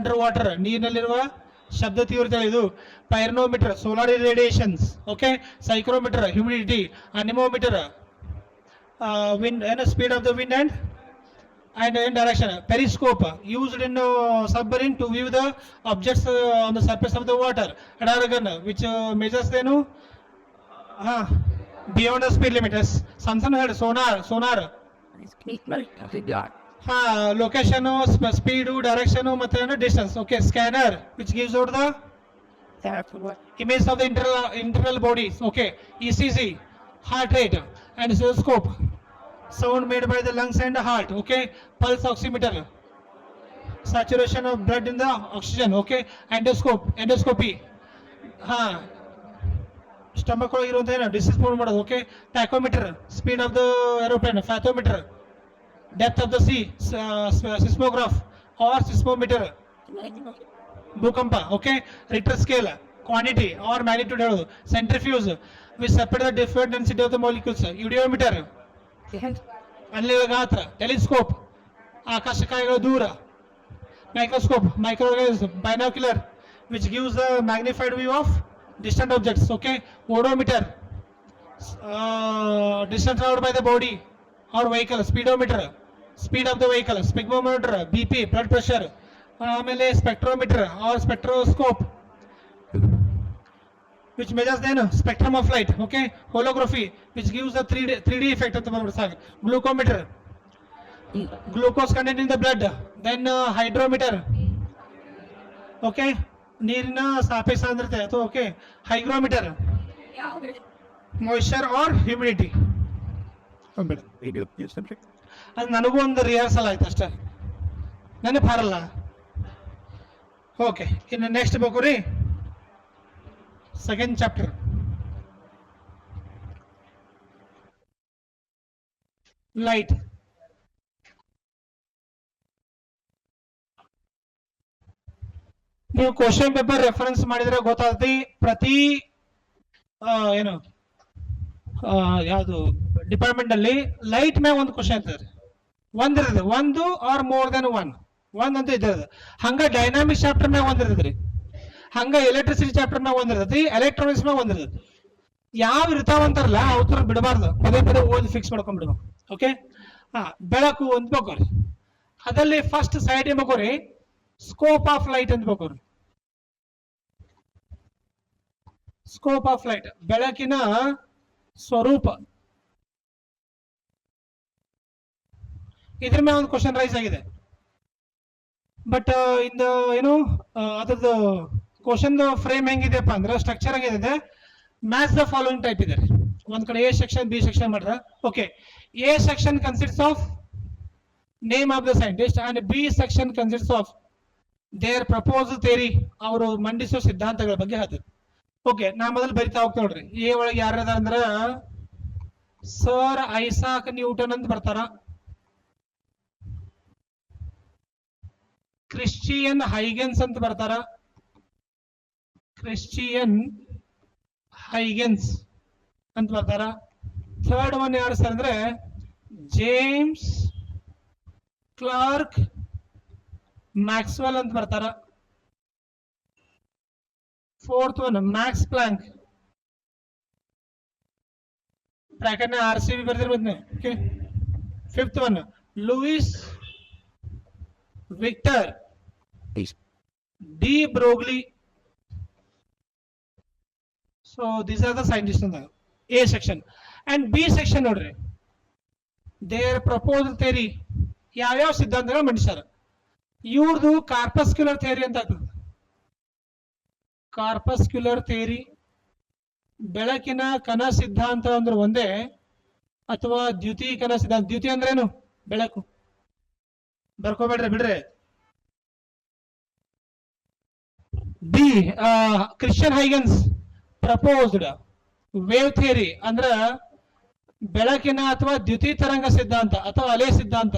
Under water, ನೀರಿನಲ್ಲಿರುವ ಶಬ್ದ ತೀವ್ರತೆ ಇದು. Pyranometer solar radiations, okay. Psychrometer humidity. Anemometer wind and speed of the wind and in direction. Periscope used in submarine to view the objects on the surface of the water. Radar gun which measures beyond the speed limit. Samsung had sonar location, speed, direction ಮತ್ತೆ distance. Okay, scanner which gives out the image of the internal bodies. Okay, ECG heart rate and stethoscope sound made by the lungs and the heart. Okay, pulse oximeter saturation of blood in the oxygen. Okay, endoscopy stomach ಒಳಗೆ ಇರುವಂತ ಏನು disease ಫೋನ್ ಮಾಡೋದು. Okay, tachometer speed of the aeroplane. Fathometer depth of the sea. Seismograph or seismometer ಭೂಕಂಪ. Okay, Richter scale quantity or magnitude ಹೇಳೋದು. Centrifuge which separate the different density of the molecules. Eudiometer ಅಲ್ಲಿನ ಗಾತ್ರ. Telescope ಆಕಾಶಕಾಯಗಳ ದೂರ. Microscope micro organism. Binocular which gives the magnified view of distant objects. Okay, odometer distance traveled by the body or vehicle. Speedometer speed of the vehicle. Sphygmometer BP blood pressure. ಆಮೇಲೆ spectrometer or spectroscope which measures then spectrum of light. Okay, holography which gives the 3D effect of the motor. Glucometer glucose content in the blood. Then hydrometer. Okay, ನೀರಿನ ಸಾಪೇಕ್ಷ ಸಾಂದ್ರತೆ ಅಥವಾ okay. Hygrometer moisture or humidity. ಅದು ನನಗೂ ಒಂದು rehearsal ಆಯ್ತು ಅಷ್ಟೇ, ನನಗೆ ಬರಲ್ಲ. ಓಕೆ, ಇನ್ನು ನೆಕ್ಸ್ಟ್ ಬೇಕು ರೀ ಸೆಕೆಂಡ್ ಚಾಪ್ಟರ್. ಲೈಟ್. ನೀವು ಕ್ವಶನ್ ಪೇಪರ್ ರೆಫರೆನ್ಸ್ ಮಾಡಿದ್ರೆ ಗೊತ್ತಾಗ್ತಿ. ಪ್ರತಿ ಏನು ಯಾವುದು ಡಿಪಾರ್ಟ್ಮೆಂಟ್ ಅಲ್ಲಿ ಲೈಟ್ ಮ್ಯಾಗ ಒಂದು ಕ್ವಶನ್ ಇರ್ತದೆ. ಒಂದಿರ್ತದೆ, ಒಂದು ಆರ್ ಮೋರ್ ದೆನ್ ಒಂದಂತೂ ಇದ್ದಿರ್ತದೆ. ಹಂಗ ಡೈನಾಮಿಕ್ ಚಾಪ್ಟರ್ ಮ್ಯಾಗ ಒಂದಿರ್ತದ್ರಿ. ಹಂಗ ಎಲೆಕ್ಟ್ರಿಸಿಟಿ ಚಾಪ್ಟರ್ ಮ್ಯಾಗ ಒಂದಿರ್ತೈತಿ. ಎಲೆಕ್ಟ್ರಾನಿಕ್ಸ್ ಮ್ಯಾಗ ಒಂದಿರ್ತೈತಿ. ಯಾವ ಇರ್ತಾವಂತಾರಲ್ಲ ಅವ್ರ ಬಿಡಬಾರ್ದು, ಪದೇ ಪದೇ ಓದಿ ಫಿಕ್ಸ್ ಮಾಡ್ಕೊಂಡ್ಬಿಡ್ಬೇಕು. ಓಕೆ, ಬೆಳಕು ಅಂದ್ಬೇಕ್ರಿ. ಅದಲ್ಲಿ ಫಸ್ಟ್ ಸೈಡ್ ಏನ್ಬೇಕ್ರಿ, ಸ್ಕೋಪ್ ಆಫ್ ಲೈಟ್ ಅಂದ್ಬೇಕ್ರಿ. ಸ್ಕೋಪ್ ಆಫ್ ಲೈಟ್ ಬೆಳಕಿನ ಸ್ವರೂಪ. ಇದ್ರ ಮೇಲೆ ಒಂದು ಕ್ವಶನ್ ರೈಸ್ ಆಗಿದೆ. ಬಟ್ ಇಂದ ಏನು ಅದ್ರದ್ದು ಕ್ವಶನ್ ಫ್ರೇಮ್ ಹೆಂಗಿದೆಪ್ಪ ಅಂದ್ರೆ ಸ್ಟ್ರಕ್ಚರ್ ಆಗಿದೆ. ಮ್ಯಾಚ್ ದ ಫಾಲೋಯಿಂಗ್ ಟೈಪ್ ಇದೆ. ಒಂದ್ ಕಡೆ ಎ ಸೆಕ್ಷನ್ ಬಿ ಸೆಕ್ಷನ್ ಮಾಡ್ರ. Okay, A section consists of name of the scientist and B section consists of their proposal theory, ಅವರು ಮಂಡಿಸುವ ಸಿದ್ಧಾಂತಗಳ ಬಗ್ಗೆ ಹೇಳ್ತಾರೆ. ಓಕೆ, ನಾ ಮೊದಲು ಬರಿತಾ ಹೋಗ್ತಾ ನೋಡ್ರಿ. ಎ ಒಳಗೆ ಯಾರದ ಅಂದ್ರ ಸರ್ ಐಸಾಕ್ ನ್ಯೂಟನ್ ಅಂತ ಬರ್ತಾರ. ಕ್ರಿಶ್ಚಿಯನ್ ಹೈಗೆನ್ಸ್ ಅಂತ ಬರ್ತಾರ. ಕ್ರಿಶ್ಚಿಯನ್ ಹೈಗೆನ್ಸ್ ಅಂತ ಬರ್ತಾರ. ಥರ್ಡ್ ಒನ್ ಯಾರು ಸರ್ ಅಂದ್ರೆ ಜೇಮ್ಸ್ ಕ್ಲಾರ್ಕ್ ಮ್ಯಾಕ್ಸ್ವೆಲ್ ಅಂತ ಬರ್ತಾರ. Fourth one Max Planck, bracket ನ RCB ಬರ್ದಿರ್ಬೋದು. Okay, fifth one Louis Victor de Broglie. So these are the scientist ಅಂದಾಗ A section. And B section ನೋಡ್ರಿ, ದೇರ್ ಪ್ರಪೋಸಲ್ ಥಿಯರಿ, ಯಾವ್ಯಾವ ಸಿದ್ಧಾಂತಗಳು ಮಂಡಿಸ್ಯಾರ. ಇವ್ರದು ಕಾರ್ಪಸ್ಕ್ಯುಲರ್ ಥಿಯರಿ ಅಂತ ಆಗ್ತದೆ. ಕಾರ್ಪಸ್ಕ್ಯುಲರ್ ಥಿಯರಿ, ಬೆಳಕಿನ ಕಣ ಸಿದ್ಧಾಂತ ಅಂದ್ರೆ ಒಂದೇ, ಅಥವಾ ದ್ಯುತಿ ಕಣ ಸಿದ್ಧಾಂತ. ದ್ಯುತಿ ಅಂದ್ರೇನು? ಬೆಳಕು. ಬರ್ಕೋಬೇಡ್ರಿ, ಬಿಡ್ರಿ. B Christian Huygens proposed wave theory, ಅಂದ್ರ ಬೆಳಕಿನ ಅಥವಾ ದ್ಯುತಿ ತರಂಗ ಸಿದ್ಧಾಂತ ಅಥವಾ ಅಲೆ ಸಿದ್ಧಾಂತ.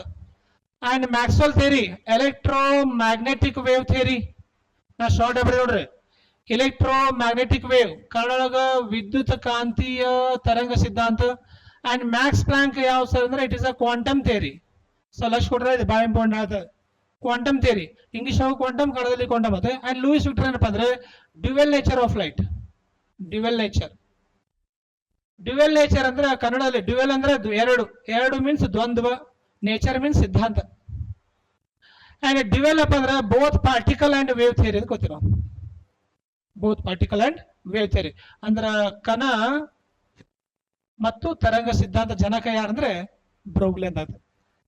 And Maxwell theory electro magnetic wave theory. ನಾ ಶಾರ್ಟ್ ಹೇಳ್ರಿ ನೋಡ್ರಿ, ಎಲೆಕ್ಟ್ರೋ ಮ್ಯಾಗ್ನೆಟಿಕ್ ವೇವ್ ಕನ್ನಡ ವಿದ್ಯುತ್ ಕಾಂತೀಯ ತರಂಗ ಸಿದ್ಧಾಂತ. ಅಂಡ್ ಮ್ಯಾಕ್ಸ್ ಪ್ಲಾಂಕ್ ಯಾವ ಸರ್ ಅಂದ್ರೆ it is a quantum theory. So lakh ಕೊಟ್ರೆ ಇದು ಭಾಳ ಇಂಪಾರ್ಟೆಂಟ್ ಆಗುತ್ತೆ. ಕ್ವಾಂಟಮ್ ಥಿಯರಿ, ಇಂಗ್ಲಿಷ್ ಕ್ವಾಂಟಮ್, ಕನ್ನಡದಲ್ಲಿ ಕ್ವಾಂಟಮ್ ಮತ್ತೆ. ಅಂಡ್ ಲೂಯಿಸ್ ವಿಕ್ಟರ್ ಏನಪ್ಪಾ ಅಂದ್ರೆ dual nature of light. Dual nature, dual nature ಅಂದ್ರೆ ಕನ್ನಡದಲ್ಲಿ ಡ್ಯುವೆಲ್ ಅಂದ್ರೆ ಎರಡು, ಎರಡು ಮೀನ್ಸ್ ದ್ವಂದ್ವ, ನೇಚರ್ ಮೀನ್ಸ್ ಸಿದ್ಧಾಂತ. ಅಂಡ್ ಡಿವೆಲಪ್ ಅಂದ್ರೆ both particle and wave theory ಅಂತ ಗೊತ್ತಿರೋ. Both particle and wave theory ಅಂದ್ರ ಕಣ ಮತ್ತು ತರಂಗ ಸಿದ್ಧಾಂತ ಜನಕ ಯಾರಂದ್ರೆ ಬ್ರೌಗ್ಲಿ ಅಂತ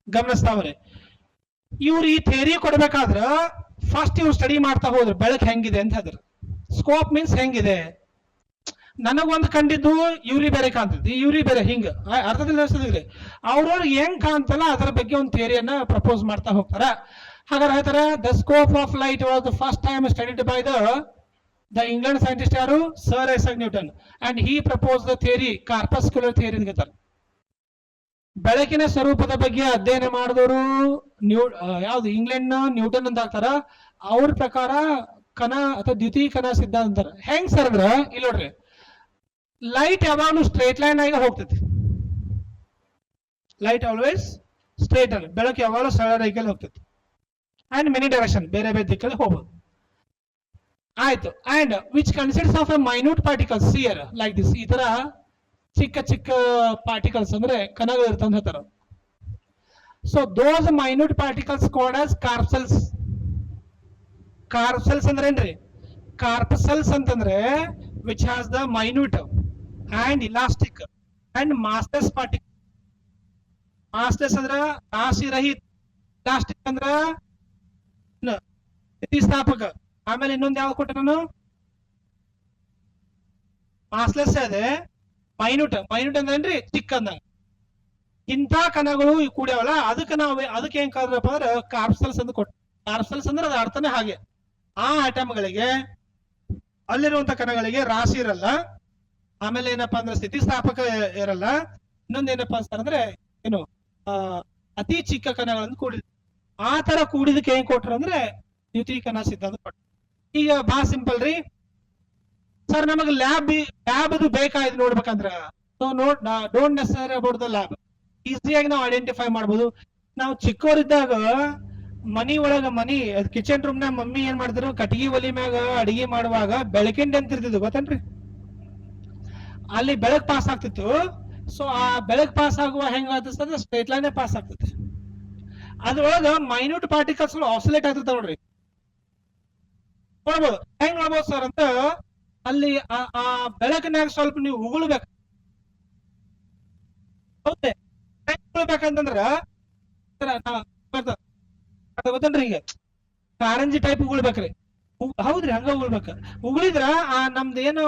ಗಮನಿಸ್ತಾವ್ರೆ. ಇವ್ರು ಈ ಥಿಯರಿ ಕೊಡ್ಬೇಕಾದ್ರ ಫಸ್ಟ್ ಇವ್ರು ಸ್ಟಡಿ ಮಾಡ್ತಾ ಹೋದ್ರು ಬೆಳಕು ಹೆಂಗಿದೆ ಅಂತ ಹೇಳಿದ್ರು. ಸ್ಕೋಪ್ ಮೀನ್ಸ್ ಹೆಂಗಿದೆ, ನನಗೊಂದು ಕಂಡಿದ್ದು ಇವ್ರಿ ಬೇರೆ ಕಾಣ್ತೈತಿ, ಇವ್ರಿ ಬೇರೆ, ಹಿಂಗ ಅರ್ಥದಲ್ಲಿ ಅವ್ರವ್ರಿಗೆ ಹೆಂಗ್ ಕಾಣ್ತಲ್ಲ ಅದರ ಬಗ್ಗೆ ಒಂದು ಥಿಯರಿಯನ್ನ ಪ್ರಪೋಸ್ ಮಾಡ್ತಾ ಹೋಗ್ತಾರ. ಹಾಗಾದ್ರೆ ಹೇಳ್ತಾರ the scope of light was the first time studied by the England scientist ಯಾರು, sir Isaac Newton. And he propose the theory corpuscular theory ಅಂತ ಹೇಳ್ತಾರೆ. ಬೆಳಕಿನ ಸ್ವರೂಪದ ಬಗ್ಗೆ ಅಧ್ಯಯನ ಮಾಡಿದವರು ಯಾವ್ದು ಇಂಗ್ಲೆಂಡ್ ನ್ಯೂಟನ್ ಅಂತ ಹಾಕ್ತಾರ. ಅವ್ರ ಪ್ರಕಾರ ಕಣ ಅಥವಾ ದ್ವಿತೀಯ ಕಣ ಸಿದ್ಧಾಂತ ಅಂತಾರ. ಹೆಂಗ್ ಸರ್ ಅಂದ್ರ ಇಲ್ಲಿ ನೋಡ್ರಿ, ಲೈಟ್ ಯಾವಾಗಲೂ ಸ್ಟ್ರೇಟ್ ಲೈನ್ ಆಗಿ ಹೋಗ್ತೈತಿ. ಲೈಟ್ ಆಲ್ವೇಸ್ ಸ್ಟ್ರೇಟ್ ಲೈನ್, ಬೆಳಕು ಯಾವಾಗಲೂ ಸರಳ ರೇಖೆಯಲ್ಲಿ ಹೋಗ್ತೈತಿ. ಅಂಡ್ ಮೆನಿ ಡೈರೆಕ್ಷನ್, ಬೇರೆ ಬೇರೆ ದಿಕ್ಕಲ್ಲಿ ಹೋಗ್ಬೋದು. ಆಯ್ತು. And which consists of a minute particles see here like this. ಈ ತರ ಚಿಕ್ಕ ಚಿಕ್ಕ ಪಾರ್ಟಿಕಲ್ಸ್ ಅಂದ್ರೆ ಕಣಗಳು ಇರ್ತಾವ ಹೇಳ್ತಾರ. So those minute particles called as corpuscles. Corpuscles ಅಂದ್ರೆ ಏನ್ರಿ, ಕಾರ್ಪಸೆಲ್ಸ್ ಅಂತಂದ್ರೆ which has the minute and elastic and massless particle. Massless ಅಂದ್ರ ರಾಶಿ ರಹಿತ, ಇಲಾಸ್ಟಿಕ್ ಅಂದ್ರ ಸ್ಥಿತಿಸ್ಥಾಪಕ. ಆಮೇಲೆ ಇನ್ನೊಂದು ಯಾವ್ದು ಕೊಟ್ಟೆ ನಾನು, ಮಾಸ್ಲೆಸ್ ಅದೇ ಮೈನ್ಯೂಟ್. ಮೈನ್ಯೂಟ್ ಅಂದ್ರೇನ್ರಿ ಚಿಕ್ಕ ಅಂದ. ಇಂಥ ಕಣಗಳು ಕೂಡ್ಯಾವಲ್ಲ ಅದಕ್ಕೆ ನಾವು ಅದಕ್ಕೆ ಏನ್ ಕಾದ್ರಪ್ಪ ಅಂದ್ರೆ ಕಾರ್ಪ್ಸೆಲ್ಸ್ ಅಂತ ಕೊಟ್ಟು. ಕಾರ್ಪ್ಸೆಲ್ಸ್ ಅಂದ್ರೆ ಅದ ಅರ್ಥನೇ ಹಾಗೆ. ಆ ಆಟಮ್ಗಳಿಗೆ ಅಲ್ಲಿರುವಂತ ಕಣಗಳಿಗೆ ರಾಶಿ ಇರಲ್ಲ, ಆಮೇಲೆ ಏನಪ್ಪಾ ಅಂದ್ರೆ ಸ್ಥಿತಿಸ್ಥಾಪಕ ಇರಲ್ಲ, ಇನ್ನೊಂದು ಏನಪ್ಪಾ ಅಂದ್ರೆ ಏನು ಅತಿ ಚಿಕ್ಕ ಕಣಗಳನ್ನು ಕೂಡಿದ. ಆ ತರ ಕೂಡಿದಕ್ಕೆ ಏನ್ ಕೊಟ್ರು ಅಂದ್ರೆ ದ್ವಿತೀಯ ಕಣ ಸಿದ್ಧಾಂತ ಕೊಟ್ರು. ಈಗ ಬಹಳ ಸಿಂಪಲ್ ರೀ ಸರ್, ನಮಗೆ ಲ್ಯಾಬ್ ಅದು ಬೇಕಾಯ್ತು ನೋಡ್ಬೇಕಂದ್ರ. So don't necessary about the lab, ಈಸಿಯಾಗಿ ನಾವು ಐಡೆಂಟಿಫೈ ಮಾಡ್ಬೋದು. ನಾವು ಚಿಕ್ಕವರಿದ್ದಾಗ ಮನಿ ಒಳಗ ಕಿಚನ್ ರೂಮ್ ನಾಗ ಮಮ್ಮಿ ಏನ್ ಮಾಡಿದ್ರು, ಕಟ್ಟಿಗೆ ಒಲಿ ಮ್ಯಾಗ ಅಡಿಗೆ ಮಾಡುವಾಗ ಬೆಳಕಿಂಡಿ ಅಂತ ಇರ್ತಿದ್ವು ಗೊತ್ತೇನ್ರಿ. ಅಲ್ಲಿ ಬೆಳಕ್ ಪಾಸ್ ಆಗ್ತಿತ್ತು. ಸೊ ಆ ಬೆಳಕ್ ಪಾಸ್ ಆಗುವ ಹೆಂಗ ಆಗ್ತದೆ, ಸ್ಟ್ರೇಟ್ ಲೈನ್ ಪಾಸ್ ಆಗ್ತದೆ. ಅದ್ರೊಳಗ ಮೈನ್ಯೂಟ್ ಪಾರ್ಟಿಕಲ್ಸ್ ಆಸಿಲೇಟ್ ಆಗ್ತಿರ್ತಾವ ನೋಡ್ರಿ. ನೋಡ್ಬೋದು ಹೆಂಗ್ ನೋಡ್ಬೋದು ಸರ್ ಅಂತ, ಅಲ್ಲಿ ಆ ಬೆಳಕಿನಾಗ ಸ್ವಲ್ಪ ನೀವು ಉಗುಳ್ಬೇಕು. ಹೌದೇ ಹೆಂಗ್ ಉಗುಳ್ಬೇಕಂತಂದ್ರ ಗೊತ್ತೇನ್ರಿ, ಈಗ ಕಾರಂಜಿ ಟೈಪ್ ಉಗುಳ್ಬೇಕ್ರಿ. ಹೌದ್ರಿ, ಹಂಗ ಉಗುಳ್ಬೇಕ. ಉಗುಳಿದ್ರ ಆ ನಮ್ದು ಏನು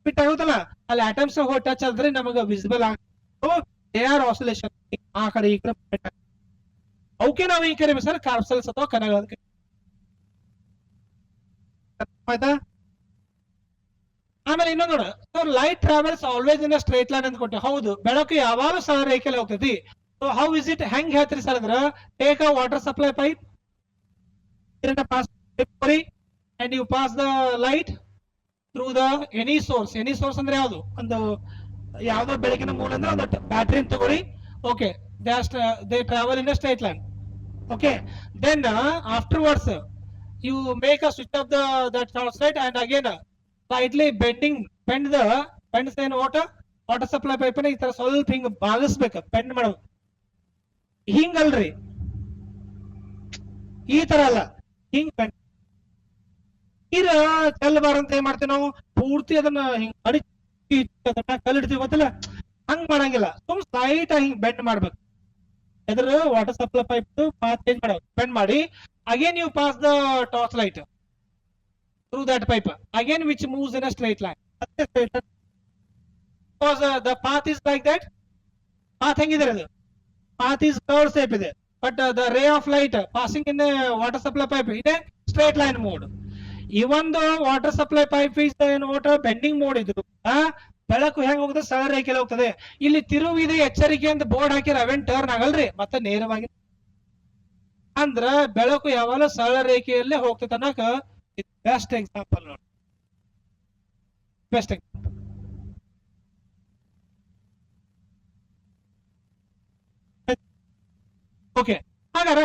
ಫಿಟ್ ಆಗುತ್ತಲ್ಲ ಅಲ್ಲಿ ಆಟಮ್ಸ್ ಹೋಗಿ ಟಚ್ ಆದ್ರೆ ನಮಗ ವಿಸಿಬಲ್ ಆಗ ಆಸಿಲೇಷನ್ ಆ ಕಡೆ ಈ ಕಡೆ. ಅವಕ್ಕೆ ನಾವು ಈ ಕರಿಬೇಕು ಸರ್ ಕಾರ್ಪ್ಸೆಲ್ಸ್ ಅಥವಾ ಕಣಗಳು. ಆಯ್ತಾ? ಆಮೇಲೆ ಇನ್ನೊಂದು ನೋಡ, so light travels always in straight line ಅಂತ ಕೊಟ್ಟೆ. ಹೌದು, ಬೆಳಕು ಯಾವಾಗಲೂ ಸರಳ ರೇಖೆಯಲ್ಲಿ ಹೋಗ್ತೈತಿ. ಸೊ ಹೌ ಇಸ್ ಇಟ್, ಹೆಂಗ್ ಹೇಳ್ತೀರಿ ಸರ್ ಅಂದ್ರ, take a water supply pipe and you pass the light through the any source. Any source ಅಂದ್ರೆ ಯಾವುದು, ಒಂದು ಯಾವ್ದೋ ಬೆಳಕಿನ ಮೂಲ ಅಂದ್ರೆ ಒಂದು ಬ್ಯಾಟ್ರಿ ತಗೊಳ್ಳಿ. Okay, they travel in a straight line. Okay, then afterwards you make a switch of that torchlight and again slightly bend then water supply pipe ಈ ತರ ಸ್ವಲ್ಪ ಹಿಂಗ ಬಾಗಿಸ್ಬೇಕು, ಬೆಂಡ್ ಮಾಡ್ಬೇಕು. ಹಿಂಗಲ್ರಿ, ಈ ತರ ಅಲ್ಲ, ಹಿಂಗ್ ಬೆಂಡ್. ನೀರ ಚೆಲ್ಲಬಾರಂತ ಏನ್ ಮಾಡ್ತೀವಿ ನಾವು, ಪೂರ್ತಿ ಅದನ್ನ ಹಿಂಗ್ ಅಡಿ ಕಲ್ಲಿಡ್ತೀವಿ ಗೊತ್ತಿಲ್ಲ, ಹಂಗ್ ಮಾಡಂಗಿಲ್ಲ. ಸುಮ್ ಸ್ಲೈಟ್ ಹಿಂಗ್ ಬೆಂಡ್ ಮಾಡ್ಬೇಕು. ಎದ್ರ water supply pipe path change ಮಾಡಬೇಕು, ಬೆಂಡ್ ಮಾಡಿ. Again you pass the torch light through that pipe again which moves in a straight line. Because the path is like that. Path hengide adu, path is curved shape ide, but the ray of light passing in a water supply pipe in a straight line mode. Even though water supply pipe is in water bending mode idru ಬೆಳಕು ಹೆಂಗ್ ಹೋಗುತ್ತೆ, ಸರಳ ರೇಖೆಯಲ್ಲಿ ಹೋಗ್ತದೆ. ಇಲ್ಲಿ ತಿರುವಿದೆ ಎಚ್ಚರಿಕೆ ಅಂತ board ಹಾಕಿರ ಅವೇನ್ turn ಆಗಲ್ರಿ, ಮತ್ತೆ ನೇರವಾಗಿ ಅಂದ್ರ ಬೆಳಕು ಯಾವಾಗಲೂ ಸರಳ ರೇಖೆಯಲ್ಲೇ ಹೋಗ್ತೈತೆ ಅನ್ನಕ ಬೆಸ್ಟ್ ಎಕ್ಸಾಂಪಲ್ ನೋಡಿ. Best example. ಓಕೆ, ಹಾಗಾರ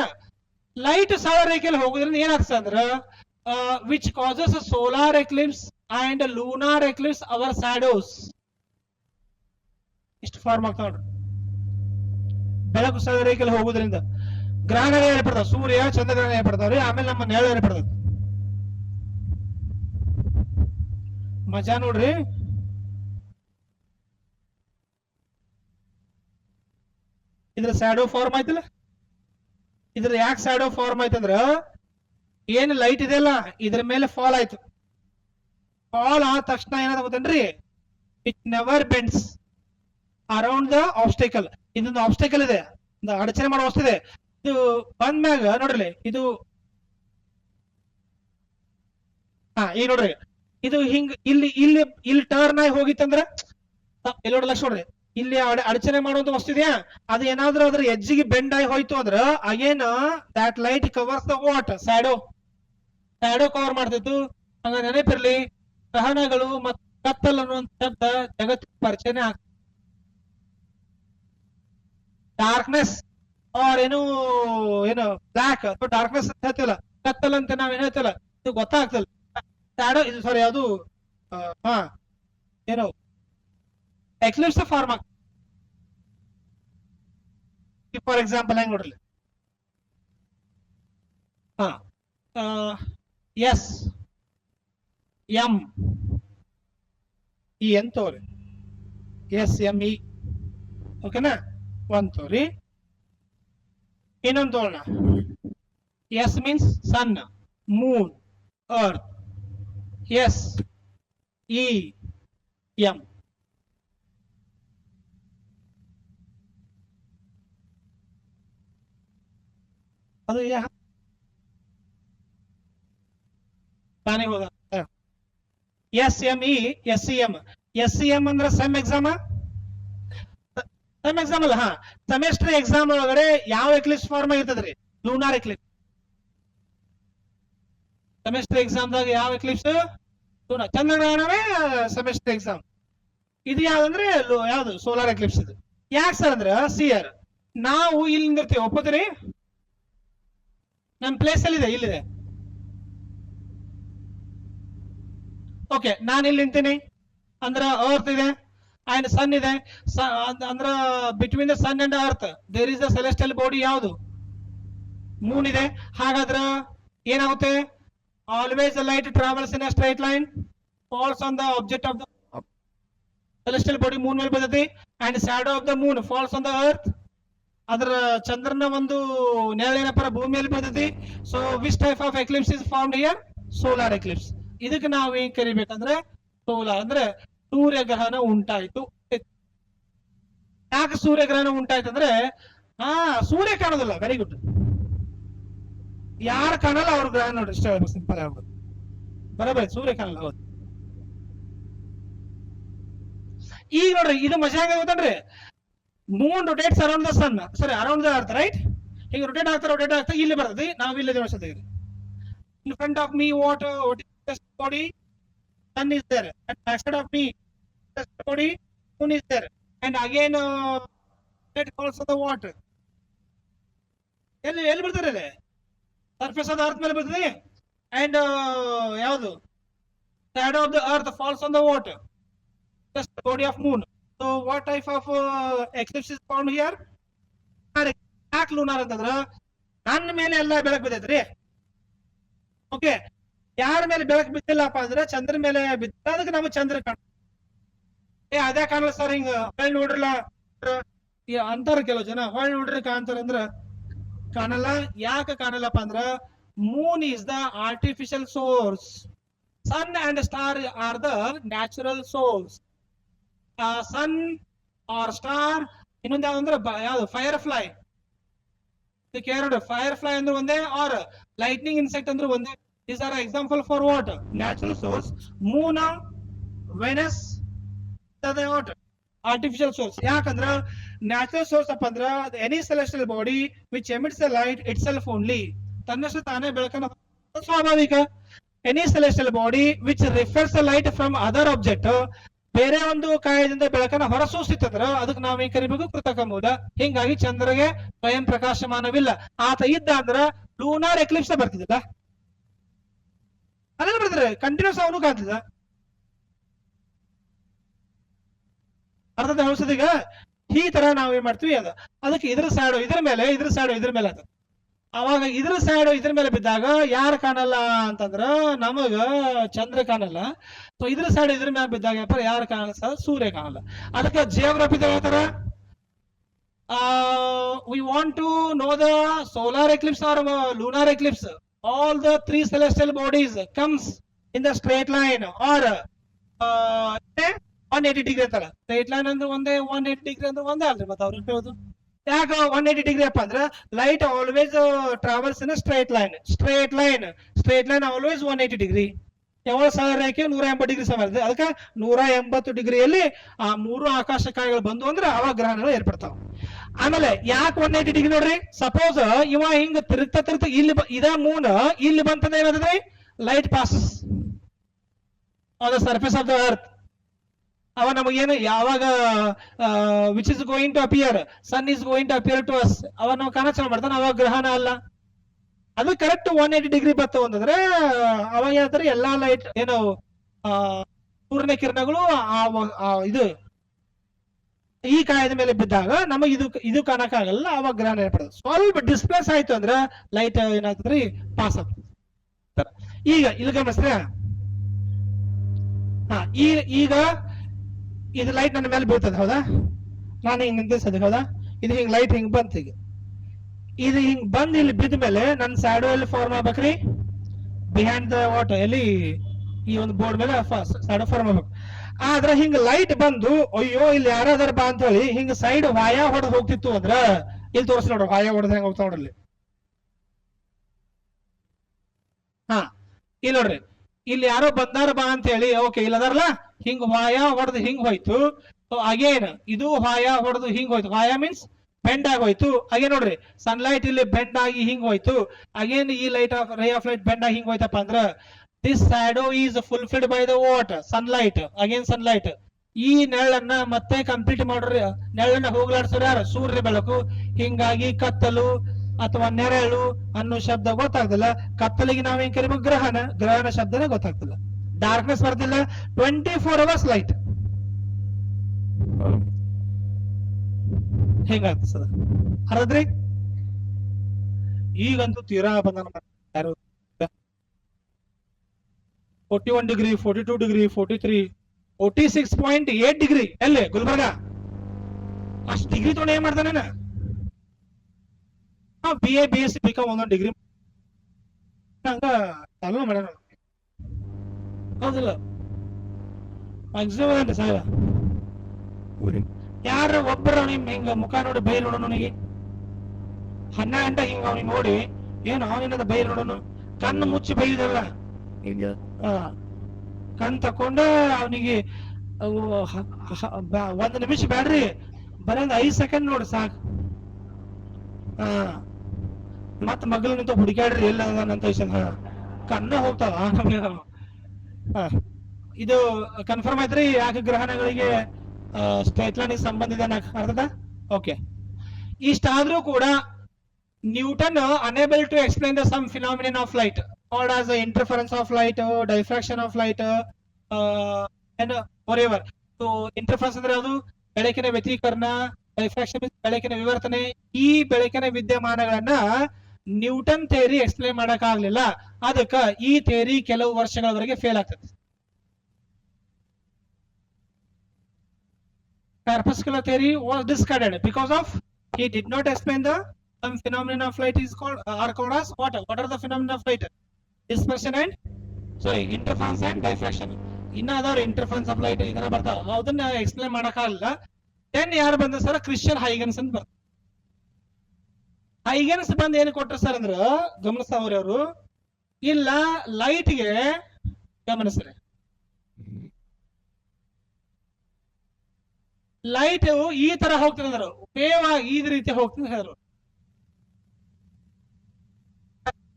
ಲೈಟ್ ಸೌರ ರೇಖೆಯಲ್ಲಿ ಹೋಗೋದ್ರಿಂದ ಏನಾಗ್ತದೆ ಅಂದ್ರ which causes solar eclipse and lunar eclipse our shadows. ಇಷ್ಟು ಫಾರ್ಮ್ ಆಗ್ತಾವ ನೋಡ್ರಿ. ಬೆಳಕು ಸೌರ ರೇಖೆಯಲ್ಲಿ ಹೋಗೋದ್ರಿಂದ ಗ್ರಹಣಗಳು ಏರ್ಪಡ್ತಾವ, ಸೂರ್ಯ ಚಂದ್ರಗ್ರಹಣ ಏರ್ಪಡ್ತಾವ್ರಿ. ಆಮೇಲೆ ನಮ್ಮ ನೆರಳು ಏರ್ಪಡ್ತದೆ. ಮಜಾ ನೋಡ್ರಿ. ಇದ್ರ ಸ್ಯಾಡೋ ಫಾರ್ಮ್ ಆಯ್ತಲ್ಲ. ಇದ್ರ ಯಾಕೆ ಸ್ಯಾಡೋ ಫಾರ್ಮ್ ಆಯ್ತಂದ್ರ ಏನ್ ಲೈಟ್ ಇದೆಯಲ್ಲ ಇದ್ರ ಮೇಲೆ ಫಾಲ್ ಆಯ್ತು. ಫಾಲ್ ಆದ ತಕ್ಷಣ ಏನಾದ ಗೊತ್ತೇನ್ರಿ, it never bends around the obstacle. ಇದೊಂದು ಆಬ್ಸ್ಟಿಕಲ್ ಇದೆ, ಅಡಚಣೆ ಮಾಡೋ ವಸ್ತು ಇದೆ. ಇದು ಬಂದ್ಮ್ಯಾಗ ನೋಡ್ರಿ, ಇದು ಈಗ ನೋಡ್ರಿ, ಇದು ಹಿಂಗ್ ಇಲ್ಲಿ ಇಲ್ಲಿ ಇಲ್ಲಿ ಟರ್ನ್ ಆಗಿ ಹೋಗಿತ್ತಂದ್ರ ಇಲ್ಲಿ ನೋಡಿ, ಲಕ್ಷ ನೋಡ್ರಿ, ಇಲ್ಲಿ ಅಡಚಣೆ ಮಾಡುವಂತ ವಸ್ತು ಇದೆಯಾ, ಅದು ಏನಾದ್ರೂ ಅದ್ರ ಎಜ್ಜಿಗೆ ಬೆಂಡ್ ಆಗಿ ಹೋಯ್ತು ಅಂದ್ರ again that light covers the what shadow. Shadow cover ಮಾಡ್ತಿತ್ತು. ಹಂಗ ನೆನಪಿರ್ಲಿ, ಗ್ರಹಣಗಳು ಮತ್ತು ಕತ್ತಲ್ ಅನ್ನುವಂತ ಶಬ್ದ ಜಗತ್ತಿನ ಪರಿಚಯನೇ ಆಗ್ತದೆ. ಡಾರ್ಕ್ನೆಸ್ ಆರ್ ಏನು ಬ್ಲಾಕ್ ಅಥವಾ ಡಾರ್ಕ್ನೆಸ್ ಅಂತ ಹೇಳ್ತಿಲ್ಲ, ಕತ್ತಲ್ ಅಂತ ನಾವೇನ್ ಹೇಳ್ತಿಲ್ಲ, ಇದು ಗೊತ್ತಾಗ್ತಲ್ಲ. ಸ್ಯಾಡೋ ಇದು ಸಾರಿ ಅದು ಏನು ಎಕ್ಲಿಪ್ಸ್ ಫಾರ್ಮ್ ಆಗ್ತದೆ. ಫಾರ್ ಎಕ್ಸಾಂಪಲ್ ಹೆಂಗ್ ನೋಡ್ರಿ, ಎಸ್ ಎಂ ಇ ಅಂತ ತೋರಿ, ಎಸ್ ಎಂ ಇ ಓಕೆನಾ, ಒಂದ್ ತೋರಿ. ಇನ್ನೊಂದು ತೋರೋಣ, S means sun, moon, earth. S E M ಅದು ತಾನೇ ಹೋದ. S M E S C M. S C M ಅಂದ್ರೆ ಸೆಮ್ ಎಕ್ಸಾಮ್, ಸೆಮ್ ಎಕ್ಸಾಮ್ ಅಲ್ಲ, ಸೆಮೆಸ್ಟರ್ ಎಕ್ಸಾಮ್ ಒಳಗಡೆ ಯಾವ ಎಕ್ಲಿಪ್ಸ್ ಫಾರ್ಮ್ ಆಗಿರ್ತದ್ರಿ, ಲೂನಾರ್ ಎಕ್ಲಿಪ್ಸ್. ಸೆಮೆಸ್ಟರ್ ಎಕ್ಸಾಮ್ದಾಗ ಯಾವ ಎಕ್ಲಿಪ್ಸ್, ಚಂದ್ರಗ್ರಹಣವೇ ಸೆಮೆಸ್ಟರ್ ಎಕ್ಸಾಮ್. ಇದು ಯಾವ್ದಂದ್ರೆ ಯಾವ್ದು ಸೋಲಾರ್ ಎಕ್ಲಿಪ್ಸ್. ಇದು ಯಾಕೆ ಸರ್ ಅಂದ್ರೆ ಸಿಯರ್ ನಾವು ಇಲ್ಲಿ ನಿಂದಿರ್ತೀವಿ, ಒಪ್ಪತ್ತೀರಿ? ನಮ್ ಪ್ಲೇಸ್ ಎಲ್ಲಿದೆ, ಇಲ್ಲಿದೆ. ಓಕೆ, ನಾನು ಇಲ್ಲಿ ನಿಂತೀನಿ ಅಂದ್ರ ಅರ್ತ್ ಇದೆ ಅಂಡ್ ಸನ್ ಇದೆ. ಅಂದ್ರ between the sun and earth there is the celestial body, ಯಾವುದು? ಮೂನ್ ಇದೆ. ಹಾಗಾದ್ರ ಏನಾಗುತ್ತೆ, always the light travels in a straight line, falls on the object of the celestial body, moon ಮೇಲೆ ಬರ್ತೈತಿ. And shadow of the moon falls on the earth. ಅದರ ಚಂದ್ರನ ಒಂದು ನೆರಳೇನಪ್ಪ ಭೂಮಿಯಲ್ಲಿ ಬರ್ತೈತಿ. So which type of eclipse is formed here, solar eclipse. ಇದಕ್ಕೆ ನಾವು ಏನ್ ಕರಿಬೇಕಂದ್ರೆ ಸೋಲಾರ್ ಅಂದ್ರೆ ಸೂರ್ಯಗ್ರಹಣ ಉಂಟಾಯ್ತು. ಯಾಕೆ ಸೂರ್ಯಗ್ರಹಣ ಉಂಟಾಯ್ತು ಅಂದ್ರೆ ಸೂರ್ಯ ಕಾಣೋದಿಲ್ಲ. Very good. ಯಾರು ಕಾಣಲ್ಲ ಅವ್ರ ಗ್ರಹಣ ನೋಡ್ರಿ, ಇಷ್ಟ ಸಿಂಪಲ್ ಆಗ್ಬೋದು. ಬರೋಬರಿ, ಸೂರ್ಯ ಕಾಣಲ್ಲ. ಹೌದು. ಈಗ ನೋಡ್ರಿ, ಇದು ಮಜಾ ಹೆಂಗ ಗೊತ್ತನ್ರಿ, ಮೂನ್ ರೊಟೇಟ್ಸ್ ಅರೌಂಡ್ ದ ಸನ್, ಸರಿ ಅರೌಂಡ್ ದ ಅರ್ತ್, ರೈಟ್? ಈಗ ರೊಟೇಟ್ ಆಗ್ತಾ ಇಲ್ಲಿ ಬರ್ತದೆ, ನಾವು ಇಲ್ಲಿ ದೇವಸ್ಥಾನ. In front of me, what is the body? Sun is there. And backside of me, the body, moon is there. And again, it falls on the water. ಎಲ್ಲಿ ಬರ್ತಾರೆ, surface of the earth ಮೇಲೆ ಬರ್ತದೆ. And ಯಾವುದು, shadow of the earth falls on the water, just the body of moon. So what type of eclipse is found here? ಯಾಕೆ lunar ಅಂತಂದ್ರ ನನ್ನ ಮೇಲೆ ಎಲ್ಲ ಬೆಳಕು ಬಿದ್ದೈತ್ರಿ. ಓಕೆ, ಯಾರ ಮೇಲೆ ಬೆಳಕು ಬಿದ್ದಿಲ್ಲಪ್ಪ ಅಂದ್ರೆ ಚಂದ್ರ ಮೇಲೆ ಬಿದ್ದ, ಅದಕ್ಕೆ ನಮಗೆ ಚಂದ್ರ ಕಾಣ. ಅದೇ ಕಾಣಲ್ಲ ಸರ್, ಹಿಂಗ ಹೊಳ್ ನೋಡ್ರಲ್ಲ ಅಂತಾರ ಕೆಲವು ಜನ, ಹೊಳ್ ನೋಡ್ರಿ ಕಾಣ್ತಾರ ಅಂದ್ರ ಕಾಣಲ್ಲ. ಯಾಕೆ ಕಾಣಲ್ಲಪ್ಪ ಅಂದ್ರ moon is the artificial source, sun and star are the natural source. Sun or star, ಇನ್ನೊಂದು ಯಾವ್ದಂದ್ರೆ ಯಾವ್ದು, ಫೈರ್ ಫ್ಲೈ. ಫೈರ್ ಫ್ಲೈ ಅಂದ್ರೆ ಒಂದೇ, ಆರ್ ಲೈಟ್ನಿಂಗ್ ಇನ್ಸೆಕ್ಟ್ ಅಂದ್ರೆ ಒಂದೇ. These are example for what? Natural source. Moon, Venus, what? Artificial source. ಯಾಕಂದ್ರ natural source ಅಪ್ಪ ಅಂದ್ರ any celestial body which emits the light itself only, ತನ್ನಷ್ಟು ತಾನೇ ಬೆಳಕನ್ನು ಸ್ವಾಭಾವಿಕ. Any celestial body which reflects the light from other object, ಬೇರೆ ಒಂದು ಕಾಯದಿಂದ ಬೆಳಕನ್ನ ಹೊರಸೂಸಿತ್ತಂದ್ರ ಅದಕ್ಕೆ ನಾವೇನ್ ಕರಿಬೇಕು, ಕೃತಕ ಮೂಲ. ಹಿಂಗಾಗಿ ಚಂದ್ರಗೆ ಸ್ವಯಂ ಪ್ರಕಾಶಮಾನವಿಲ್ಲ. ಆತ ಇದ್ದ ಅಂದ್ರ ಲೂನಾರ್ ಎಕ್ಲಿಪ್ಸ್ ಬರ್ತಿದ್ದಲ್ಲ, ಅದೇ ಬರ್ತಾರೆ ಕಂಟಿನ್ಯೂಸ್ ಅವನು ಕಾಣ್ತಿದ್ದ. ಅರ್ಥ ಹೇಳ್ಸೋದೀಗ ಈ ತರ ನಾವ್ ಏನ್ ಮಾಡ್ತೀವಿ ಅದ ಅದಕ್ಕೆ ಇದ್ರ ಸ್ಯಾಡೋ ಇದ್ರ ಮೇಲೆ, ಇದ್ರ ಸ್ಯಾಡೋ ಇದ್ರ ಮೇಲೆ ಅದ. ಅವಾಗ ಇದ್ರ ಸ್ಯಾಡೋ ಇದ್ರ ಮೇಲೆ ಬಿದ್ದಾಗ ಯಾರು ಕಾಣಲ್ಲ ಅಂತಂದ್ರ ನಮಗ ಚಂದ್ರ ಕಾಣಲ್ಲ. ಸೊ ಇದ್ರ ಸ್ಯಾಡೋ ಇದ್ರ ಮೇಲೆ ಬಿದ್ದಾಗ ಯಾರು ಕಾಣಲ್ಲ ಸರ್, ಸೂರ್ಯ ಕಾಣಲ್ಲ. ಅದಕ್ಕೆ ಜಿಯೋಗ್ರಫಿ ಹೇಳ್ತಾರ, we want to know the solar eclipse or lunar eclipse. All the three celestial bodies comes in the straight line or 180 degree ಅಂತಲ್ಲ. ಸ್ಟ್ರೇಟ್ ಲೈನ್ ಅಂದ್ರೆ ಒಂದೇ, 180 ಡಿಗ್ರಿ ಅಂದ್ರೆ ಒಂದೇ ಅಲ್ರಿ. ಮತ್ತೆ ಅವ್ರು ಹೇಳೋದು ಯಾಕೆ 180 ಡಿಗ್ರಿ ಅಪ್ಪ ಅಂದ್ರೆ light always travels in straight line. Straight line always 180 degree. ಯಾವಾಗ ಸೌರ ರೇಖೆ 180 ಡಿಗ್ರಿ ಸಮ ಇರ್ತದೆ. ಅದಕ್ಕೆ 180 ಡಿಗ್ರಿಯಲ್ಲಿ ಆ ಮೂರು ಆಕಾಶ ಕಾಯಗಳು ಬಂದು ಅಂದ್ರೆ ಅವಾಗ ಗ್ರಹಣಗಳು ಏರ್ಪಡ್ತಾವ. ಆಮೇಲೆ ಯಾಕೆ 180 ಡಿಗ್ರಿ ನೋಡ್ರಿ, ಸಪೋಸ್ ಇವ ಹಿಂಗ್ ತಿರುಗ್ತಾ ಇಲ್ಲಿ ಇದ ಮೂನ್ ಇಲ್ಲಿ ಬಂತಂದ್ರೆ ಏನಾದ್ರೆ light passes on the surface of the earth. ಅವ ನಮಗೇನು ಯಾವಾಗ which is going to appear, sun is going to appear to us, ಅವ ನಾವು ಕಾಣಚಾರ ಮಾಡ್ತಾನೆ, ಅವಾಗ ಗ್ರಹಣ ಅಲ್ಲ. ಅದು ಕರೆಕ್ಟ್ 180 ಡಿಗ್ರಿ ಬತ್ತು ಅಂತಂದ್ರೆ ಅವಾಗ ಏನಂತಾರೆ ಎಲ್ಲಾ ಲೈಟ್ ಏನು ಸೂರ್ಯನ ಕಿರಣಗಳು ಇದು ಈ ಕಾಯದ ಮೇಲೆ ಬಿದ್ದಾಗ ನಮಗೆ ಇದು ಕಾಣಕ್ಕಾಗಲ್ಲ, ಅವಾಗ ಗ್ರಹಣ ಏರ್ಪಡುತ್ತೆ. ಸ್ವಲ್ಪ ಡಿಸ್ಪ್ಲೇಸ್ ಆಯ್ತು ಅಂದ್ರೆ ಲೈಟ್ ಏನಾಗ್ತದ್ರಿ ಪಾಸ್ ಆಗ್ತದೆ. ಈಗ ಇಲ್ಲಿ ಗಮನಿಸ್ರೆ, ಈಗ ಇದು ಲೈಟ್ ನನ್ನ ಮೇಲೆ ಬೀಳ್ತದೆ ಹೌದಾ, ನಾನು ಹಿಂಗ್ ನಿಂತಿಸೋದು ಹೌದಾ, ಇದು ಹಿಂಗ್ ಲೈಟ್ ಹಿಂಗ್ ಬಂತ. ಈಗ ಇದು ಹಿಂಗ್ ಬಂದ್ ಇಲ್ಲಿ ಬಿದ್ದ ಮೇಲೆ ನನ್ನ ಸ್ಯಾಡೋ ಎಲ್ಲಿ ಫಾರ್ಮ್ ಆಗ್ಬೇಕ್ರಿ, ಬಿಹೈಂಡ್ ದ ವಾಟ್ ಎಲ್ಲಿ ಈ ಒಂದು ಬೋರ್ಡ್ ಮೇಲೆ ಸ್ಯಾಡೋ ಫಾರ್ಮ್ ಆಗ್ಬೇಕು. ಆದ್ರೆ ಹಿಂಗ್ ಲೈಟ್ ಬಂದು ಅಯ್ಯೋ ಇಲ್ಲಿ ಯಾರಾದಾರ ಬಾ ಅಂತ ಹೇಳಿ ಹಿಂಗ್ ಸೈಡ್ ವಾಯ ಹೊಡೆದ್ ಹೋಗ್ತಿತ್ತು ಅಂದ್ರ ಇಲ್ಲಿ ತೋರಿಸ್ ನೋಡ್ರಿ, ವಾಯ ಹೊಡೆದ್ ಹೆಂಗ್ ಹೋಗ್ತಾ ನೋಡ್ರಿ. ಇಲ್ಲಿ ನೋಡ್ರಿ, ಇಲ್ಲಿ ಯಾರೋ ಬಂದಾರ ಬಾ ಅಂತ ಹೇಳಿ ಓಕೆ ಇಲ್ಲದಾರಲ್ಲ, ಹಿಂಗ್ ವಾಯ ಹೊಡೆದು ಹಿಂಗ್ ಹೋಯ್ತು. ಅಗೇನ್ ಇದು ವಾಯ ಹೊಡೆದು ಹಿಂಗ್ ಹೋಯ್ತು. ವಾಯ ಮೀನ್ಸ್ ಬೆಂಡ್ ಆಗೋಯ್ತು. ಅಗೇನ್ ನೋಡ್ರಿ ಸನ್ಲೈಟ್ ಇಲ್ಲಿ ಬೆಂಡ್ ಆಗಿ ಹಿಂಗ್ ಹೋಯ್ತು. ಅಗೇನ್ ಈ light of ray of light bend ಆಗಿ ಹಿಂಗ್ ಹೋಯ್ತಪ್ಪ ಅಂದ್ರ this shadow is fulfilled by the what sunlight. Again sunlight ಈ ನೆರಳನ್ನ ಮತ್ತೆ ಕಂಪ್ಲೀಟ್ ಮಾಡ್ರಿ, ನೆರಳನ್ನ ಹೋಗ್ಲಾಡ್ಸೋರು ಯಾರು, ಸೂರ್ಯ ಬೆಳಕು. ಹಿಂಗಾಗಿ ಕತ್ತಲು ಅಥವಾ ನೆರಳು ಅನ್ನೋ ಶಬ್ದ ಗೊತ್ತಾಗ್ತಿಲ್ಲ. ಕತ್ತಲಿಗೆ ನಾವೇನ್ ಕರಿಬೇಕು, ಗ್ರಹಣ ಶಬ್ದನೇ ಗೊತ್ತಾಗ್ತಿಲ್ಲ. ಡಾರ್ಕ್ನೆಸ್ ಬರ್ತಿಲ್ಲ, 24 hours ಲೈಟ್ ಹೆಂಗಾಗ್ತದ ಅರ್ದ್ರಿ. ಈಗಂತೂ ತೀರಾ ಬಂಧನ ಯಾರು 41 ಡಿಗ್ರಿ, 42 ಡಿಗ್ರಿ, 43, 46.8 ಡಿಗ್ರಿ ಎಲ್ಲಿ ಗುಲ್ಬರ್ಗ. ಅಷ್ಟು ಡಿಗ್ರಿ ತೊಗೊಂಡು ಏನ್ ಮಾಡ್ತಾನೆ, BA BSc BCom ಒಂದೊಂದು ಡಿಗ್ರಿ ಹಂಗ ಚಾಲೂ ಮಾಡ್ಯಾನ ಹೌದಿಲ್ಲ. ಮ್ಯಾಕ್ಸಿಮಮ್ ಏನ್ರಿ ಸಾಹೇಬ, ಯಾರ ಒಬ್ಬರ ನಿಮ್ ಹಿಂಗ ಮುಖ ನೋಡಿ ಬೈ ನೋಡೋಣ, ಅವನಿಗೆ 12 ಗಂಟೆ ಹಿಂಗ ಅವನಿಗೆ ನೋಡಿ ಏನು ಅವನಿಂದ ಬೈ ನೋಡೋಣ, ಕಣ್ಣು ಮುಚ್ಚಿ ಬೈದಲ್ಲ, ಕಣ್ ತಕೊಂಡ ಅವನಿಗೆ 1 ನಿಮಿಷ ಬ್ಯಾಡ್ರಿ, ಬರೀ 5 ಸೆಕೆಂಡ್ ನೋಡಿ ಸಾಕು. ಮತ್ ಮಗಳು ನಿಂತ ಹುಡುಕಾಡ್ರಿ ಎಲ್ಲ ಅಂತ ಕಣ್ಣು ಹೋಗ್ತಾವ. ಇದು ಕನ್ಫರ್ಮ್ ಆಯ್ತ್ರಿ ಯಾಕೆ ಗ್ರಹಣಗಳಿಗೆ ಸ್ಟ್ರೇಟ್ ಲೈನ್ ಸಂಬಂಧ ಇದೆ ಅರ್ಥದ. ಓಕೆ, ಇಷ್ಟಾದ್ರೂ ಕೂಡ Newton unable to explain the some phenomenon of light called as interference of light, diffraction of light and forever. So interference ಅಂದ್ರೆ ಅದು ಬೆಳಕಿನ ವ್ಯತೀಕರಣ, ಡೈಫ್ರಾಕ್ಷನ್ ಬೆಳಕಿನ ವಿವರ್ತನೆ. ಈ ಬೆಳಕಿನ ವಿದ್ಯಮಾನಗಳನ್ನ ನ್ಯೂಟನ್ ಥಿಯರಿ ಎಕ್ಸ್ಪ್ಲೈನ್ ಮಾಡಕ್ ಆಗ್ಲಿಲ್ಲ. ಅದಕ್ಕ ಈ ಥಿಯರಿ ಕೆಲವು ವರ್ಷಗಳವರೆಗೆ ಫೇಲ್ ಆಗ್ತದೆ. Corpuscular theory was discarded because of he did not explain the some phenomena of light is called are called as what are the phenomena of light? Dispersion and interference and diffraction. Another interference of light ಇದನ್ನ ಬರ್ತಾವ, ಅದನ್ನ explain ಮಾಡಕ್ ಆಗಲ್ಲ. Then ಯಾರು ಬಂದ sir, Christian Huygens ಅಂತ ಬರ್ತಾರೆ. Huygens ಬಂದ್ ಏನು ಕೊಟ್ರು ಸರ್ ಅಂದ್ರ ಗಮನಿಸ್ತಾವ್ರಿ ಅವರು, ಇಲ್ಲ ಲೈಟ್ಗೆ ಗಮನಿಸ್ರಿ, ಲೈಟ್ ಈ ತರ ಹೋಗ್ತದೆ ಅಂದ್ರು, ವೇವ್ ಆಗಿ ಈ ರೀತಿ ಹೋಗ್ತದೆ ಹೇಳಿದ್ರು.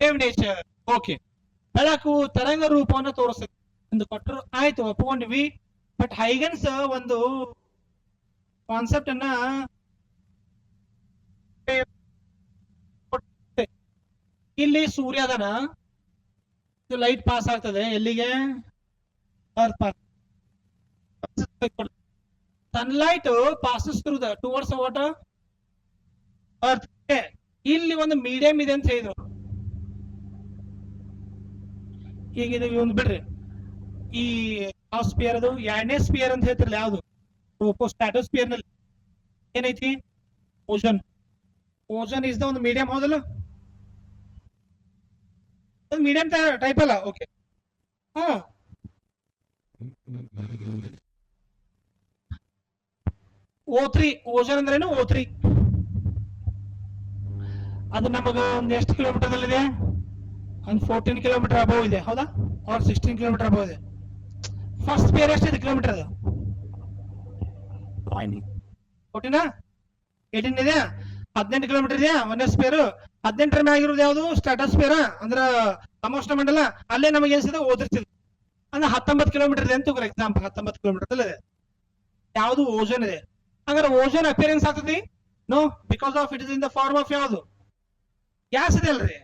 ವೇವ್ ನೇಚರ್ ಓಕೆ, ಬೆಳಕು ತರಂಗ ರೂಪವನ್ನು ತೋರಿಸ್ತದೆ ಎಂದು ಕೊಟ್ಟರು, ಆಯ್ತು ಒಪ್ಕೊಂಡ್ವಿ. ಬಟ್ ಹೈಗನ್ಸ್ ಒಂದು ಕಾನ್ಸೆಪ್ಟ್ ಅನ್ನ ಇಲ್ಲಿ ಸೂರ್ಯ ಅದನ, ಇದು ಲೈಟ್ ಪಾಸ್ ಆಗ್ತದೆ ಎಲ್ಲಿಗೆ, earth pass. Sunlight passes through the towards what earth. ಇಲ್ಲಿ ಒಂದು ಮೀಡಿಯಂ ಇದೆ ಅಂತ ಹೇಳಿದ್ರು. ಈಗ ಇದು ಒಂದು ಬಿಡ್ರಿ, ಈ ಸ್ಪಿಯರ್ ಅದು ಎರಡನೇ ಸ್ಪಿಯರ್ ಅಂತ ಹೇಳ್ತಿರಲ್ಲ, ಯಾವುದು ಸ್ಟ್ರಾಟೋಸ್ಪಿಯರ್ ನಲ್ಲಿ ಏನೈತಿ, ಓಜನ್. ಓಜನ್ ಇಸ್ ದ ಒಂದು ಮೀಡಿಯಂ, ಹೌದಲ್ಲ, ಮೀಡಿಯಂ ಟೈಪ್ ಅಲ್ಲ. ಓಕೆ, ಹಾ, O3 ಓಜನ್ ಅಂದ್ರೇನು, O3 ಅದು ನಮಗ ಒಂದು ಎಷ್ಟು ಕಿಲೋಮೀಟರ್ ಇದೆ, ಒಂದು 14 ಕಿಲೋಮೀಟರ್ ಅಬೌವ್ ಇದೆ, ಹೌದಾ, ಆರ್ 16 ಕಿಲೋಮೀಟರ್ ಅಬೌವ್ ಇದೆ. ಫಸ್ಟ್ ಸ್ಪಿಯರ್ ಎಷ್ಟಿದೆ ಕಿಲೋಮೀಟರ್ ಅದು, 14 18 ಇದೆ, 18 ಕಿಲೋಮೀಟರ್ ಇದೆ ಒಂದೇ ಸ್ಪಿಯರ್. 18ರ ಮ್ಯಾಗಿರೋದು ಯಾವುದು, ಸ್ಟ್ರಾಟೋಸ್ಪಿಯರ್ ಅಂದ್ರ ಸಮೋಷ್ಣ ಮಂಡಲ. ಅಲ್ಲೇ ನಮಗೆ ಏನಿಸಿದೆ, ಓದಿರ್ತಿದೆ ಅಂದ್ರೆ 19 ಕಿಲೋಮೀಟರ್ ಇದೆ ಅಂತ ಫಾರ್ ಎಕ್ಸಾಂಪಲ್, 19 ಕಿಲೋಮೀಟರ್ ಇದೆ. ಯಾವುದು, ಓಜನ್ ಇದೆ. ಹಾಗಾದ್ರೆ ಓಜನ್ ಅಪಿಯರೆನ್ಸ್ ಆಗ್ತದೆ, no, because of it is in the form of ಯಾವುದು, ಗ್ಯಾಸ್ ಇದೆ ಅಲ್ರಿ,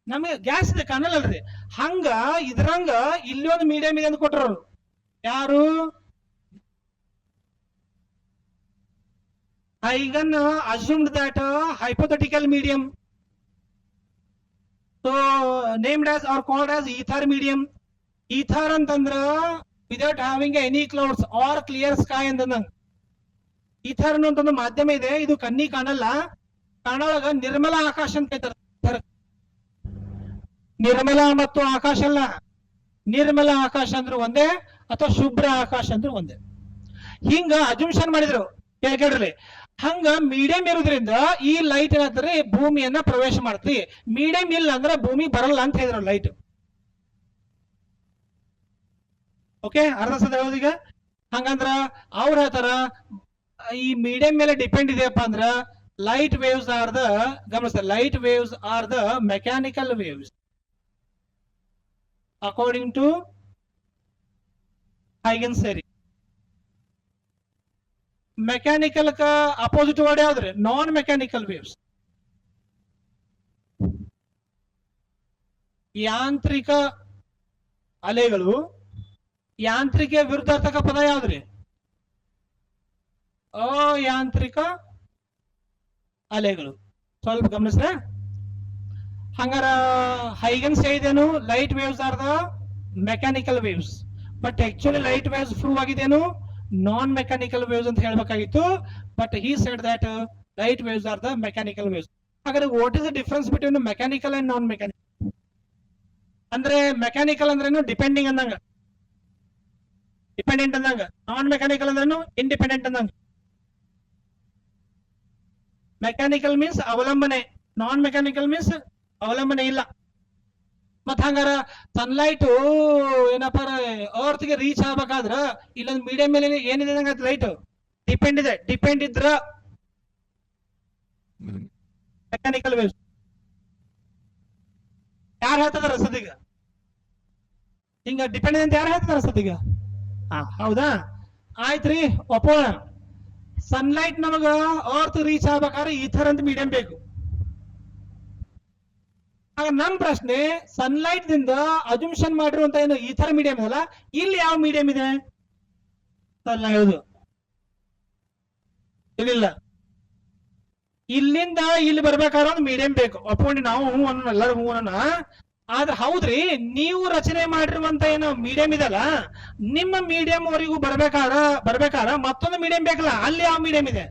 ನಮಗೆ ಗ್ಯಾಸ್ ಇದೆ, ಕಾಣಲ್ಲ ಅಲ್ರಿ. ಹಂಗ ಇದ್ರಂಗ ಇಲ್ಲಿ ಒಂದು ಮೀಡಿಯಂ ಇದೆ ಅಂತ ಕೊಟ್ಟರು ಯಾರು, Huygens assumed that hypothetical medium, so named as or called as ether medium. Ether ಅಂತಂದ್ರ without having any clouds or clear sky ಅಂತಂದ. ಈಥರ್ ಅನ್ನೋಂತ ಮಾಧ್ಯಮ ಇದೆ, ಇದು ಕಣ್ಣಿ ಕಾಣಲ್ಲ, ಕಾಣೊಳಗ ನಿರ್ಮಲ ಆಕಾಶ ಅಂತ ಹೇಳ್ತಾರೆ. ನಿರ್ಮಲ ಮತ್ತು ಆಕಾಶ ಅಲ್ಲ, ನಿರ್ಮಲ ಆಕಾಶ ಅಂದ್ರೆ ಒಂದೇ ಅಥವಾ ಶುಭ್ರ ಆಕಾಶ ಅಂದ್ರೆ ಒಂದೇ. ಹಿಂಗ ಅಜುಮ್ಷನ್ ಮಾಡಿದ್ರು ಕೇಳ್ರಿ. ಹಂಗ ಮೀಡಿಯಂ ಇರೋದ್ರಿಂದ ಈ ಲೈಟ್ ಏನಾದ್ರೆ ಭೂಮಿಯನ್ನ ಪ್ರವೇಶ ಮಾಡ್ತಿ, ಮೀಡಿಯಂ ಇಲ್ಲ ಅಂದ್ರೆ ಭೂಮಿ ಬರಲ್ಲ ಅಂತ ಹೇಳಿದ್ರು ಲೈಟ್. ಓಕೆ, ಅರ್ಥ ಸದ ಹೇಳೋದೀಗ. ಹಂಗಂದ್ರ ಅವ್ರ ಹೇಳ್ತಾರ ಈ ಮೀಡಿಯಂ ಮೇಲೆ ಡಿಪೆಂಡ್ ಇದೆಯಪ್ಪ ಅಂದ್ರ ಲೈಟ್ ವೇವ್ಸ್ ಆರ್ ದ, ಗಮನಿಸ, light waves are the mechanical waves according to Huygens theory. Mechanical ಕ ಅಪೋಸಿಟ್ ವರ್ಡ್ ಯಾವ್ದ್ರಿ, ನಾನ್ ಮೆಕ್ಯಾನಿಕಲ್ ವೇವ್ಸ್. ಯಾಂತ್ರಿಕ ಅಲೆಗಳು, ಯಾಂತ್ರಿಕ ವಿರುದ್ಧಾರ್ಥಕ ಪದ ಯಾವ್ದ್ರಿ, ಅಯಾಂತ್ರಿಕ ಅಲೆಗಳು. ಸ್ವಲ್ಪ ಗಮನಿಸ್ರೆ. ಹಂಗಾರ ಹೈಗೆನ್ಸ್ ಹೇಳಿದೇನು, light waves are the mechanical waves, but actually light waves prove ಆಗಿದೇನು, ನಾನ್ ಮೆಕ್ಯಾನಿಕಲ್ ವೇವ್ಸ್ ಅಂತ ಹೇಳ್ಬೇಕಾಗಿತ್ತು. But he said that light waves are the mechanical waves. ಹಾಗಾದ್ರೆ what is the difference between mechanical and non mechanical? ಅಂದ್ರೆ mechanical ಅಂದ್ರೇನು, depending ಅಂದಂಗ, dependent ಅಂದಂಗ. Non mechanical ಅಂದ್ರೇನು, independent ಅಂದಂಗ. ಮೆಕ್ಯಾನಿಕಲ್ ಮೀನ್ಸ್ ಅವಲಂಬನೆ, ನಾನ್ ಮೆಕ್ಯಾನಿಕಲ್ ಮೀನ್ಸ್ ಅವಲಂಬನೆ ಇಲ್ಲ. ಮತ್ ಹಂಗಾರ ಸನ್ಲೈಟ್ ಏನಪ್ಪ ಅರ್ತ್ ಗೆ ರೀಚ್ ಆಗ್ಬೇಕಾದ್ರ ಇಲ್ಲೊಂದು ಮೀಡಿಯಂ ಮೇಲೆ ಏನಿದೆ ಲೈಟ್ ಡಿಪೆಂಡ್ ಇದೆ. ಡಿಪೆಂಡ್ ಇದ್ರ ಮೆಕ್ಯಾನಿಕಲ್ ವೇವ್ಸ್. ಯಾರು ಹೇಳ್ತದಾರ ಸದ್ಯಗ ಹಿಂಗ ಡಿಪೆಂಡ್ ಅಂತ ಯಾರು ಹೇಳ್ತಾರ ಸದ್ಯಗ? ಹೌದಾ, ಆಯ್ತ್ರಿ, ಒಪ್ಪೋಣ. ಸನ್ಲೈಟ್ ನಮಗ ಅರ್ತ್ ರೀಚ್ ಆಗ್ಬೇಕಾದ್ರೆ ಈ ತರ ಅಂತ ಮೀಡಿಯಂ ಬೇಕು. ಆಗ ನಮ್ ಪ್ರಶ್ನೆ, ಸನ್ಲೈಟ್ ದಿಂದ ಅಜುಮ್ಷನ್ ಮಾಡಿರುವಂತ ಏನು ಈ ತರ ಮೀಡಿಯಂ ಅಲ್ಲ, ಇಲ್ಲಿ ಯಾವ ಮೀಡಿಯಂ ಇದೆ ಅಲ್ಲ ಹೇಳುದು ಇಲ್ಲ. ಇಲ್ಲಿಂದ ಇಲ್ಲಿ ಬರ್ಬೇಕಾದ್ರೆ ಒಂದು ಮೀಡಿಯಂ ಬೇಕು. ಒಪ್ಕೊಂಡು ನಾವು ಹೂ ಅನ್ನೋಣ, ಎಲ್ಲರೂ ಹೂ ಅನ್ನೋಣ. ಆದ್ರೆ ಹೌದ್ರಿ, ರಚನೆ ಮಾಡಿರುವಂತ ಏನು ಮೀಡಿಯಂ ಇದಲ್ಲ, ನಿಮ್ಮ ಮೀಡಿಯಂ ವರೆಗೂ ಬರ್ಬೇಕಾರ ಮತ್ತೊಂದು ಮೀಡಿಯಂ ಬೇಕಲ್ಲ, ಅಲ್ಲಿ ಯಾವ ಮೀಡಿಯಂ ಇದೆ?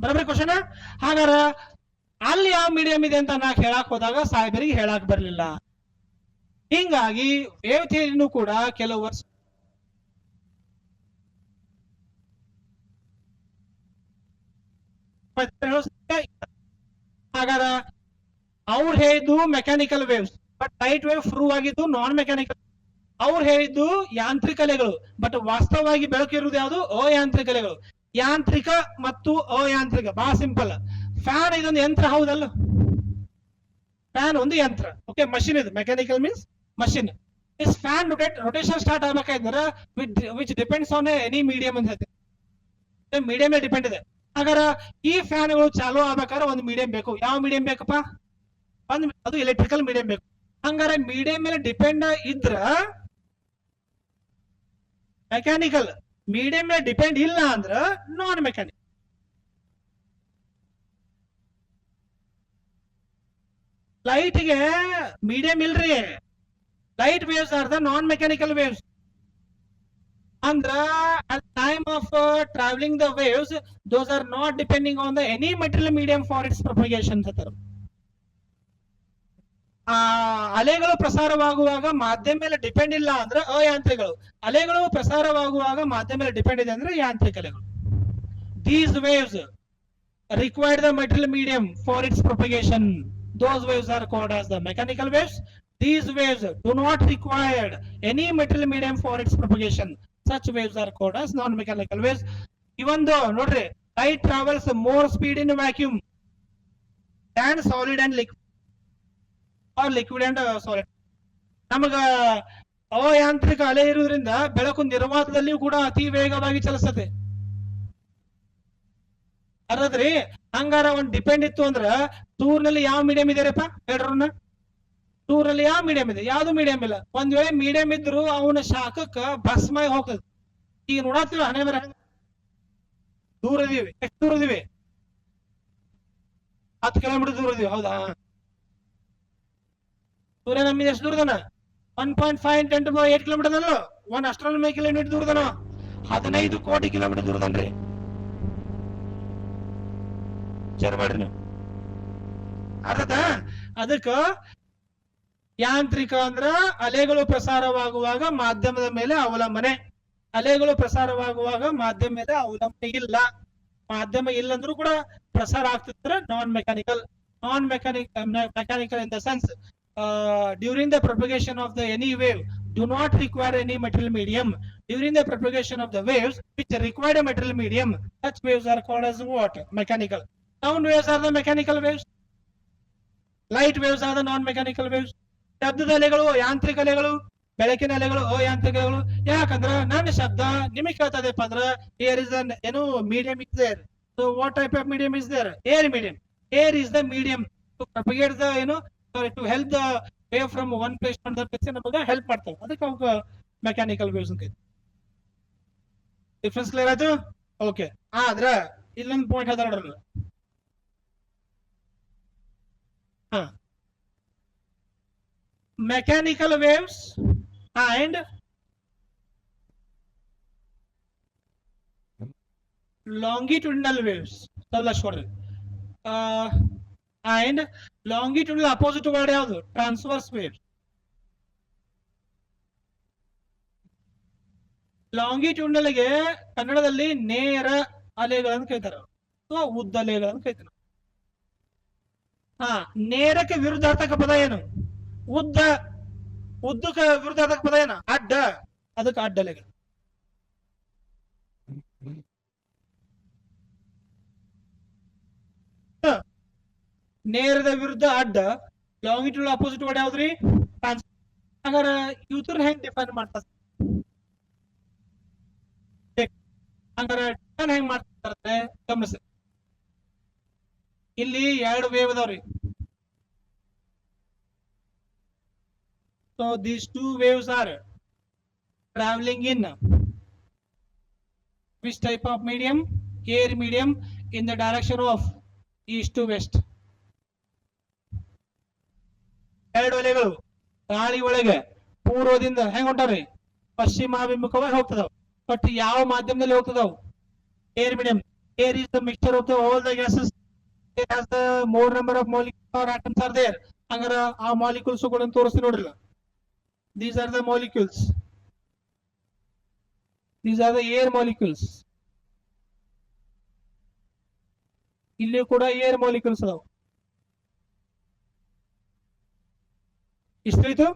ಬರಬ್ರಿ ಕ್ವಶನ್. ಹಾಗಾರ ಅಲ್ಲಿ ಯಾವ ಮೀಡಿಯಂ ಇದೆ ಅಂತ ನಾ ಹೇಳಕ್ ಹೋದಾಗ ಸಾಹೇಬರಿಗೆ ಹೇಳಕ್ ಬರ್ಲಿಲ್ಲ. ಹಿಂಗಾಗಿ ವೇವ್ ಥಿಯರಿನೂ ಕೂಡ ಕೆಲವು ವರ್ಷ ಹಾಗಾರ ಅವ್ರು ಹೇಳಿದ್ದು mechanical waves, but light wave prove ಆಗಿದ್ದು ನಾನ್ ಮೆಕ್ಯಾನಿಕಲ್. ಅವ್ರು ಹೇಳಿದ್ದು ಯಾಂತ್ರಿಕ ಅಲೆಗಳು, ಬಟ್ ವಾಸ್ತವವಾಗಿ ಬೆಳಕು ಇರುವುದು ಯಾವುದು? ಅಯಾಂತ್ರಿಕ ಅಲೆಗಳು. ಯಾಂತ್ರಿಕ ಮತ್ತು ಅಯಾಂತ್ರಿಕ ಬಹಳ ಸಿಂಪಲ್. ಫ್ಯಾನ್ ಇದೊಂದು ಯಂತ್ರ, ಹೌದಲ್ಲ? ಫ್ಯಾನ್ ಒಂದು ಯಂತ್ರ, ಓಕೆ, ಮಷಿನ್ ಇದು. Mechanical means machine. Is fan rotation start ಆಗ್ಬೇಕಾದ್ರೆ which depends on any medium ಅಂತ ಹೇಳ್ತೀವಿ. ಮೀಡಿಯಂ ಡಿಪೆಂಡ್ ಇದೆ. ಹಾಗಾದ್ರೆ ಈ ಫ್ಯಾನ್ಗಳು ಚಾಲು ಆಗ್ಬೇಕಾದ್ರೆ ಒಂದು ಮೀಡಿಯಂ ಬೇಕು. ಯಾವ ಮೀಡಿಯಂ ಬೇಕಪ್ಪ? ಅದು ಎಲೆಕ್ಟ್ರಿಕಲ್ ಮೀಡಿಯಂ ಬೇಕು. ಹಂಗಾರೆ ಮೀಡಿಯಂ ಮೇಲೆ ಡಿಪೆಂಡ್ ಇದ್ರ ಮೆಕ್ಯಾನಿಕಲ್, ಮೀಡಿಯಂ ಮೇಲೆ ಡಿಪೆಂಡ್ ಇಲ್ಲ ಅಂದ್ರ ನಾನ್ ಮೆಕ್ಯಾನಿಕಲ್. ಲೈಟ್ಗೆ ಮೀಡಿಯಂ ಇಲ್ರಿ, light waves are the non mechanical waves. ಅಂದ್ರ at time of traveling the waves, those are not depending on the any material medium for its propagation. ಅಲೆಗಳು ಪ್ರಸಾರವಾಗುವಾಗ ಮಾಧ್ಯಮ ಮೇಲೆ depend ಇಲ್ಲ ಅಂದ್ರೆ ಅಯಾಂತ್ರಿಕಗಳು, ಅಲೆಗಳು ಪ್ರಸಾರವಾಗುವಾಗ ಮಾಧ್ಯಮ ಮೇಲೆ ಡಿಪೆಂಡ್ ಇದೆ ಅಂದ್ರೆ ಯಾಂತ್ರಿಕ ಅಲೆಗಳು. These waves require the material medium for its propagation. Those waves are called as the mechanical waves. These waves do not require any material medium for its propagation. Such waves are called as non-mechanical waves. Even though, nodri, light travels more speed in vacuum than solid and liquid, or liquid and solid. ನಮಗ ಅಯಾಂತ್ರಿಕ ಅಲೆ ಇರುವುದರಿಂದ ಬೆಳಕು ನಿರ್ವಾತದಲ್ಲಿಯೂ ಕೂಡ ಅತಿ ವೇಗವಾಗಿ ಚಲಿಸುತ್ತೆ. ಅರ್ಧದ್ರಿ ಹಂಗಾರ ಒಂದ್ depend ಇತ್ತು ಅಂದ್ರ ಟೂರ್ನಲ್ಲಿ ಯಾವ ಮೀಡಿಯಂ ಇದೆರಪ್ಪ ಹೇಳ್ರನ್ನ? ಟೂರ್ನಲ್ಲಿ ಯಾವ ಮೀಡಿಯಂ ಇದೆ? ಯಾವ್ದು ಮೀಡಿಯಂ ಇಲ್ಲ. ಒಂದ್ ವೇಳೆ ಮೀಡಿಯಂ ಇದ್ರು ಅವನ ಶಾಖಕ್ಕ ಭಸ್ಮ ಹೋಗ್ತದೆ. ಈಗ ನೋಡತ್ತೀವಿ ಹಣೆ ಬರ ದೂರ ಇದೀವಿ. ಎಷ್ಟು ದೂರ ಇದೀವಿ? 10 ಕಿಲೋಮೀಟರ್ ದೂರ ಇದೀವಿ. ಹೌದಾ? ಸೂರ್ಯ ನಮ್ಮಿಂದ ಎಷ್ಟು ದೂರದನ? 1.5 × 10⁸ ಕಿಲೋಮೀಟರ್ ಅಲ್ಲ, 1 astronomical unit ದೂರದನ. 15 ಕೋಟಿ ಕಿಲೋಮೀಟರ್ ದೂರದನ್ರಿ. ವಿಚಾರ ಮಾಡ್ರಿ ನೀವು. ಅರ್ಥ? ಅದಕ್ಕ ಯಾಂತ್ರಿಕ ಅಂದ್ರ ಅಲೆಗಳು ಪ್ರಸಾರವಾಗುವಾಗ ಮಾಧ್ಯಮದ ಮೇಲೆ ಅವಲಂಬನೆ. ಅಲೆಗಳು ಪ್ರಸಾರವಾಗುವಾಗ ಮಾಧ್ಯಮ ಮೇಲೆ ಅವಲಂಬನೆ ಇಲ್ಲ. ಮಾಧ್ಯಮ ಇಲ್ಲ ಅಂದ್ರೂ ಕೂಡ ಪ್ರಸಾರ ಆಗ್ತಿದ್ರೆ ನಾನ್ mechanical. Non mechanical in the sense during the propagation of the any wave do not require any material medium. During the propagation of the waves which require a material medium, such waves are called as what? Mechanical. Sound waves are the mechanical waves. Light waves are the non-mechanical waves. ಶಬ್ದದ ಅಲೆಗಳು ಯಾಂತ್ರಿಕ ಅಲೆಗಳು, ಬೆಳಕಿನ ಅಲೆಗಳು ಅಯಾಂತ್ರಿಕ ಅಲೆಗಳು. ಯಾಕಂದ್ರ ನನ್ನ ಶಬ್ದ ನಿಮಗೆ ಕೇಳ್ತದೆಪ್ಪ ಅಂದ್ರ ಏರ್ ಇಸ್ ಏನು medium is there. So what type of medium is there? Air medium. Air is the medium to propagate the to help the wave from one place to another place ನಮಗೆ help ಮಾಡ್ತಾವೆ. ಅದಕ್ಕೆ ಅವಾಗ mechanical waves ಅಂತ. Difference clear ಆಯ್ತು? Okay. ಆದ್ರ ಇಲ್ಲೊಂದು point ಅದ ನೋಡ್ರಲ್ಲ. Mechanical waves and longitudinal waves. And longitudinal opposite word ಯಾವುದು? Transverse waves. ಲಾಂಗಿಟ್ಯೂಡ್ನಲ್ ಗೆ ಕನ್ನಡದಲ್ಲಿ ನೇರ ಅಲೆಗಳನ್ನು ಕರೀತಾರೆ, ಅಥವಾ ಉದ್ದ ಅಲೆಗಳನ್ನು ಕರೀತಾರೆ. ನೇರಕ್ಕೆ ವಿರುದ್ಧಾರ್ಥಕ ಪದ ಏನು? ಉದ್ದಕ್ಕೆ ವಿರುದ್ಧಾರ್ಥಕ ಪದ ಏನು? ಅಡ್ಡ. ಅದಕ್ಕೆ ಅಡ್ಡಲೆಗಳು. ನೇರದ ವಿರುದ್ಧ ಅಡ್ಡ. ಲಾಂಗಿಟ್ಯೂಡ್ ಅಪೋಸಿಟ್ ವರ್ಡ್ ಯಾವ್ದ್ರಿ? ಹಾಗಾದ್ರೆ ಇವ್ರ ಹೆಂಗ್ ಡಿಫೈನ್ ಮಾಡ್ತಾರೆ? ಹಂಗಾರೆ ಹೆಂಗ್ ಮಾಡ್ತಾರೆ ಗಮನಿಸಿ. ಇಲ್ಲಿ 2 ವೇವ್ ಅದಾವ್ರಿ. So these 2 waves are traveling in which type of medium? Air medium in the direction of east to west. 2 ಅಲೆಗಳು ಗಾಳಿ ಒಳಗೆ ಪೂರ್ವದಿಂದ ಹೆಂಗ್ ಹೊಂಟಾವ್ರಿ? ಪಶ್ಚಿಮಾಭಿಮುಖವಾಗಿ ಹೋಗ್ತದಾವ್. ಬಟ್ ಯಾವ ಮಾಧ್ಯಮದಲ್ಲಿ ಹೋಗ್ತದಾವ್? Air medium. Air is the mixture of all the gases. It has the more number of molecules or atoms are there. ಹಂಗಾರ ಆ ಮಾಲಿಕ್ಯೂಲ್ಸ್ ಕೂಡ ತೋರಿಸ್ತೀನಿ ನೋಡ್ರಿಲ್ಲ. These are the molecules. These are the air molecules. ಇಲ್ಲಿ ಕೂಡ air molecules ಅದಾವ. ಇಷ್ಟಾಯ್ತು.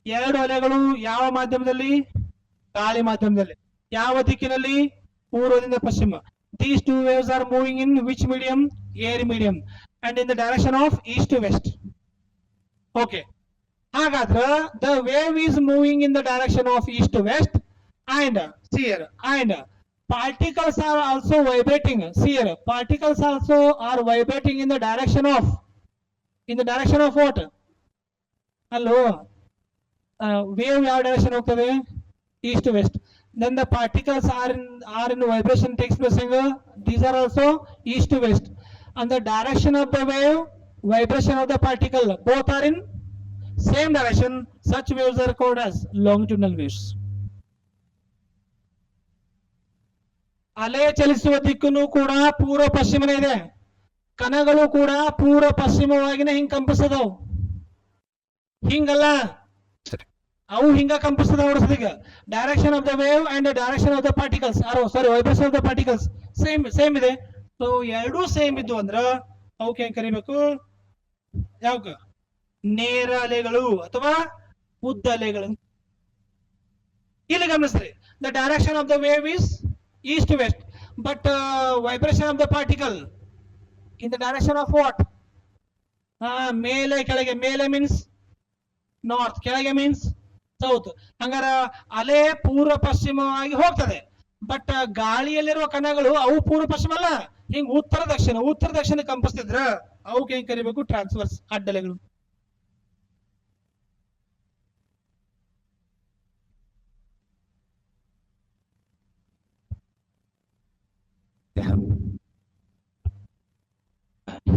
2 ಅಲೆಗಳು ಯಾವ ಮಾಧ್ಯಮದಲ್ಲಿ? ಗಾಳಿ ಮಾಧ್ಯಮದಲ್ಲಿ. ಯಾವ ದಿಕ್ಕಿನಲ್ಲಿ? ಪೂರ್ವದಿಂದ ಪಶ್ಚಿಮ. These 2 waves are moving in which medium? Air medium, and in the direction of east to west. Okay. ಹಾಗಾದ್ರೆ the wave is moving in the direction of east to west and here and particles are also vibrating. See here, particles also are vibrating in the direction of what? Hello, wave ಯಾವ direction ಹೋಗ್ತದೆ? East to west. Then the particles are in vibration takes place. These are also east to west. And the direction of the wave, vibration of the particle, both are in same direction. Such waves are called as longitudinal waves. ಅಲೆ ಚಲಿಸುವ ದಿಕ್ಕನ್ನು ಕೂಡ ಪೂರ್ವ ಪಶ್ಚಿಮನೇ ಇದೆ. ಕಣಗಳು ಕೂಡ ಪೂರ್ವ ಪಶ್ಚಿಮವಾಗಿನೇ ಹಿಂಗ್ ಕಂಪಿಸದವು, ಹಿಂಗಲ್ಲ, ಅವು ಹಿಂಗ ಕಂಪಿಸದ ಹೊರಸದೀಗ. Direction of the wave and direction of the particles vibration of the particles same ಇದೆ. ಸೊ ಎರಡೂ ಸೇಮ್ ಇದ್ದು ಅಂದ್ರ ಅವಕ್ಕೆ ಏನ್ ಕರಿಬೇಕು? ಯಾವಾಗ ನೇರ ಅಲೆಗಳು ಅಥವಾ ಉದ್ದ ಅಲೆಗಳು. ಇಲ್ಲಿ ಗಮನಿಸ್ರಿ, the direction of the wave is east to west, but vibration of the particle in the direction of what? ಮೇಲೆ ಕೆಳಗೆ. ಮೇಲೆ means north, ಕೆಳಗೆ means south. ಹಂಗಾರ ಅಲೆ ಪೂರ್ವ ಪಶ್ಚಿಮವಾಗಿ ಹೋಗ್ತದೆ, ಬಟ್ ಗಾಳಿಯಲ್ಲಿರುವ ಕಣಗಳು ಅವು ಪೂರ್ವ ಪಶ್ಚಿಮ ಅಲ್ಲ, ಹಿಂಗ್ ಉತ್ತರ ದಕ್ಷಿಣ ಕಂಪಿಸ್ತಿದ್ರ ಅವಕ್ಕೆ ಏನ್ ಕರಿಬೇಕು? Transverse, ಅಡ್ಡಲೆಗಳು.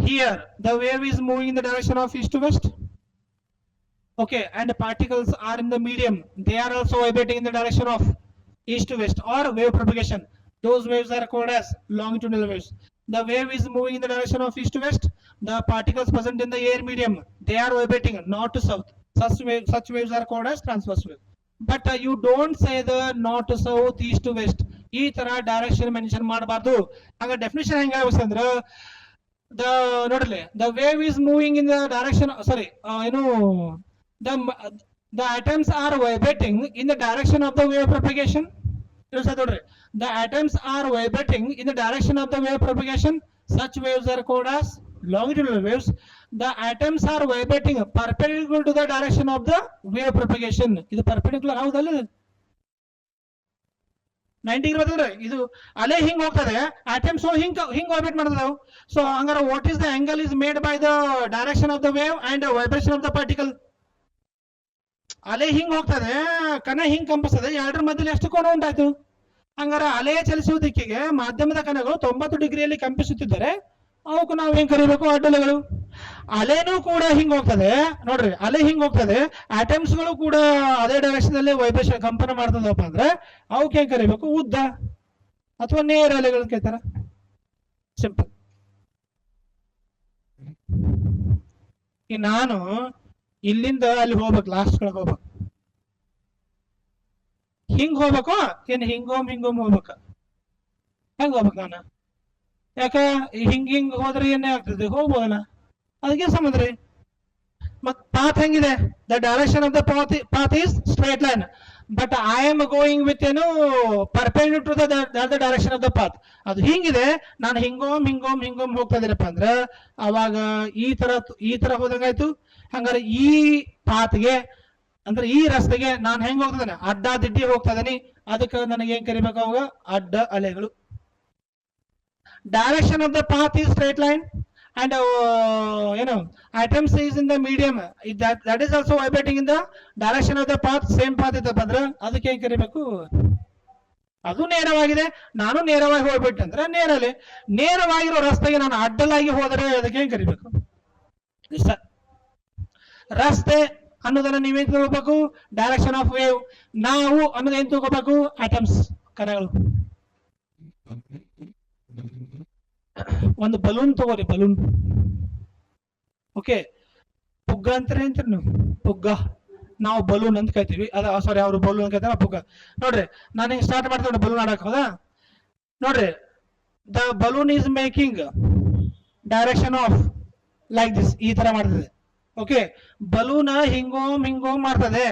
Here the wave is moving in the direction of east to west. Okay, and the particles are in the medium. They are also vibrating in the direction of east to west, or wave propagation. Those waves are called as longitudinal waves. The wave is moving in the direction of east to west. The particles present in the air medium, they are vibrating north to south. Such waves are called as transverse waves. But you don't say the north to south, east to west. ಈ ತರ direction mention ಮಾಡಬಾರ್ದು. ಆಗ definition ಹೆಂಗಾಗ್ಬೇಕಂದ್ರ, ನೋಡ್ರಿ, the wave is moving in the direction, the atoms are vibrating in the direction of the wave propagation. ನೋಡ್ರಿ, the atoms are vibrating in the direction of the wave propagation. Such waves are called as longitudinal waves. The atoms are vibrating perpendicular to the direction of the wave propagation. ಇದು perpendicular ಹೌದಲ್ಲ? 90 ಇರ್ಬೇಕಂದ್ರೆ ಇದು ಅಲೆ ಹಿಂಗ್ ಹೋಗ್ತದೆ, atoms ಹಿಂಗ್ vibrate ಮಾಡ್ತದೆ. So ಹಂಗಾರ what is the angle is made by the direction of the wave and vibration of the particle. ಅಲೆ ಹಿಂಗ್ ಹೋಗ್ತದೆ, ಕಣ ಹಿಂಗ್ ಕಂಪಿಸ್ತದೆ, ಎರಡರ ಮಧ್ಯದಲ್ಲಿ ಎಷ್ಟು ಕೋನ ಉಂಟಾಯ್ತು? ಹಂಗಾರ ಅಲೆ ಚಲಿಸುವ ದಿಕ್ಕಿಗೆ ಮಾಧ್ಯಮದ ಕಣಗಳು 90 ಡಿಗ್ರಿಯಲ್ಲಿ ಕಂಪಿಸುತ್ತಿದ್ದರೆ ಅವಕ್ಕೆ ನಾವು ಏನ್ ಕರಿಬೇಕು? ಅಡ್ಡಲೆಗಳು. ಅಲೆನೂ ಕೂಡ ಹಿಂಗ್ ಹೋಗ್ತದೆ, ನೋಡ್ರಿ, ಅಲೆ ಹಿಂಗ್ ಹೋಗ್ತದೆ, ಆಟಮ್ಸ್ ಗಳು ಕೂಡ ಅದೇ ಡೈರೆಕ್ಷನ್ ಅಲ್ಲಿ ವೈಬ್ರೇಷನ್ ಕಂಪನ ಮಾಡ್ತದಪ್ಪ ಅಂದ್ರೆ ಅವಕ್ಕೆ ಏನ್ ಕರಿಬೇಕು? ಉದ್ದ ಅಥವಾ ನೇರ ಅಲೆಗಳು ಕೇಳ್ತಾರ. ಸಿಂಪಲ್. ಈ ನಾನು ಇಲ್ಲಿಂದ ಅಲ್ಲಿ ಹೋಗ್ಬೇಕು, ಲಾಸ್ಟ್ ಕಡೆ ಹೋಗ್ಬೇಕು, ಹಿಂಗ್ ಹೋಗ್ಬೇಕು, ಏನ್ ಹಿಂಗೋಮ್ ಹೋಗ್ಬೇಕ? ಹೆಂಗ್ ಹೋಗ್ಬೇಕು ನಾನು? ಯಾಕ ಹಿಂಗ್ ಹೋದ್ರೆ ಏನೇ ಆಗ್ತದೆ? ಹೋಗ್ಬೋದಲ್ಲ, ಅದಕ್ಕೆ ಸಂಬಂಧ ರೀ. ಮತ್ ಪಾತ್ ಹೆಂಗಿದೆ? The direction of the path is straight line, but I am going with perpendicular to the direction of the path. ಅದು ಹಿಂಗಿದೆ, ನಾನು ಹಿಂಗೋಮ್ ಹೋಗ್ತಾ ಇದೀರಪ್ಪ ಅಂದ್ರ ಅವಾಗ ಈ ತರ ಹೋದಂಗಾಯ್ತು. ಹಂಗಾರೆ ಈ ಪಾತ್ಗೆ ಅಂದ್ರೆ ಈ ರಸ್ತೆಗೆ ನಾನು ಹೆಂಗ್ ಹೋಗ್ತದೇನೆ? ಅಡ್ಡ ದಿಡ್ಡಿ ಹೋಗ್ತಾ ಇದೀನಿ. ಅದಕ್ಕೆ ನನಗೆ ಏನ್ ಕರಿಬೇಕು? ಅವಾಗ ಅಡ್ಡ ಅಲೆಗಳು. Direction of the path is straight line, and atoms is in the medium. That is also vibrating in the direction of the path. Same path ಇದೆ ಬಂದ್ರೆ ಅದಕ್ಕೆ ಏನ್ ಕರಿಬೇಕು? ಅದು ನೇರವಾಗಿದೆ, ನಾನು ನೇರವಾಗಿ ಹೋಗ್ಬಿಟ್ಟೆ ಅಂದ್ರೆ ನೇರಲೆ. ನೇರವಾಗಿರೋ ರಸ್ತೆಗೆ ನಾನು ಅಡ್ಡಲಾಗಿ ಹೋದರೆ ಅದಕ್ಕೆ ಏನ್ ಕರಿಬೇಕು? ರಸ್ತೆ ಅನ್ನೋದನ್ನ ನೀವೇನ್ ತಗೋಬೇಕು? Direction of wave. ನಾವು ಅನ್ನೋದು ಏನ್ ತಗೋಬೇಕು? ಆಟಮ್ಸ್, ಕಣಗಳು. ಒಂದು ಬಲೂನ್ ತಗೋರಿ, ಬಲೂನ್. ಓಕೆ, ಪುಗ್ಗ ಅಂತಾರೆ ನೀವು, ಪುಗ್ಗ. ನಾವು ಬಲೂನ್ ಅಂತ ಕರಿತೀವಿ, ಅದ ಸಾರಿ ಅವ್ರು ಬಲೂನ್ ಅಂತ ಕರಿತಾರ, ಪುಗ್ಗ. ನೋಡ್ರಿ, ನಾನು ಹಿಂಗ್ ಸ್ಟಾರ್ಟ್ ಮಾಡ್ತೇವೆ ಬಲೂನ್ ಆಡಕ್. ಹೌದಾ? ನೋಡ್ರಿ, the balloon is making direction of like this, ಈ ತರ ಮಾಡ್ತದೆ. ಓಕೆ, ಬಲೂನ್ ಹಿಂಗೋಮ್ ಮಾಡ್ತದೆ.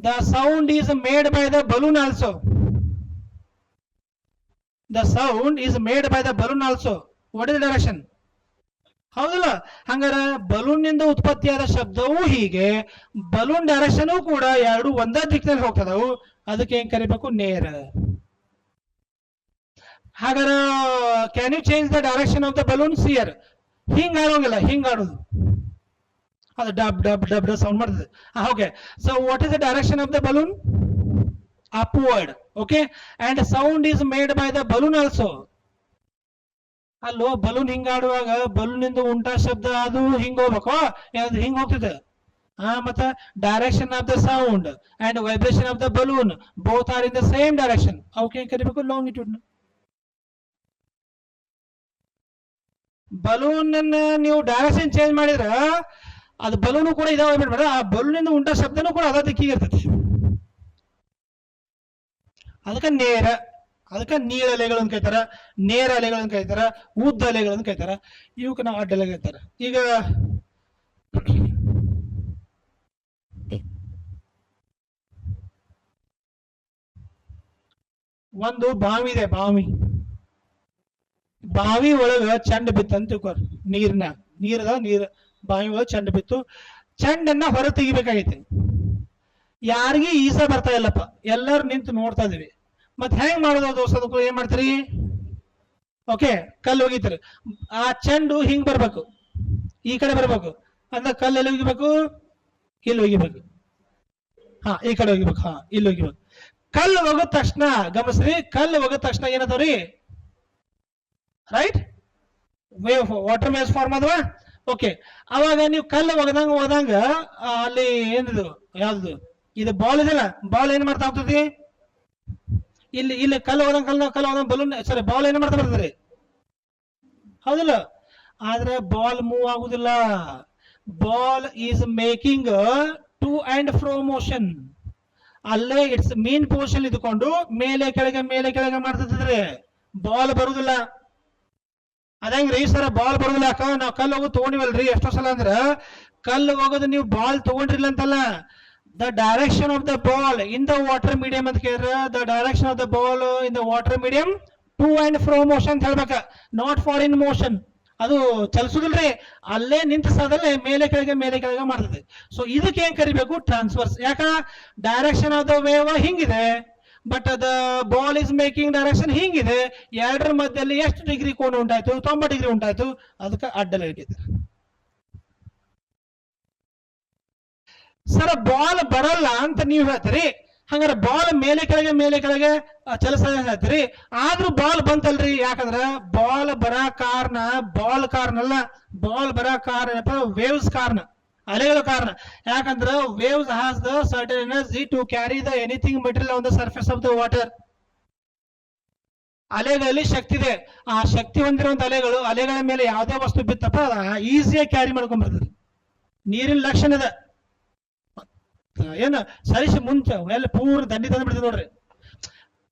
The sound is made by the balloon also. The sound is made by the balloon also. What is the direction? ಹೌದಲ್ಲ? ಹಂಗಾರ balloon ನಿಂದ ಉತ್ಪತ್ತಿಯಾದ ಶಬ್ದವೂ ಹೀಗೆ, balloon direction ಕೂಡ ಎರಡು ಒಂದೇ ದಿಕ್ಕಿನಲ್ಲಿ ಹೋಗ್ತದವು. ಅದಕ್ಕೆ ಏನ್ ಕರಿಬೇಕು? ನೇರ. ಹಾಗಾದ್ರೆ can you change the direction of the balloons here? ಹಿಂಗ್ ಆಡೋಂಗಿಲ್ಲ, ಹಿಂಗ್ ಆಡೋದು, ಅದು ಡಬ್ ಡಬ್ ಡಬ್ ಡಬ್ ಸೌಂಡ್ ಮಾಡ್ತದೆ. Okay, so what is the direction of the balloon? upward. Okay, and sound is made by the balloon also. ಅಲ್ಲೋ ಬಲೂನ್ ಹಿಂಗ ಆಡುವಾಗ ಬಲೂನ್ ಇಂದ ಉಂಟಾ ಶಬ್ದ ಅದು ಹಿಂಗ ಹೋಗ್ಬೇಕು, ಯಾವ್ದು ಹಿಂಗ ಹೋಗ್ತದೆ. ಮತ್ತೆ direction of the sound and vibration of the balloon both are in the same direction. ಅವಕ್ಕೆ ಕರಿಬೇಕು ಲಾಂಗಿಟ್ಯೂಡ್. ಬಲೂನ್ ನೀವು ಡೈರೆಕ್ಷನ್ ಚೇಂಜ್ ಮಾಡಿದ್ರ ಅದು ಬಲೂನ್ ಕೂಡ ಇದಾವೆ ಬಿಡ್ಬೇಡ, ಆ ಬಲೂನ್ ಇಂದ ಉಂಟಾ ಶಬ್ದನೂ ಕೂಡ ಅದ ದಿಕ್ಕಿಗೆ ಇರ್ತೈತಿ. ಅದಕ್ಕೆ ನೇರ, ಅದಕ್ಕೆ ನೀಳ ಅಲೆಗಳನ್ನು ಕರೀತಾರ, ನೇರ ಅಲೆಗಳನ್ನು ಕರೀತಾರ, ಉದ್ದ ಅಲೆಗಳನ್ನು ಕರೀತಾರ, ಇವಕ್ಕೆ ನಾವು ಅಡ್ಡ ಅಲೆ ಕರೀತಾರ. ಈಗ ಒಂದು ಬಾವಿ ಇದೆ, ಬಾವಿ ಒಳಗ ಚಂಡ ಬಿತ್ತಂತ ತಿಳ್ಕೊರಿ. ನೀರದ ನೀರ್ ಬಾವಿ ಒಳಗ ಚಂಡ ಬಿತ್ತು, ಚಂಡನ್ನ ಹೊರ ತೆಗಿಬೇಕಾಗೈತಿ. ಯಾರಿಗೆ ಈಸ ಬರ್ತಾ ಇಲ್ಲಪ್ಪ, ಎಲ್ಲರೂ ನಿಂತು ನೋಡ್ತಾ ಇದೀವಿ. ಮತ್ ಹೆಂಗ್ ಮಾಡೋದು ದೋಸ್ತದಕ್ಕೂ ಏನ್ ಮಾಡ್ತೀರಿ? ಓಕೆ, ಕಲ್ಲು ಒಗಿತೀರಿ. ಆ ಚೆಂಡು ಹಿಂಗ್ ಬರ್ಬೇಕು, ಈ ಕಡೆ ಬರ್ಬೇಕು ಅಂದ್ರೆ ಕಲ್ಲು ಎಲ್ಲಿ ಒಗಿಬೇಕು? ಇಲ್ಲಿ ಒಗಿಬೇಕು. ಈ ಕಡೆ ಒಗಿಬೇಕು, ಇಲ್ಲಿ ಒಗಿಬೇಕು. ಕಲ್ಲು ಒಗದ ತಕ್ಷಣ ಗಮನಿಸ್ರಿ, ಕಲ್ಲು ಒಗದ ತಕ್ಷಣ ಏನದವ್ರಿ? Right, wave, water waves form ಅದ್ವಾ? ಓಕೆ, ಅವಾಗ ನೀವು ಕಲ್ಲು ಒಗದಂಗ ಅಲ್ಲಿ ಏನಿದು ಯಾವ್ದು ಇದು ಬಾಲ್ ಇದೆಲ್ಲ, ಬಾಲ್ ಏನ್ ಮಾಡ್ತಾ ಹೋಗ್ತದೆ? ಇಲ್ಲಿ ಕಲ್ಲು ಹೋದಂಗ ಬಲೂನ್ ಸಾರಿ ಬಾಲ್ ಏನ್ ಮಾಡ್ತಾ ಬರ್ತದೆ? ಹೌದಿಲ್ಲ? ಆದ್ರೆ ಬಾಲ್ ಮೂವ್ ಆಗುದಿಲ್ಲ. Ball is making to and fro motion. ಅಲ್ಲೇ ಇಟ್ಸ್ ಮೀನ್ ಪೊಸಿಷನ್ ಇದ್ಕೊಂಡು ಮೇಲೆ ಕೆಳಗೆ ಮಾಡ್ತಿದ್ರೆ ಬಾಲ್ ಬರುದಿಲ್ಲ. ಅದಂಗ್ರಿ ಸರ್, ಬಾಲ್ ಬರುದಿಲ್ಲ. ಯಾಕ ನಾವು ಕಲ್ಲು ಹೋಗೋದು ತಗೊಂಡಿವಲ್ರಿ ಎಷ್ಟೋ ಸಲ. ಅಂದ್ರ ಕಲ್ಲು ಹೋಗೋದು ನೀವು ಬಾಲ್ ತಗೊಂಡ್ರಿಲ್ಲ ಅಂತಲ್ಲ, the direction of the ball in the water medium ಅಂತ ಕೇಳಿದ್ರೆ the direction of the ball in the water medium to and fro motion ಅಂತ ಹೇಳ್ಬೇಕ, not for in motion. ಅದು ಚಲಿಸುದಿಲ್ರಿ, ಅಲ್ಲೇ ನಿಂತ ಸ್ಥಳದಲ್ಲೇ ಮೇಲೆ ಕೆಳಗೆ ಮಾಡ್ತದೆ. ಸೊ ಇದಕ್ಕೆ ಏನ್ ಕರಿಬೇಕು? ಟ್ರಾನ್ಸ್ವರ್ಸ್. ಯಾಕ? ಡೈರೆಕ್ಷನ್ ಆಫ್ ದ ವೇವ್ ಹಿಂಗಿದೆ, but the ball is making direction ಹಿಂಗಿದೆ. ಎರಡರ ಮಧ್ಯದಲ್ಲಿ ಎಷ್ಟು ಡಿಗ್ರಿ ಕೋನ ಉಂಟಾಯ್ತು? 90 ಡಿಗ್ರಿ ಉಂಟಾಯ್ತು. ಅದಕ್ಕೆ ಅಡ್ಡಲ ಇಟ್ಟಿದ್ದಾರೆ. ಸರ್ ಬಾಲ್ ಬರಲ್ಲ ಅಂತ ನೀವು ಹೇಳ್ತೀರಿ, ಹಂಗಾರೆ ಬಾಲ್ ಮೇಲೆ ಕೆಳಗೆ ಚಲಿಸ ಹೇಳ್ತೀರಿ. ಆದ್ರೂ ಬಾಲ್ ಬಂತಲ್ರಿ. ಯಾಕಂದ್ರ ಬಾಲ್ ಬರ ಕಾರಣ ಅಲ್ಲ, ಬಾಲ್ ಬರ ಕಾರಣ ವೇವ್ಸ್ ಕಾರಣ, ಅಲೆಗಳ ಕಾರಣ. ಯಾಕಂದ್ರ waves has the certain energy to carry the anything material on the surface of the water. ಅಲೆಗಳಲ್ಲಿ ಶಕ್ತಿ ಇದೆ. ಆ ಶಕ್ತಿ ಹೊಂದಿರುವಂತ ಅಲೆಗಳ ಮೇಲೆ ಯಾವುದೇ ವಸ್ತು ಬಿತ್ತಪ್ಪ ಈಸಿಯಾಗಿ ಕ್ಯಾರಿ ಮಾಡ್ಕೊಂಡ್ ಬರ್ತದೆ. ನೀರಿನ ಲಕ್ಷಣ ಇದೆ. ಏನ ಸರಿಸಿ ಮುಂಚೆ ಎಲ್ಲ ಪೂರ ದಂಡಿ ತಂದು ಬಿಡ್ತದೆ ನೋಡ್ರಿ.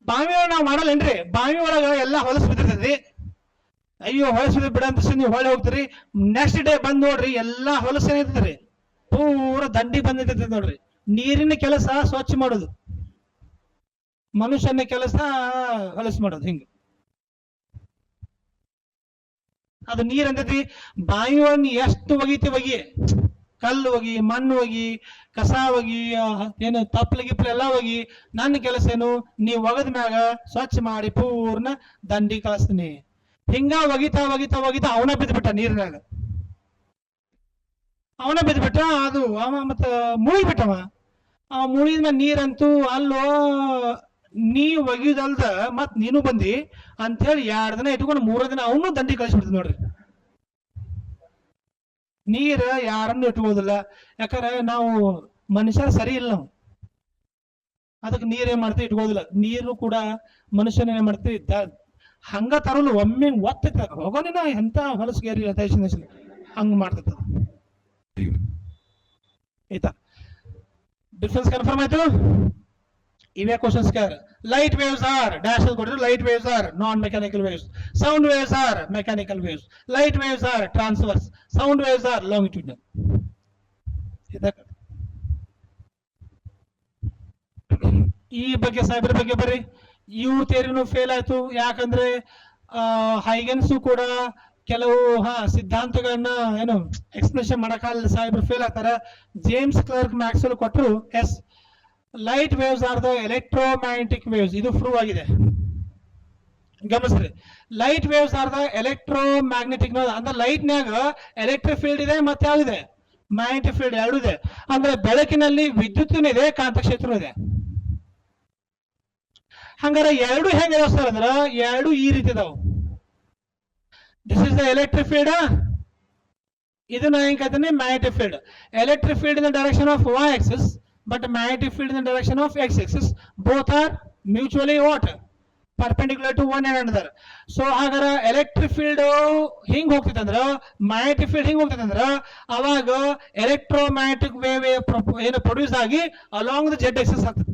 ಬಾವಿ ಒಳಗ ನಾವು ಮಾಡಲ್ಲೇನ್ರಿ? ಬಾವಿ ಒಳಗ ಎಲ್ಲಾ ಹೊಲಸು ಬಿದ್ದಿರ್ತೈತಿ. ಅಯ್ಯೋ ಹೊಲಸು ಬಿಡ ಅಂತ ನೀವು ಹೊಳೆ ಹೋಗ್ತೀರಿ, ನೆಕ್ಸ್ಟ್ ಡೇ ಬಂದ್ ನೋಡ್ರಿ ಎಲ್ಲಾ ಹೊಲಸು ಏನಿರ್ತದ್ರಿ ಪೂರ ದಂಡಿ ಬಂದಿರ್ತೈತಿ ನೋಡ್ರಿ. ನೀರಿನ ಕೆಲಸ ಸ್ವಚ್ಛ ಮಾಡೋದು, ಮನುಷ್ಯನ ಕೆಲಸ ಹೊಲಸು ಮಾಡೋದು. ಹಿಂಗ ಅದು ನೀರ್ ಅಂತೈತಿ. ಬಾವಿ ಒಳಗ ಎಷ್ಟು ಒಗಿ, ಕಲ್ಲು ಒಗಿ, ಮಣ್ಣು ಒಗಿ, ಕಸ ಒಗಿ, ಏನು ತಪ್ಪಲೆ ಗಿಪ್ಲೆ ಎಲ್ಲ ಒಗಿ. ನನ್ನ ಕೆಲಸ ಏನು? ನೀವು ಒಗದ ಮ್ಯಾಗ ಸ್ವಚ್ಛ ಮಾಡಿ ಪೂರ್ಣ ದಂಡಿ ಕಳಿಸ್ತೀನಿ. ಹಿಂಗ ಒಗಿತಾ ಅವನ ಬಿದ್ದುಬಿಟ್ಟ ನೀರಿನಾಗ. ಅದು ಅವ ಮತ್ತ ಮುಳುಗಿಬಿಟ್ಟವ. ಅವ ಮುಳುಗಿದ್ಮೇಲೆ ನೀರಂತೂ ಅಲ್ಲೋ ನೀ ಒಗಿದಲ್ದ ಮತ್ ನೀನು ಬಂದಿ ಅಂತ ಹೇಳಿ 2 ದಿನ ಇಟ್ಕೊಂಡು 3 ದಿನ ಅವನು ದಂಡಿ ಕಳಿಸ್ಬಿಡ್ತದೆ ನೋಡ್ರಿ. ನೀರ ಯಾರನ್ನು ಇಟ್ಕೋದಿಲ್ಲ. ಯಾಕಂದ್ರೆ ನಾವು ಮನುಷ್ಯರು ಸರಿ ಇಲ್ಲ. ನಾವು ಅದಕ್ಕೆ ನೀರೇನ್ ಮಾಡ್ತೀವಿ? ಇಟ್ಕೋದಿಲ್ಲ. ನೀರು ಕೂಡ ಮನುಷ್ಯನ ಏನ್ ಮಾಡ್ತೀವಿ? ಹಂಗ ತರಲು ಒಮ್ಮೆ ಒತ್ತ ಹೋಗೋನಿನ ಎಂತ ಹೊಲಸ್ಗೇರಿ ಹಂಗ ಮಾಡ್ತದ. ಆಯ್ತಾ? ಡಿಫ್ರೆನ್ಸ್ ಕನ್ಫರ್ಮ್ ಆಯ್ತು? ಇವೇ ಕ್ವಶನ್ಸ್ ಕೇಳ. ಲೈಟ್ ವೇವ್ಸ್ ಆರ್ ಡ್ಯಾಶ್ ಕೊಟ್ಟಿದ್ರು. ಲೈಟ್ ವೇವ್ಸ್ ಆರ್ ನಾನ್ mechanical waves. Sound waves R mechanical waves. Light waves R transverse. Sound waves R longitudinal. ಈ ಬಗ್ಗೆ ಸಾಹೇಬ್ರ ಬಗ್ಗೆ ಬರ್ರಿ. ಇವು ಥಿಯರಿನೂ ಫೇಲ್ ಆಯ್ತು. ಯಾಕಂದ್ರೆ ಹೈಗೆನ್ಸ್ ಕೂಡ ಕೆಲವು ಸಿದ್ಧಾಂತಗಳನ್ನ ಏನು ಎಕ್ಸ್ಪ್ಲೇಷನ್ ಮಾಡಕ್ಕಾಗಲ್ಲ, ಸಾಹೇಬ್ರು ಫೇಲ್ ಆಗ್ತಾರ. ಜೇಮ್ಸ್ ಕ್ಲರ್ಕ್ ಮ್ಯಾಕ್ಸ್ವೆಲ್ ಕೊಟ್ಟರು. Yes, light waves are the electromagnetic waves. ಇದು ಪ್ರೂವ್ ಆಗಿದೆ. ಗಮನಿಸ್ರಿ, light waves are the electromagnetic ಅಂದ್ರೆ ಲೈಟ್ನ್ಯಾಗ ಎಲೆಕ್ಟ್ರಿಕ್ ಫೀಲ್ಡ್ ಇದೆ ಮತ್ತೆ ಯಾವ್ದಿದೆ, ಮ್ಯಾಗ್ನೆಟಿಕ್ ಫೀಲ್ಡ್ ಎರಡು ಇದೆ. ಅಂದ್ರೆ ಬೆಳಕಿನಲ್ಲಿ ವಿದ್ಯುತ್ ಇದೆ, ಕಾಂತಕ್ಷೇತ್ರ ಇದೆ. ಹಂಗಾರೆ ಎರಡು ಹೆಂಗ ಸರ್ ಅಂದ್ರ ಎರಡು ಈ ರೀತಿ ಇದಾವ. This is the electric field, ಇದನ್ನ ಹೆಂಗ್ ಕರಿತೀನಿ magnetic field. Electric field in the direction of y axis but magnetic field in the direction of x axis. Both are mutually what, perpendicular to one another. So ಹಾಗಾರ electric field ಹಿಂಗ್ ಹೋಗ್ತೈತೆ ಅಂದ್ರ magnetic field ಹಿಂಗ್ ಹೋಗ್ತೈತೆ ಅಂದ್ರ ಅವಾಗ electromagnetic wave ಏನು produce ಆಗಿ ಅಲಾಂಗ್ ದ z axis ಆಗ್ತದೆ.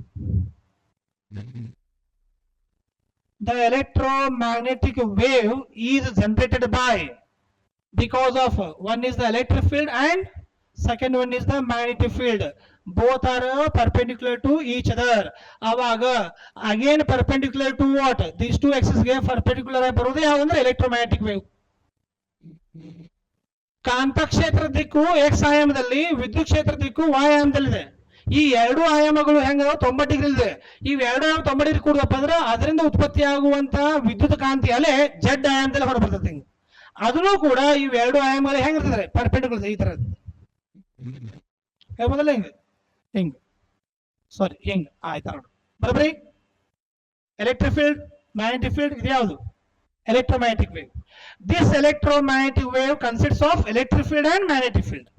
The electromagnetic wave is generated by, because of one is the electric field and second one is the magnetic field. Both are perpendicular to each other. Avaga again perpendicular to what, these two axes ge perpendicular ಆಗಿ ಬರೋದು ಯಾವಂದ್ರೆ electromagnetic wave. ಕಾಂತಕ್ಷೇತ್ರ ದಿಕ್ಕು x ಆಯಾಮದಲ್ಲಿ, ವಿದ್ಯುತ್ ಕ್ಷೇತ್ರ ದಿಕ್ಕು y ಆಯಾಮದಲ್ಲಿದೆ. ಈ ಎರಡು ಆಯಾಮಗಳು ಹೆಂಗ 90 ಡಿಗ್ರಿ ಇದೆ. ಇವ್ ಎರಡು 90 ಡಿಗ್ರಿ ಕೂಡದಪ್ಪ ಅಂದ್ರೆ ಅದರಿಂದ ಉತ್ಪತ್ತಿ ಆಗುವಂತ ವಿದ್ಯುತ್ ಕಾಂತಿ ಅಲೆ z ಆಯಾಮದಲ್ಲಿ ಹೊರಬರ್ತದೆ. ಅದನ್ನು ಕೂಡ ಇವೆರಡು ಆಯಾಮಗಳು ಹೆಂಗಿರ್ತದೆ ಪರ್ಪೆಂಡಿಕ್ಯುಲರ್ ಈ ತರ ಮೊದಲ ಹಿಂಗ್ ಸಾರಿ ಹಿಂಗ್ ಆಯ್ತಾ ಬರಬ್ರಿ. ಎಲೆಕ್ಟ್ರಿಕ್ ಫೀಲ್ಡ್, ಮ್ಯಾಗ್ನೆಟಿಕ್ ಫೀಲ್ಡ್, ಇದು ಯಾವುದು electromagnetic wave. This electromagnetic wave consists of electric field and magnetic field.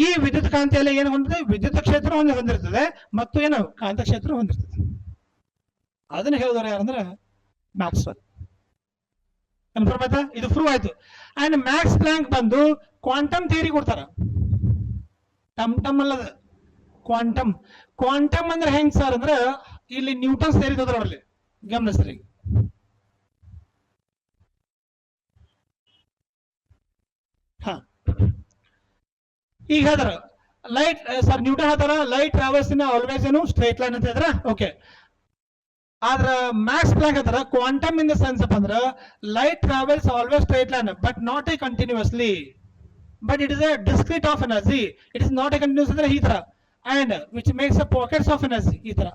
ಈ ವಿದ್ಯುತ್ ಕಾಂತಿಯಲ್ಲಿ ಏನು ಹೊಂದಿದೆ, ವಿದ್ಯುತ್ ಕ್ಷೇತ್ರ ಹೊಂದಿರ್ತದೆ ಮತ್ತು ಏನು ಕಾಂತಕ್ಷೇತ್ರ ಹೊಂದಿರ್ತದೆ. ಅದನ್ನ ಹೇಳಿದವರು ಯಾರಂದ್ರೆ ಮ್ಯಾಕ್ಸ್ವೆಲ್. ಕನ್ಫರ್ಮ್ ಆಯ್ತಾ, ಇದು ಪ್ರೂವ್ ಆಯ್ತು. ಅಂಡ್ ಮ್ಯಾಕ್ಸ್ ಪ್ಲಾಂಕ್ ಬಂದು ಕ್ವಾಂಟಮ್ ಥಿಯರಿ ಕೊಡ್ತಾರ. ಟಮ್ ಅಲ್ಲದ ಕ್ವಾಂಟಮ್. ಕ್ವಾಂಟಮ್ ಅಂದ್ರೆ ಹೆಂಗ್ ಸರ್ ಅಂದ್ರೆ ಇಲ್ಲಿ ನ್ಯೂಟನ್ಸ್ ಥಿಯರಿ ತೋದ್ರಲ್ಲಿ ಗಮನಿಸ್ರಿ. ಹಾ ಈಗ ಹೇಳ್ತಾರ ಲೈಟ್ ಸರ್ ನ್ಯೂಟನ್ ಹೇಳ್ತಾರ ಲೈಟ್ ಟ್ರಾವೆಲ್ಸ್ ಇನ್ ಆಲ್ವೇಸ್ ಏನು ಸ್ಟ್ರೈಟ್ ಲೈನ್ ಅಂತ ಹೇಳಿದ್ರ. ಓಕೆ, ಆದ್ರ ಮ್ಯಾಕ್ಸ್ ಪ್ಲಾಂಕ್ ಹೇಳ್ತಾರ quantum in the sense up ಅಂದ್ರ light travels always straight line but not a continuously, but it is a discrete of energy. It is not a continuous ಅಂದ್ರೆ ಈ ತರ, and which makes a pockets of energy ಈ ತರ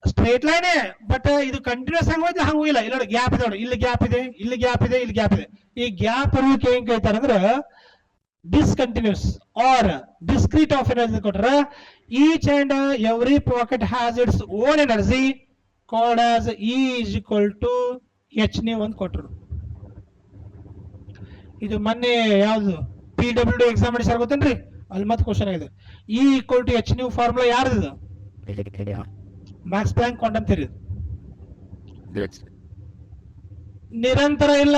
straight line. But ಇದು continuous ಹಂಗ ಹೋಯ್ತು ಹಂಗ ಹೋಗಿಲ್ಲ. ಇಲ್ಲ ನೋಡಿ ಗ್ಯಾಪ್ ಇದೆ, ನೋಡಿ ಇಲ್ಲಿ ಗ್ಯಾಪ್ ಇದೆ, ಇಲ್ಲಿ ಗ್ಯಾಪ್ ಇದೆ, ಇಲ್ಲಿ ಗ್ಯಾಪ್ ಇದೆ. ಈ ಗ್ಯಾಪ್ ಇರೋಕೆ ಹೆಂಗ್ ಹೇಳ್ತಾರೆ ಅಂದ್ರೆ discontinuous or discrete of energy ಕೊಟ್ರ each and every pocket has its own energy called as E is equal to h nu ಅಂತ ಕೊಟ್ರು. ಇದು ಮೊನ್ನೆ ಯಾವುದು PWD ಎಕ್ಸಾಮಿನೇಷನ್ ಗೊತ್ತೇನ್ರಿ, ಅಲ್ಲಿ ಮತ್ತೆ ಕ್ವಶನ್ ಆಗಿದೆ. E equal to h nu formula ಯಾರ್ದು? Max Planck quantum theory. ನಿರಂತರ ಇಲ್ಲ,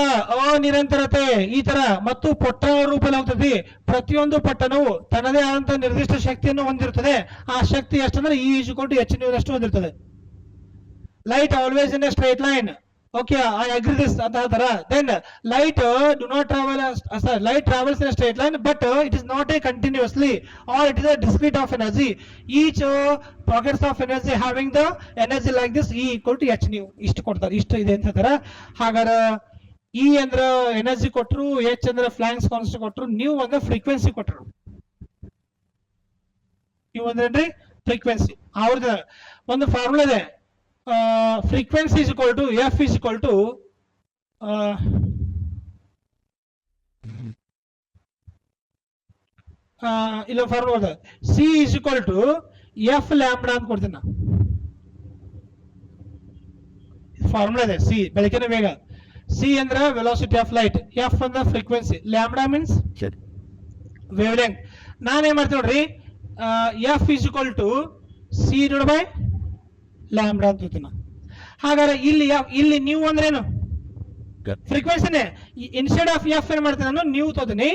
ಅನಿರಂತರತೆ ಈ ತರ ಮತ್ತು ಪೊಟ್ಟ ರೂಪದಲ್ಲಿ ಹೋಗ್ತದೆ. ಪ್ರತಿಯೊಂದು ಪಟ್ಟಣವು ತನ್ನದೇ ಆದಂತಹ ನಿರ್ದಿಷ್ಟ ಶಕ್ತಿಯನ್ನು ಹೊಂದಿರುತ್ತದೆ. ಆ ಶಕ್ತಿ ಎಷ್ಟಂದ್ರೆ E is equal to h nu ಅಷ್ಟು ಹೊಂದಿರುತ್ತದೆ. Light always in a straight line. Okay, I agree this ಅಂತ ಹೇಳ್ತಾರ. Then light do not travel, light travels in a straight line but it is not a continuously or it is a discrete of energy. Each pockets of energy having the energy like this E equal to h nu ಇಷ್ಟು ಕೊಡ್ತಾರೆ, ಇಷ್ಟು ಇದೆ ಅಂತ ಹೇಳ್ತಾರ. ಹಾಗಾದ್ರೆ E ಅಂದ್ರ energy ಕೊಟ್ರು, H ಅಂದ್ರೆ ಫ್ಲಾಂಕ್ಸ್ ಕಾನ್ಸ್ಟೆಂಟ್ ಕೊಟ್ರು, ನ್ಯೂ ಅಂದ್ರೆ ಫ್ರೀಕ್ವೆನ್ಸಿ ಕೊಟ್ರು. ನ್ಯೂ ಅಂದ್ರೆ ಫ್ರೀಕ್ವೆನ್ಸಿ. ಅವ್ರದ್ದು ಒಂದು ಫಾರ್ಮುಲಾ ಇದೆ, frequency is equal to F is equal to ಇಲ್ಲ formula C is equal to F lambda ಅಂತ ಕೊಡ್ತೀನಿ ನಾ. ಫಾರ್ಮುಲಾ ಇದೆ C, ಬೆಳಕಿನ ವೇಗ. C ಅಂದ್ರೆ ವೆಲಾಸಿಟಿ ಆಫ್ ಲೈಟ್, F ಅಂದ್ರೆ frequency, lambda means wave length. ನಾನೇನ್ ಮಾಡ್ತೀನಿ ನೋಡ್ರಿ, F is equal to C divided by lambda ಅಂತ ಹೇಳ್ತೀನಿ. ಹಾಗಾದ್ರೆ ಇಲ್ಲಿ ನ್ಯೂ ಅಂದ್ರೆ ಏನು? ಫ್ರೀಕ್ವೆನ್ಸಿನೇ. ಇನ್ಸ್ಟೆಡ್ ಆಫ್ ಎಫ್ ಏನ್ ಮಾಡ್ತೀನಿ ನಾನು, ನ್ಯೂ ತೋತೀನಿ.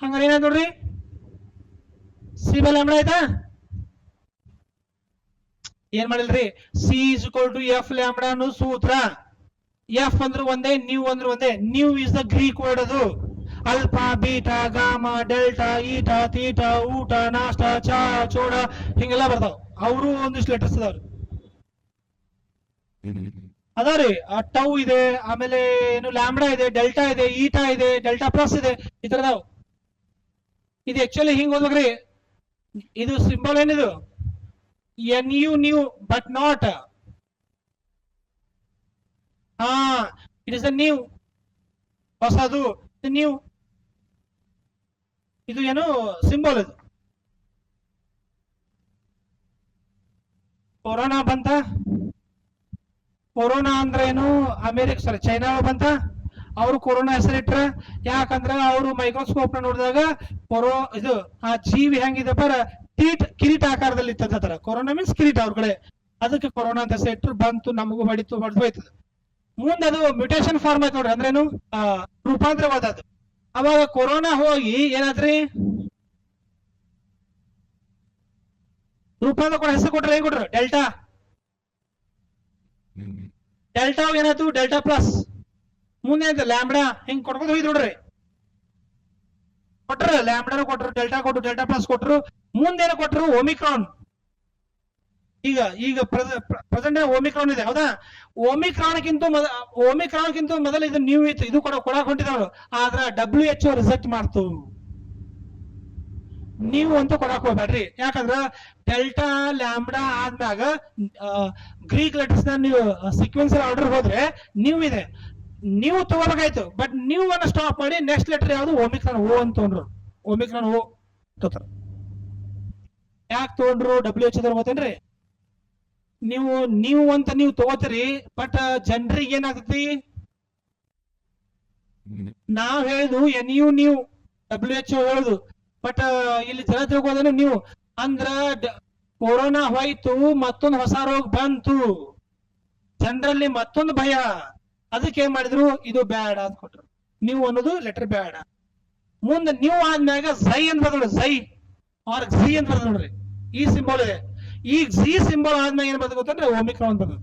ಹಂಗಾರೆ ಏನಾಯ್ತು ನೋಡ್ರಿ, ಸಿ ಬೈ ಲ್ಯಾಂಬ್ಡಾ ಆಯ್ತಾ? ಏನ್ ಮಾಡಿಲ್ರಿ, C is equal to F lambda ಅನ್ನೋ ಸೂತ್ರ. ಎಫ್ ಅಂದ್ರೆ ಒಂದೇ, ನ್ಯೂ ಅಂದ್ರೆ ಒಂದೇ. Nu is the Greek word. ಅದು alpha, beta, gamma, delta, eta, theta, ಊಟ, ನಾಷ್ಟ, ಚಾ, ಚೋಡ ಹಿಂಗೆಲ್ಲ ಬರ್ತಾವ. ಅವರು ಒಂದಿಷ್ಟು ಲೆಟರ್ಸ್ ಅದಾವ್ರಿ. ಅದಾರಿ ಟೌ ಇದೆ, ಆಮೇಲೆ ಏನು ಲ್ಯಾಂಬ್ಡಾ ಇದೆ, ಡೆಲ್ಟಾ ಇದೆ, ಈಟಾ ಇದೆ, ಡೆಲ್ಟಾ ಪ್ಲಸ್ ಇದೆ, ಈ ತರದಾವ್. ಇದು ಆಕ್ಚುಲಿ ಹಿಂಗ್ ಓದ್ಬೇಕ್ರಿ. ಇದು ಸಿಂಬಲ್ ಏನಿದು new, but not. It is a new. ಹೊಸದು, ನ್ಯೂ. ಇದು ಏನು ಸಿಂಬಲ್ ಇದು. ಕೊರೋನಾ ಬಂತ. ಕೊರೋನಾ ಅಂದ್ರೆ ಏನು, ಚೈನಾ ಬಂತ. ಅವರು ಕೊರೋನಾ ಹೆಸರಿಟ್ರ ಯಾಕಂದ್ರ ಅವರು ಮೈಕ್ರೋಸ್ಕೋಪ್ ನೋಡಿದಾಗ ಇದು ಆ ಜೀವಿ ಹೆಂಗಿದೆ ಬರ ಕಿರೀಟ ಆಕಾರದಲ್ಲಿ ಇತ್ತದ. ಕೊರೋನಾ ಮೀನ್ಸ್ ಕಿರೀಟ ಅವ್ರ ಕಡೆ, ಅದಕ್ಕೆ ಕೊರೋನಾ ಅಂತ ಹೆಸರಿಟ್ರು. ಬಂತು, ನಮಗೂ ಬಡಿತು, ಹೋಯ್ತದ. ಮುಂದೆ ಅದು ಮ್ಯೂಟೇಶನ್ ಫಾರ್ಮ್ ಆಯ್ತು ನೋಡ್ರಿ, ಅಂದ್ರೇನು ರೂಪಾಂತರವಾದ. ಅವಾಗ ಕೊರೋನಾ ಹೋಗಿ ಏನಾದ್ರಿ ರೂಪಾಂತರ ಕೊಡ ಹೆಸರು ಕೊಟ್ರೆ ಹೇಗೆ ಕೊಟ್ರು, ಡೆಲ್ಟಾ. ಡೆಲ್ಟಾ ಏನಾಯ್ತು, ಡೆಲ್ಟಾ ಪ್ಲಸ್. ಮುಂದೆ ಆಯ್ತು ಲ್ಯಾಂಬ್ಡಾ. ಹಿಂಗ್ ಕೊಟ್ಕೊಂಡು ಹೋಯ್ತು ನೋಡ್ರಿ. ಕೊಟ್ರು ಲ್ಯಾಂಬ್ಡಾ ಕೊಟ್ರು, ಡೆಲ್ಟಾ ಕೊಟ್ರು, ಡೆಲ್ಟಾ ಪ್ಲಸ್ ಕೊಟ್ರು. ಮುಂದೇನ ಕೊಟ್ರು, ಒಮಿಕ್ರಾನ್. ಈಗ ಪ್ರೆಸೆಂಟ್ ಒಮಿಕ್ರಾನ್ ಇದೆ, ಹೌದಾ. ಒಮಿಕ್ರಾನ್ಗಿಂತ ಮೊದಲು ಇದು ನ್ಯೂ ಇತ್ತು, ಇದು ಕೊಡಕ್ ಹೊಂಟಿದವರು. ಆದ್ರ WHO ರಿಜೆಕ್ಟ್ ಮಾಡ್ತು. ನೀವು ಅಂತೂ ಕೊಡಕ್ ಹೋಗ್ಬೇಡ್ರಿ, ಯಾಕಂದ್ರ ಡೆಲ್ಟಾ ಲ್ಯಾಂಬ್ಡಾ ಆದ್ಮ್ಯಾಗ ಗ್ರೀಕ್ ಲೆಟರ್ಸ್ ನೀವು ಸೀಕ್ವೆನ್ಸ್ ಆರ್ಡರ್ ಹೋದ್ರೆ ಇದೆ, ನೀವು ತಗೋಬೇಕಾಯ್ತು. ಬಟ್ ನೀವು ಅನ್ನ ಸ್ಟಾಪ್ ಮಾಡಿ ನೆಕ್ಸ್ಟ್ ಲೆಟರ್ ಯಾವ್ದು, ಒಮಿಕ್ರಾನ್ ಓ ಅಂತ ತಗೊಂಡ್ರು. ಒಮಿಕ್ರಾನ್ ಓ ತಗೋತಾರ. ಯಾಕೆ ತಗೊಂಡ್ರು, WHO ಗೊತ್ತೇನ್ರಿ. ನೀವು ಅಂತ ನೀವು ತಗೋತೀರಿ, ಬಟ್ ಜನರಿಗೆ ಏನಾಗ್ತೈತಿ, ನಾವ್ ಹೇಳುದು ನೀವು WHO ಹೇಳುದು, ಬಟ್ ಇಲ್ಲಿ ಜನ ತಿಳ್ಕೋದೇನು ನೀವು ಅಂದ್ರ ಕೊರೋನಾ ಹೋಯ್ತು, ಮತ್ತೊಂದು ಹೊಸ ರೋಗ ಬಂತು, ಜನರಲ್ಲಿ ಮತ್ತೊಂದು ಭಯ. ಅದಕ್ಕೆ ಏನ್ ಮಾಡಿದ್ರು, ಇದು ಬ್ಯಾಡ ಅಂತ ಕೊಟ್ರು. ನೀವು ಅನ್ನೋದು ಲೆಟರ್ ಬ್ಯಾಡ. ಮುಂದೆ ನೀವು ಆದ್ಮ್ಯಾಗ ಝೈ ಅಂತ ಬರ್ದು, ಝೈ ಆರ್ ಝಿ ಅಂತ ಬರ್ದು ನೋಡ್ರಿ. ಈ ಸಿಂಬಲ್ ಇದೆ. ಈ ಝಿ ಸಿಂಬಲ್ ಆದ್ಮೇಲೆ ಏನ್ ಬರ್ದು ಗೊತ್ತಂದ್ರೆ ಒಮಿಕ್ರಾನ್ ಬರ್ತದೆ.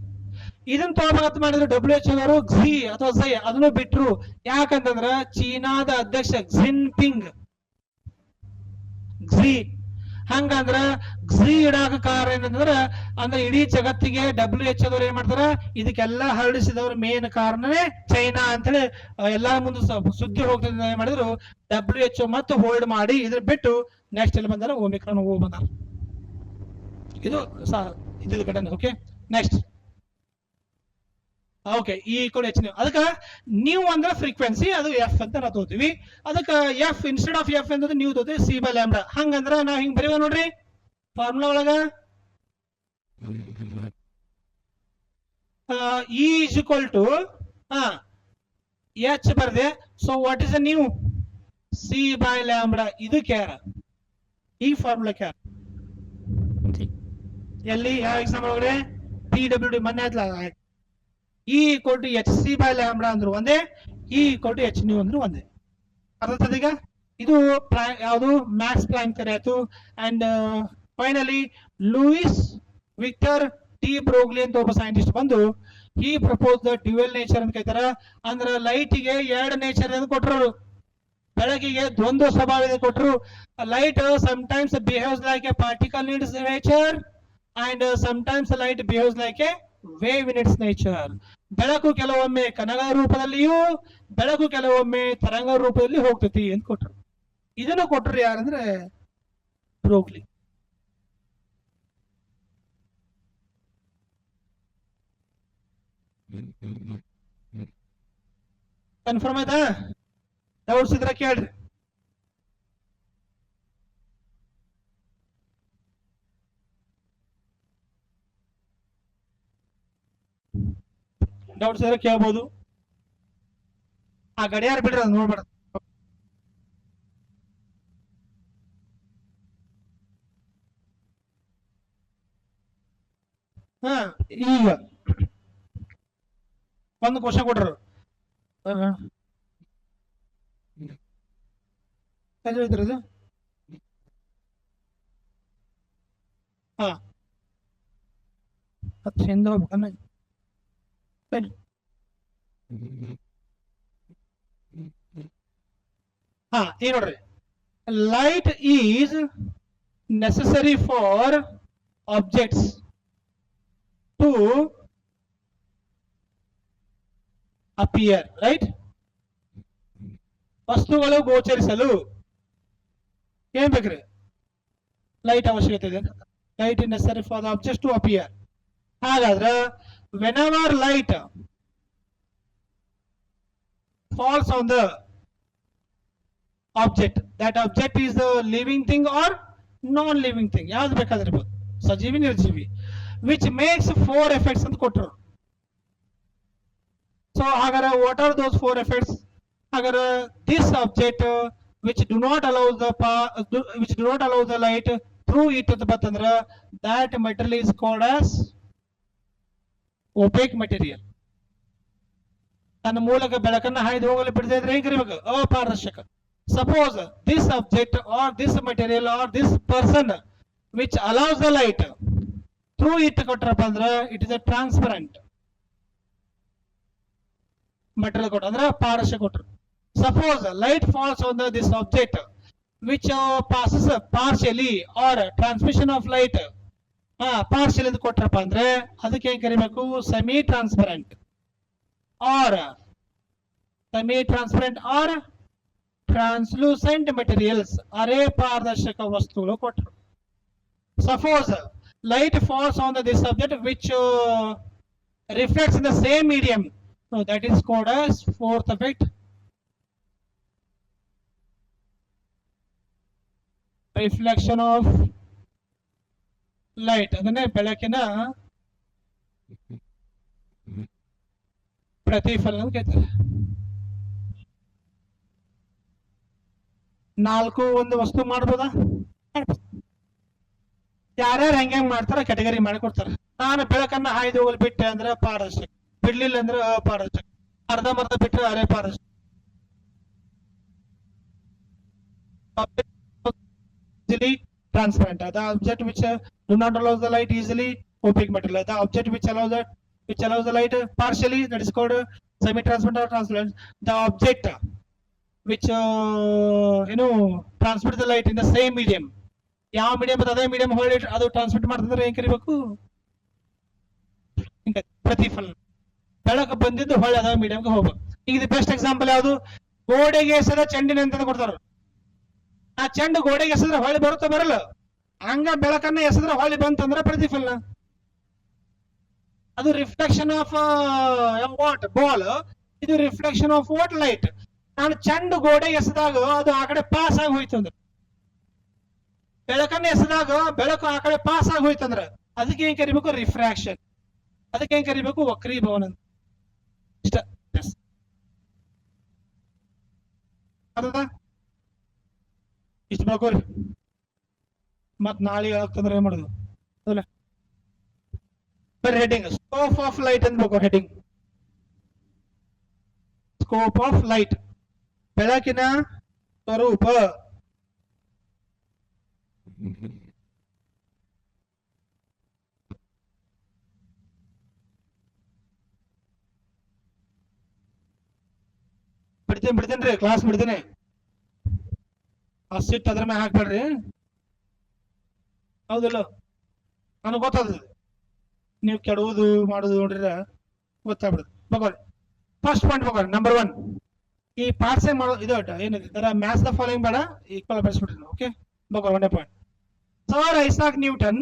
ಇದನ್ನ ತಗೋಬೇಕಂತ ಮಾಡಿದ್ರು WHO ಅವರು ಝಿ ಅಥವಾ ಝೈ ಅದನ್ನು ಬಿಟ್ರು. ಯಾಕಂತಂದ್ರ ಚೀನಾದ ಅಧ್ಯಕ್ಷ ಜಿನ್ಪಿಂಗ್ ಝಿ. ಹಂಗಂದ್ರ ಝಿ ಇಡಾಕ ಕಾರಣ ಏನಂದ್ರ ಅಂದ್ರೆ ಇಡೀ ಜಗತ್ತಿಗೆ WHO ದವ್ರು ಏನ್ ಮಾಡ್ತಾರ, ಇದಕ್ಕೆಲ್ಲ ಹರಡಿಸಿದವ್ರ ಮೇನ್ ಕಾರಣನೇ ಚೈನಾ ಅಂತೇಳಿ ಎಲ್ಲಾ ಮುಂದೆ ಸುದ್ದಿ ಹೋಗ್ತದೆ. ಏನ್ ಮಾಡಿದ್ರು, WHO ಮತ್ತೆ ಹೋಲ್ಡ್ ಮಾಡಿ ಇದ್ರ ಬಿಟ್ಟು ನೆಕ್ಸ್ಟ್ ಎಲ್ಲಿ ಬಂದಾರ, ಒಮಿಕ್ರಾನ್ ಹೋಗಿ ಬಂದಾರ. ಇದು ಘಟನೆ. Okay, next. ಓಕೆ, ಈ ಕೂಡ ಹೆಚ್ಚಿನ. ಅದಕ್ಕೆ ನೀವು ಅಂದ್ರೆ ಫ್ರೀಕ್ವೆನ್ಸಿ, ಅದು ಎಫ್ ಅಂತ ನಾವು ತಗೋತೀವಿ. ಅದಕ್ಕೆ ಎಫ್ ಇನ್ಸ್ಟೆಡ್ ಆಫ್ ಎಫ್ ಅಂದ್ರೆ ನೀವು ತಗೋತೀವಿ ಸಿ ಬೈ ಲ್ಯಾಂಬ್ಡಾ. ಹಂಗಂದ್ರ ನಾವ್ ಹಿಂಗ್ ಬರೀವ ನೋಡ್ರಿ ಫಾರ್ಮುಲಾ ಒಳಗ. E is equal to h ಬರ್ದೆ. So what is nu, C by lambda. ಇದು ಕ್ಯಾರ, ಈ ಫಾರ್ಮುಲಾ ಕ್ಯಾರ ಎಲ್ಲಿ ಯಾವ ಎಕ್ಸಾಮ್ ಒಳಗಡೆ PWD ಮೊನ್ನೆ ಆಯ್ತಲ್ಲ. E equal to HC by lambda ಅಂದ್ರು ಒಂದೇ, E equal to H nu ಅಂದ್ರು ಒಂದೇ. ಅರ್ಥಾತ್ ಈಗ ಇದು ಯಾವುದು ಮ್ಯಾಕ್ಸ್ ಪ್ಲಾಂಕ್ ಆಯ್ತು. And finally Louis Victor de Broglie ಅಂತ ಒಬ್ಬ ಸೈಂಟಿಸ್ಟ್ ಬಂದು ಈ ಪ್ರಪೋಸ್ ದ ಡ್ಯುಯಲ್ ನೇಚರ್ ಅಂತ ಕರೀತಾರ. ಅಂದ್ರ ಲೈಟಿಗೆ ಎರಡು ನೇಚರ್ ಅಂತ ಕೊಟ್ಟರು, ಬೆಳಕಿಗೆ ದ್ವಂದ್ವ ಸ್ವಭಾವ ಇದೆ ಕೊಟ್ಟರು. Light sometimes behaves like A particle in its nature and sometimes light behaves like A wave in its nature. ಬೆಳಕು ಕೆಲವೊಮ್ಮೆ ಕಣಗಳ ರೂಪದಲ್ಲಿಯೂ, ಬೆಳಕು ಕೆಲವೊಮ್ಮೆ ತರಂಗ ರೂಪದಲ್ಲಿ ಹೋಗ್ತೈತಿ ಅಂತ ಕೊಟ್ರು. ಇದನ್ನು ಕೊಟ್ಟರು ಯಾರಂದ್ರೆ ಬ್ರೋಗ್ಲಿ. ಕನ್ಫರ್ಮ್ ಆಯ್ತಾ? ಡೌಟ್ಸ್ ಇದ್ರೆ ಕೇಳ್ರಿ. ಡೌಟ್ಸ್ ಇದ್ರೆ ಕೇಳ್ಬೋದು. ಆ ಗಡಿಯಾರ ಬಿಡ್ರಿ, ಅದು ನೋಡ್ಬೇಡ. ಈಗ ಒಂದು ಕ್ವಶನ್ ಕೊಟ್ರು. ಇದು ಹಿಂದೆ ಹೋಗ್ಬೇಕನ್ನ. ಈ ನೋಡ್ರಿ, light is necessary for objects to appear, right? ವಸ್ತುಗಳು ಗೋಚರಿಸಲು ಏನ್ ಬೇಕ್ರಿ? ಲೈಟ್ ಅವಶ್ಯಕತೆ ಇದೆ. light is necessary for the objects to appear. ಹಾಗಾದ್ರೆ whenever light falls on the object, that object is a living thing or non-living thing, ಯಾವ್ದು ಬೇಕಾದ್ರೆ ಇರ್ಬೋದು, ಸಜೀವಿ ನಿರ್ಜೀವಿ, which makes 4 effects ಅಂತ ಕೊಟ್ಟರು. So ಹಾಗಾದ್ರೆ what are those 4 effects? ಹಾಗಾದ್ರೆ this object which do not allow the light through it ಅಂತ ಬಂತಂದ್ರೆ that material is called as opaque material. ತನ್ನ ಮೂಲಕ ಬೆಳಕನ್ನು ಹಾಯ್ದು ಹೋಗಲು ಬಿಡದೇ ಇದ್ರೆ ಹೇಗೆ ಕರಿಬೇಕು? ಅಪಾರದರ್ಶಕ. Suppose this object or this material or this person which allows the light through it ಕೊಟ್ಟರಪ್ಪ ಅಂದ್ರೆ it is a transparent material ಕೊಟ್ಟ ಅಂದ್ರೆ ಪಾರದರ್ಶಕ ಕೊಟ್ಟರು. Suppose light falls on this object which passes partially or transmission of light partially ಅಂತ ಕೊಟ್ಟರಪ್ಪ ಅಂದ್ರೆ ಅದಕ್ಕೆ ಏನ್ ಕರಿಬೇಕು? Semi transparent or semi-transparent or translucent materials, ಅರೆ ಪಾರದರ್ಶಕ ವಸ್ತುಗಳು ಕೊಟ್ಟರು. Suppose light falls on this object which reflects in the same medium, so that is called as fourth effect, reflection of light. ಅದನ್ನೇ ಬೆಳಕಿನ ಪ್ರತಿಫಲನ ಅಂತ ಹೇಳ್ತಾರೆ. 4 ಒಂದು ವಸ್ತು ಮಾಡ್ಬೋದಾ? ಯಾರ್ಯಾರು ಹೆಂಗ್ ಮಾಡ್ತಾರ ಕ್ಯಾಟಗರಿ ಮಾಡಿ ಕೊಡ್ತಾರೆ. ನಾನು ಬೆಳಕನ್ನ ಹಾಯ್ದು ಹೋಗಲು ಬಿಟ್ಟೆ ಅಂದ್ರೆ ಪಾರದರ್ಶಕ, ಬಿಡ್ಲಿಲ್ಲ ಅಂದ್ರೆ ಅಪಾರದರ್ಶಕ, ಅರ್ಧಂಬರ್ಧ ಬಿಟ್ಟರೆ ಅರೆ ಪಾರದರ್ಶಕ. Transparent, the object which do not allow the light easily, opaque material. The object which allows the light partially, that is called semi-transparent or translucent. The object which transmits the light in the same medium, ಯಾವ medium ಅದೇ medium ಹೊಳ್ಳಿ ಅದು transmit ಮಾಡ್ತಂದ್ರೆ ಏನ್ ಕರಿಬೇಕು? ಪ್ರತಿಫಲನ. ಬೆಳಕು ಬಂದಿದ್ದು ಹೊಳ್ಳಿ ಅದೇ ಮೀಡಿಯಂಗೆ ಹೋಗ್ಬೇಕು. ಈಗ ಇದು ಬೆಸ್ಟ್ ಎಕ್ಸಾಂಪಲ್ ಯಾವುದು? ಗೋಡೆಗೆ ಎಸೆದ ಚೆಂಡಿನ ಅಂತ ಕೊಡ್ತಾರ. ಆ ಚೆಂಡು ಗೋಡೆಗೆ ಎಸೆದ್ರೆ ಹೊಳ್ಳಿ ಬರುತ್ತಾ ಬರಲ್ಲ? ಹಂಗ ಬೆಳಕನ್ನ ಎಸೆದ್ರೆ ಹೊಳ್ಳಿ ಬಂತಂದ್ರೆ ಪ್ರತಿಫಲನ. ಅದು ರಿಫ್ಲೆಕ್ಷನ್ ಆಫ್ ವಾಟ್? ಬಾಲ್. ಇದು ರಿಫ್ಲೆಕ್ಷನ್ ಆಫ್ ವಾಟ್? ಲೈಟ್. ನಾನು ಚೆಂಡು ಗೋಡೆ ಎಸೆದಾಗ ಅದು ಆ ಕಡೆ ಪಾಸ್ ಆಗಿ ಹೋಯ್ತಂದ್ರೆ, ಬೆಳಕನ್ನ ಎಸೆದಾಗ ಬೆಳಕು ಆ ಕಡೆ ಪಾಸ್ ಆಗಿ ಹೋಯ್ತಂದ್ರೆ ಅದಕ್ಕೆ ಏನ್ ಕರಿಬೇಕು? ರಿಫ್ರಾಕ್ಷನ್. ಅದಕ್ಕೆ ಏನ್ ಕರಿಬೇಕು? ವಕ್ರೀಭವನ ಅಂತ. ಇಷ್ಟ ಅದ ಇಷ್ಟ ಬೇಕೋರಿ. ಮತ್ ನಾಳೆ ಹೇಳಕ್ತಂದ್ರೆ ಏನ್ ಮಾಡುದು? ಬರೀ ಹೆಡಿಂಗ್ ಸ್ಕೋಪ್ ಆಫ್ ಲೈಟ್ ಅಂತ ಬೇಕು. ಹೆಡಿಂಗ್ ಸ್ಕೋಪ್ ಆಫ್ ಲೈಟ್, ಬೆಳಕಿನ ಸ್ವರೂಪ. ಬಿಡ್ತೇನ್ರಿ, ಕ್ಲಾಸ್ ಬಿಡ್ತೇನೆ. ಆ ಸಿಟ್ ಅದ್ರ ಮೇಲೆ ಹಾಕ್ಬೇಡ್ರಿ. ಹೌದಿಲ್ಲ? ನನಗೆ ಗೊತ್ತಾದ ನೀವು ಕೆಡುವುದು ಮಾಡುದು ನೋಡ್ರಿ ಗೊತ್ತಾಗ್ಬಿಡುದು. ಬಗೋರಿ ಫಸ್ಟ್ ಪಾಯಿಂಟ್ ಬಗೋರಿ. ನಂಬರ್ 1, ಈ ಪಾರ್ಟ್ಸ್ ಮಾಡೋದು ಇದು ಏನಿದೆ ಇದರ ಮ್ಯಾಥ್ಸ್ ದ ಫಾಲೋಯಿಂಗ್ ಬೇಡ, ಈಕ್ವಲ್ ಬರ್ಸ್ಬಿಡ್ರಿ. ಓಕೆ ಬಗೋರಿ. 1ನೇ point. Sir Isaac Newton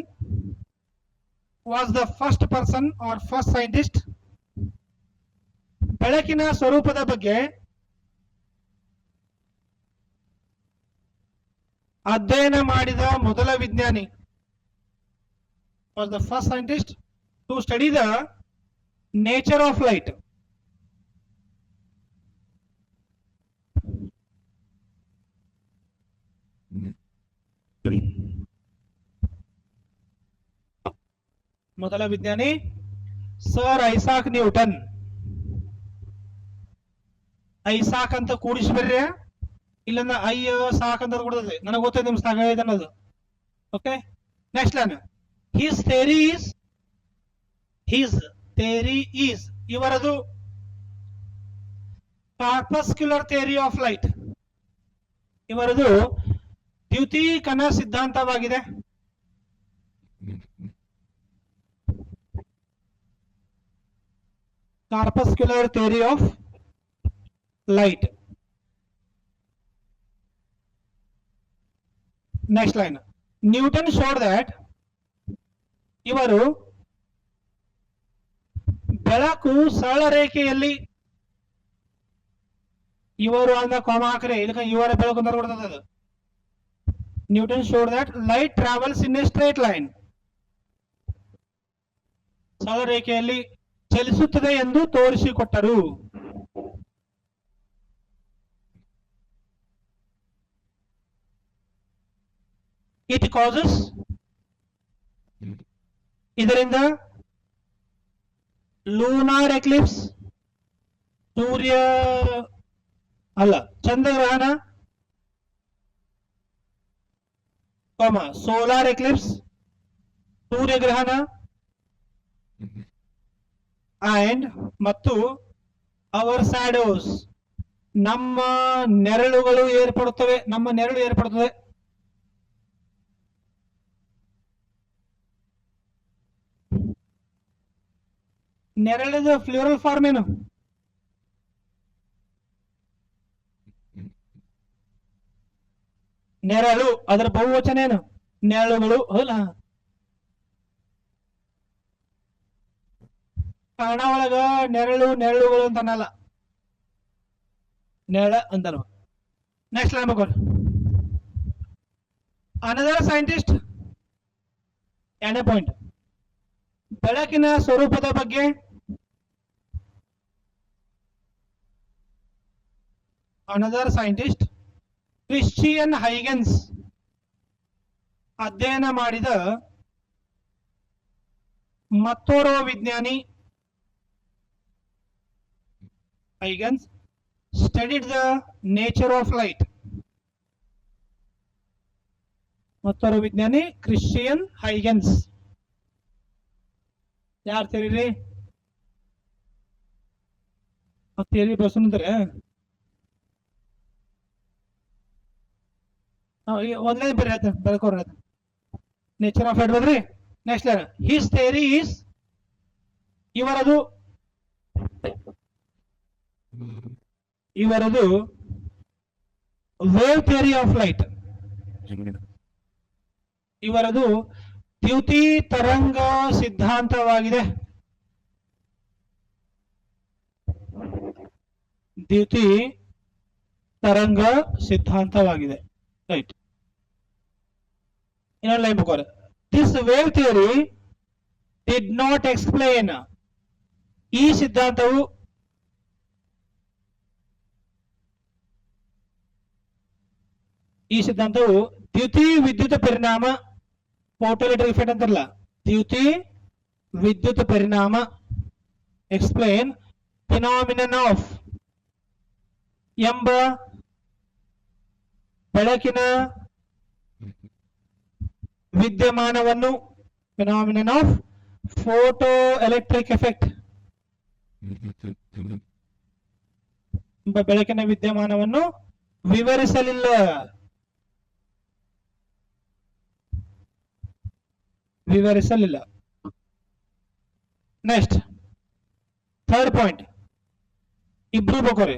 was the first person or first scientist. ಬೆಳಕಿನ ಸ್ವರೂಪದ ಬಗ್ಗೆ ಅಧ್ಯಯನ ಮಾಡಿದ ಮೊದಲ ವಿಜ್ಞಾನಿ. was the first scientist to study the nature of light. ಮೊದಲ ವಿಜ್ಞಾನಿ ಸರ್ ಐಸಾಕ್ ನ್ಯೂಟನ್. ಐಸಾಕ್ ಅಂತ ಕೂಡಿಸ್ಬರ್ರಿ, ಇಲ್ಲಂದ್ರೆ ಅಯ್ಯೋ ಸಾಕ್ ಅಂತ ಕೊಡ್ತದೆ. ನನಗೆ ಗೊತ್ತೈತೆ ನಿಮ್ ಸಾಕಾಗೈತೆ ಅನ್ನೋದು. Okay, next line. His theory is ಇವರದು ಕಾರ್ಪಸ್ಕ್ಯುಲರ್ ಥಿಯರಿ ಆಫ್ ಲೈಟ್. ಇವರದು ದ್ಯುತೀಕಣ ಸಿದ್ಧಾಂತವಾಗಿದೆ. Corpuscular theory of light. Next line. Newton showed that ಇವರು ಬೆಳಕು ಸರಳ ರೇಖೆಯಲ್ಲಿ ಇವರು ಅಂದ ಕಾಮ ಹಾಕ್ರೆ ಇದಕ್ಕೆ ಇವರ ಬೆಳಕು ಅಂತ ಕೊಡ್ತದೆ ಅದು. Newton showed that light travels in A straight line. ಸರಳ ರೇಖೆಯಲ್ಲಿ ಚಲಿಸುತ್ತದೆ ಎಂದು ತೋರಿಸಿಕೊಟ್ಟರು. ಇಟ್ ಕಾಸಸ್, ಇದರಿಂದ ಲೂನಾರ್ ಎಕ್ಲಿಪ್ಸ್, ಸೂರ್ಯ ಅಲ್ಲ ಚಂದ್ರಗ್ರಹಣ, ಸೋಲಾರ್ ಎಕ್ಲಿಪ್ಸ್ ಸೂರ್ಯಗ್ರಹಣ, ಅಂಡ್ ಮತ್ತು ಅವರ್ ಸ್ಯಾಡೋಸ್ ನಮ್ಮ ನೆರಳುಗಳು ಏರ್ಪಡುತ್ತವೆ, ನಮ್ಮ ನೆರಳು ಏರ್ಪಡುತ್ತದೆ. ನೆರಳಿದ ಫ್ಲೂರಲ್ ಫಾರ್ಮ್ ಏನು? ನೆರಳು, ಅದರ ಬಹುವಚನ ಏನು? ನೆರಳುಗಳು. ಹೌದಾ? ಕನ್ನಡ ಒಳಗ ನೆರಳುಗಳು ಅಂತ ಅನ್ನಲ್ಲ, ನೆರಳ ಅಂತಾರ. ನೆಕ್ಸ್ಟ್ ಲೈನ್ ಬೇಕು. ಅನದರ್ ಸೈಂಟಿಸ್ಟ್, ಎರಡನೇ ಪಾಯಿಂಟ್, ಬೆಳಕಿನ ಸ್ವರೂಪದ ಬಗ್ಗೆ ಅನದರ್ ಸೈಂಟಿಸ್ಟ್ ಕ್ರಿಶ್ಚಿಯನ್ ಹೈಗೆನ್ಸ್ ಅಧ್ಯಯನ ಮಾಡಿದ ಮತ್ತೋರ್ವ ವಿಜ್ಞಾನಿ Huygens studied the nature of light. ಮತ್ತೋರ್ವ ವಿಜ್ಞಾನಿ ಕ್ರಿಶ್ಚಿಯನ್ ಹೈಗೆನ್ಸ್. ಯಾರು ತೆರೀರಿ? ತೇರಿ ಬಸವಂದ್ರೆ ಒಂದೇ ಬೇರೆ ಬರ್ಕೋರ ನೇಚರ್ ಆಫ್ ಲೈಟ್ ಬದ್ರಿ. Next line, his theory is, ಇವರದು ವೇವ್ ಥಿಯರಿ ಆಫ್ ಲೈಟ್. ಇವರದು ದ್ಯುತಿ ತರಂಗ ಸಿದ್ಧಾಂತವಾಗಿದೆ. ದ್ಯುತಿ ತರಂಗ ಸಿದ್ಧಾಂತವಾಗಿದೆ. ರೈಟ್. ಇನ್ನೊಂದು ಲೈನ್ ಬೇಕು. This wave theory did not explain, ಈ ಸಿದ್ಧಾಂತವು ದ್ಯುತಿ ವಿದ್ಯುತ್ ಪರಿಣಾಮ, ಫೋಟೋಎಲೆಕ್ಟ್ರಿಕ್ ಇಫೆಕ್ಟ್ ಅಂತಾರಲ್ಲ, ದ್ಯುತಿ ವಿದ್ಯುತ್ ಪರಿಣಾಮ, ಎಕ್ಸ್ಪ್ಲೇನ್ ಫಿನಾಮಿನನ್ ಆಫ್ ಎಂಬ ಬೆಳಕಿನ ವಿದ್ಯಮಾನವನ್ನು, phenomenon of photo electric effect ಎಂಬ ಬೆಳಕಿನ ವಿದ್ಯಮಾನವನ್ನು ವಿವರಿಸಲಿಲ್ಲ. ನೆಕ್ಸ್ಟ್ ಥರ್ಡ್ ಪಾಯಿಂಟ್, ಇಬ್ರು ಬೇಕಾರೆ.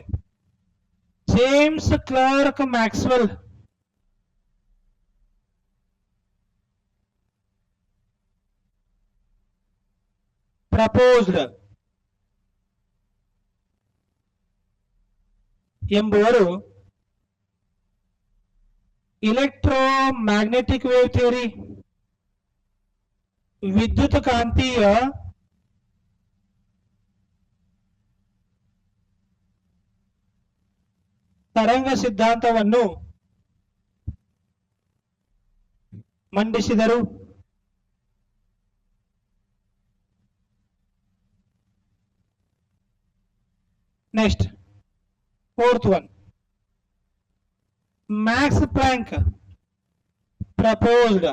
ಜೇಮ್ಸ್ ಕ್ಲರ್ಕ್ ಮ್ಯಾಕ್ಸ್ವೆಲ್ ಪ್ರಪೋಸ್ಡ್ ಎಂಬುವರು ಇಲೆಕ್ಟ್ರೋಮ್ಯಾಗ್ನೆಟಿಕ್ ವೇವ್ ಥಿಯರಿ, ವಿದ್ಯುತ್ ಕಾಂತೀಯ ತರಂಗ ಸಿದ್ಧಾಂತವನ್ನು ಮಂಡಿಸಿದರು. Next fourth one, Max Planck proposed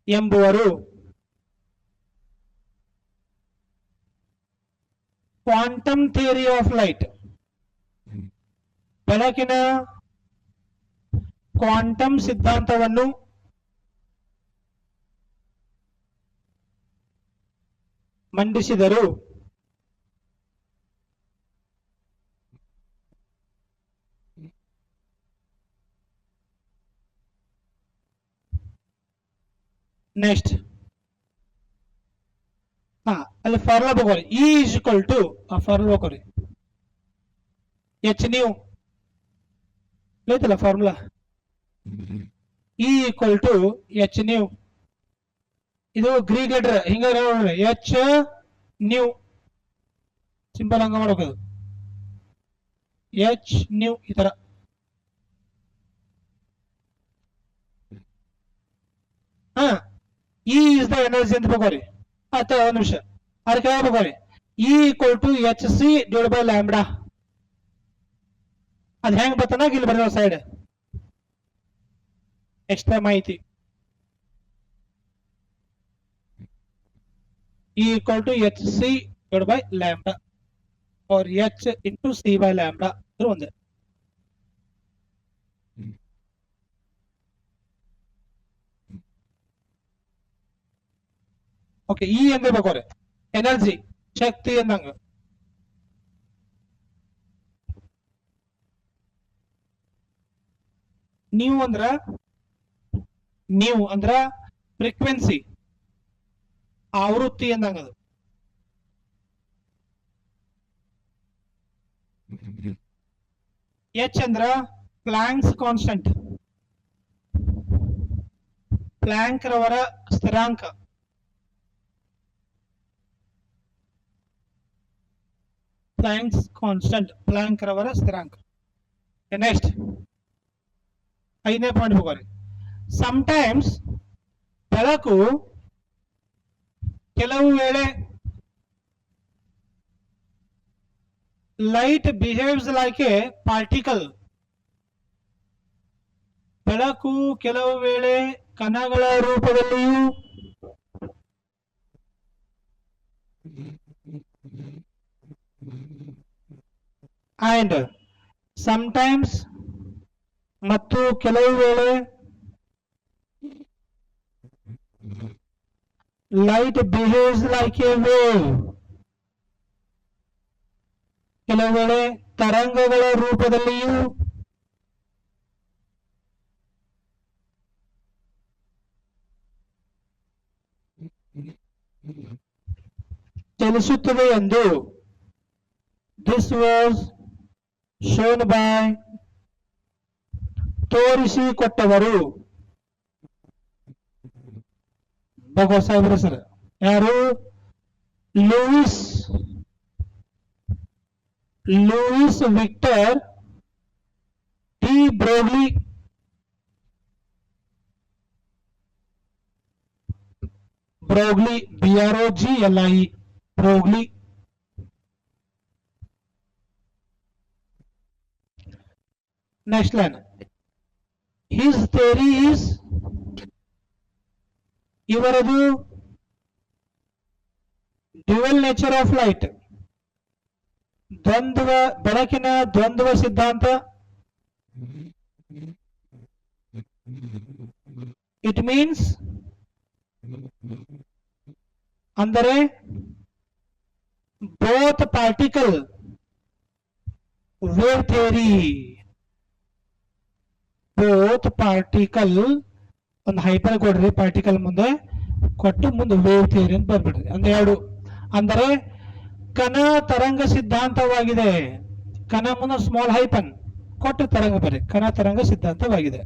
ಎಂಬುವರು ಕ್ವಾಂಟಮ್ ಥಿಯರಿ ಆಫ್ ಲೈಟ್, ಬೆಳಕಿನ ಕ್ವಾಂಟಮ್ ಸಿದ್ಧಾಂತವನ್ನು ಮಂಡಿಸಿದರು. ನೆಕ್ಸ್ಟ್ ಅಲ್ಲಿ ಫಾರ್ಮುಲಾ ಬಗೋರಿ ಇ ಇಸ್ ಈಕ್ವಲ್ ಟು ಆ ಫಾರ್ಮುಲಾ ಬಗೋರಿ ಎಚ್ ನ್ಯೂ ಐತಲ್ಲ formula E equal to h nu ಇದು ಗ್ರೀಕ್ ಲೆಟರ್ ಹಿಂಗ ಎಚ್ ನ್ಯೂ ಸಿಂಪಲ್ ಹಂಗ ಮಾಡ್ಬೇಕು ಎಚ್ ನ್ಯೂ ಈ ತರ ಇ ಇಸ್ ದ ಎನರ್ಜಿ ಅಂತ ಬಗೋರಿ ಅಥವಾ ಒಂದು ನಿಮಿಷ ಅದಕ್ಕೆ ಬಗೋರಿ E equal to h C divide by lambda ಅದ್ ಹೆಂಗ್ ಬರ್ತನಾಗ ಇಲ್ಲಿ ಬರೋ ಸೈಡ್ ಎಕ್ಸ್ಟ್ರಾ ಮಾಹಿತಿ E equal to hc divided by lambda or h into c by lambda ಇದು ಒಂದೇ ಓಕೆ ಇ ಅಂದ್ರೆ ಬೇಕಾರೆ ಎನರ್ಜಿ ಶಕ್ತಿ ಅಂದಂಗ ನೀವು ಅಂದ್ರ ಫ್ರೀಕ್ವೆನ್ಸಿ ಆವೃತ್ತಿ ಅಂದಂಗದು ಎಚ್ ಅಂದ್ರ ಪ್ಲಾಂಕ್ಸ್ ಕಾನ್ಸ್ಟಂಟ್ ಪ್ಲಾಂಕ್ ರವರ ಸ್ಥಿರಾಂಕ ಪ್ಲಾಂಕ್ಸ್ ಕಾನ್ಸ್ಟಂಟ್ ಪ್ಲಾಂಕ್ ರವರ ಸ್ಥಿರಾಂಕ ನೆಕ್ಸ್ಟ್ 5ನೇ ಪಾಯಿಂಟ್ ಹೋಗೋರಿ ಸಮಟೈಮ್ಸ್ ಬೆಳಕು ಕೆಲವು ವೇಳೆ light behaves like A particle ಬೆಳಕು ಕೆಲವು ವೇಳೆ ಕಣಗಳ ರೂಪದಲ್ಲಿಯೂ ಅಂಡ್ ಸಮಟೈಮ್ಸ್ ಮತ್ತು ಕೆಲವು ವೇಳೆ light behaves like a wave ಕೆಲವು ವೇಳೆ ತರಂಗಗಳ ರೂಪದಲ್ಲಿಯೂ ಚಲಿಸುತ್ತದೆ ಎಂದು ದಿಸ್ ವಾಸ್ ಶೋನ್ ಬೈ ತೋರಿಸಿಕೊಟ್ಟವರು ಭಗವತ್ ಸಾಹೇಬ್ರ ಸರ್ ಯಾರು Louis Victor de Broglie BROGLI Broglie next line his theory is ಇವರದು ಡ್ಯುಯಲ್ ನೇಚರ್ ಆಫ್ ಲೈಟ್ ಬೆಳಕಿನ ದ್ವಂದ್ವ ಸಿದ್ಧಾಂತ ಇಟ್ ಮೀನ್ಸ್ ಅಂದರೆ both particle wave theory both particle ಒಂದು ಹೈಪರ್ ಕೊಡ್ರಿ ಪಾರ್ಟಿಕಲ್ ಮುಂದೆ ಕೊಟ್ಟು ಮುಂದೆ ವೇವ್ ಥಿಯರಿ ಅಂತ ಬರ್ಬಿಡ್ರಿ ಅಂದ್ರೆ ಎರಡು ಅಂದರೆ ಕಣ ತರಂಗ ಸಿದ್ಧಾಂತವಾಗಿದೆ ಕಣ ಮುಂದೆ ಸ್ಮಾಲ್ ಹೈಪನ್ ಕೊಟ್ಟು ತರಂಗ ಬರ್ರಿ ಕಣ ತರಂಗ ಸಿದ್ಧಾಂತವಾಗಿದೆ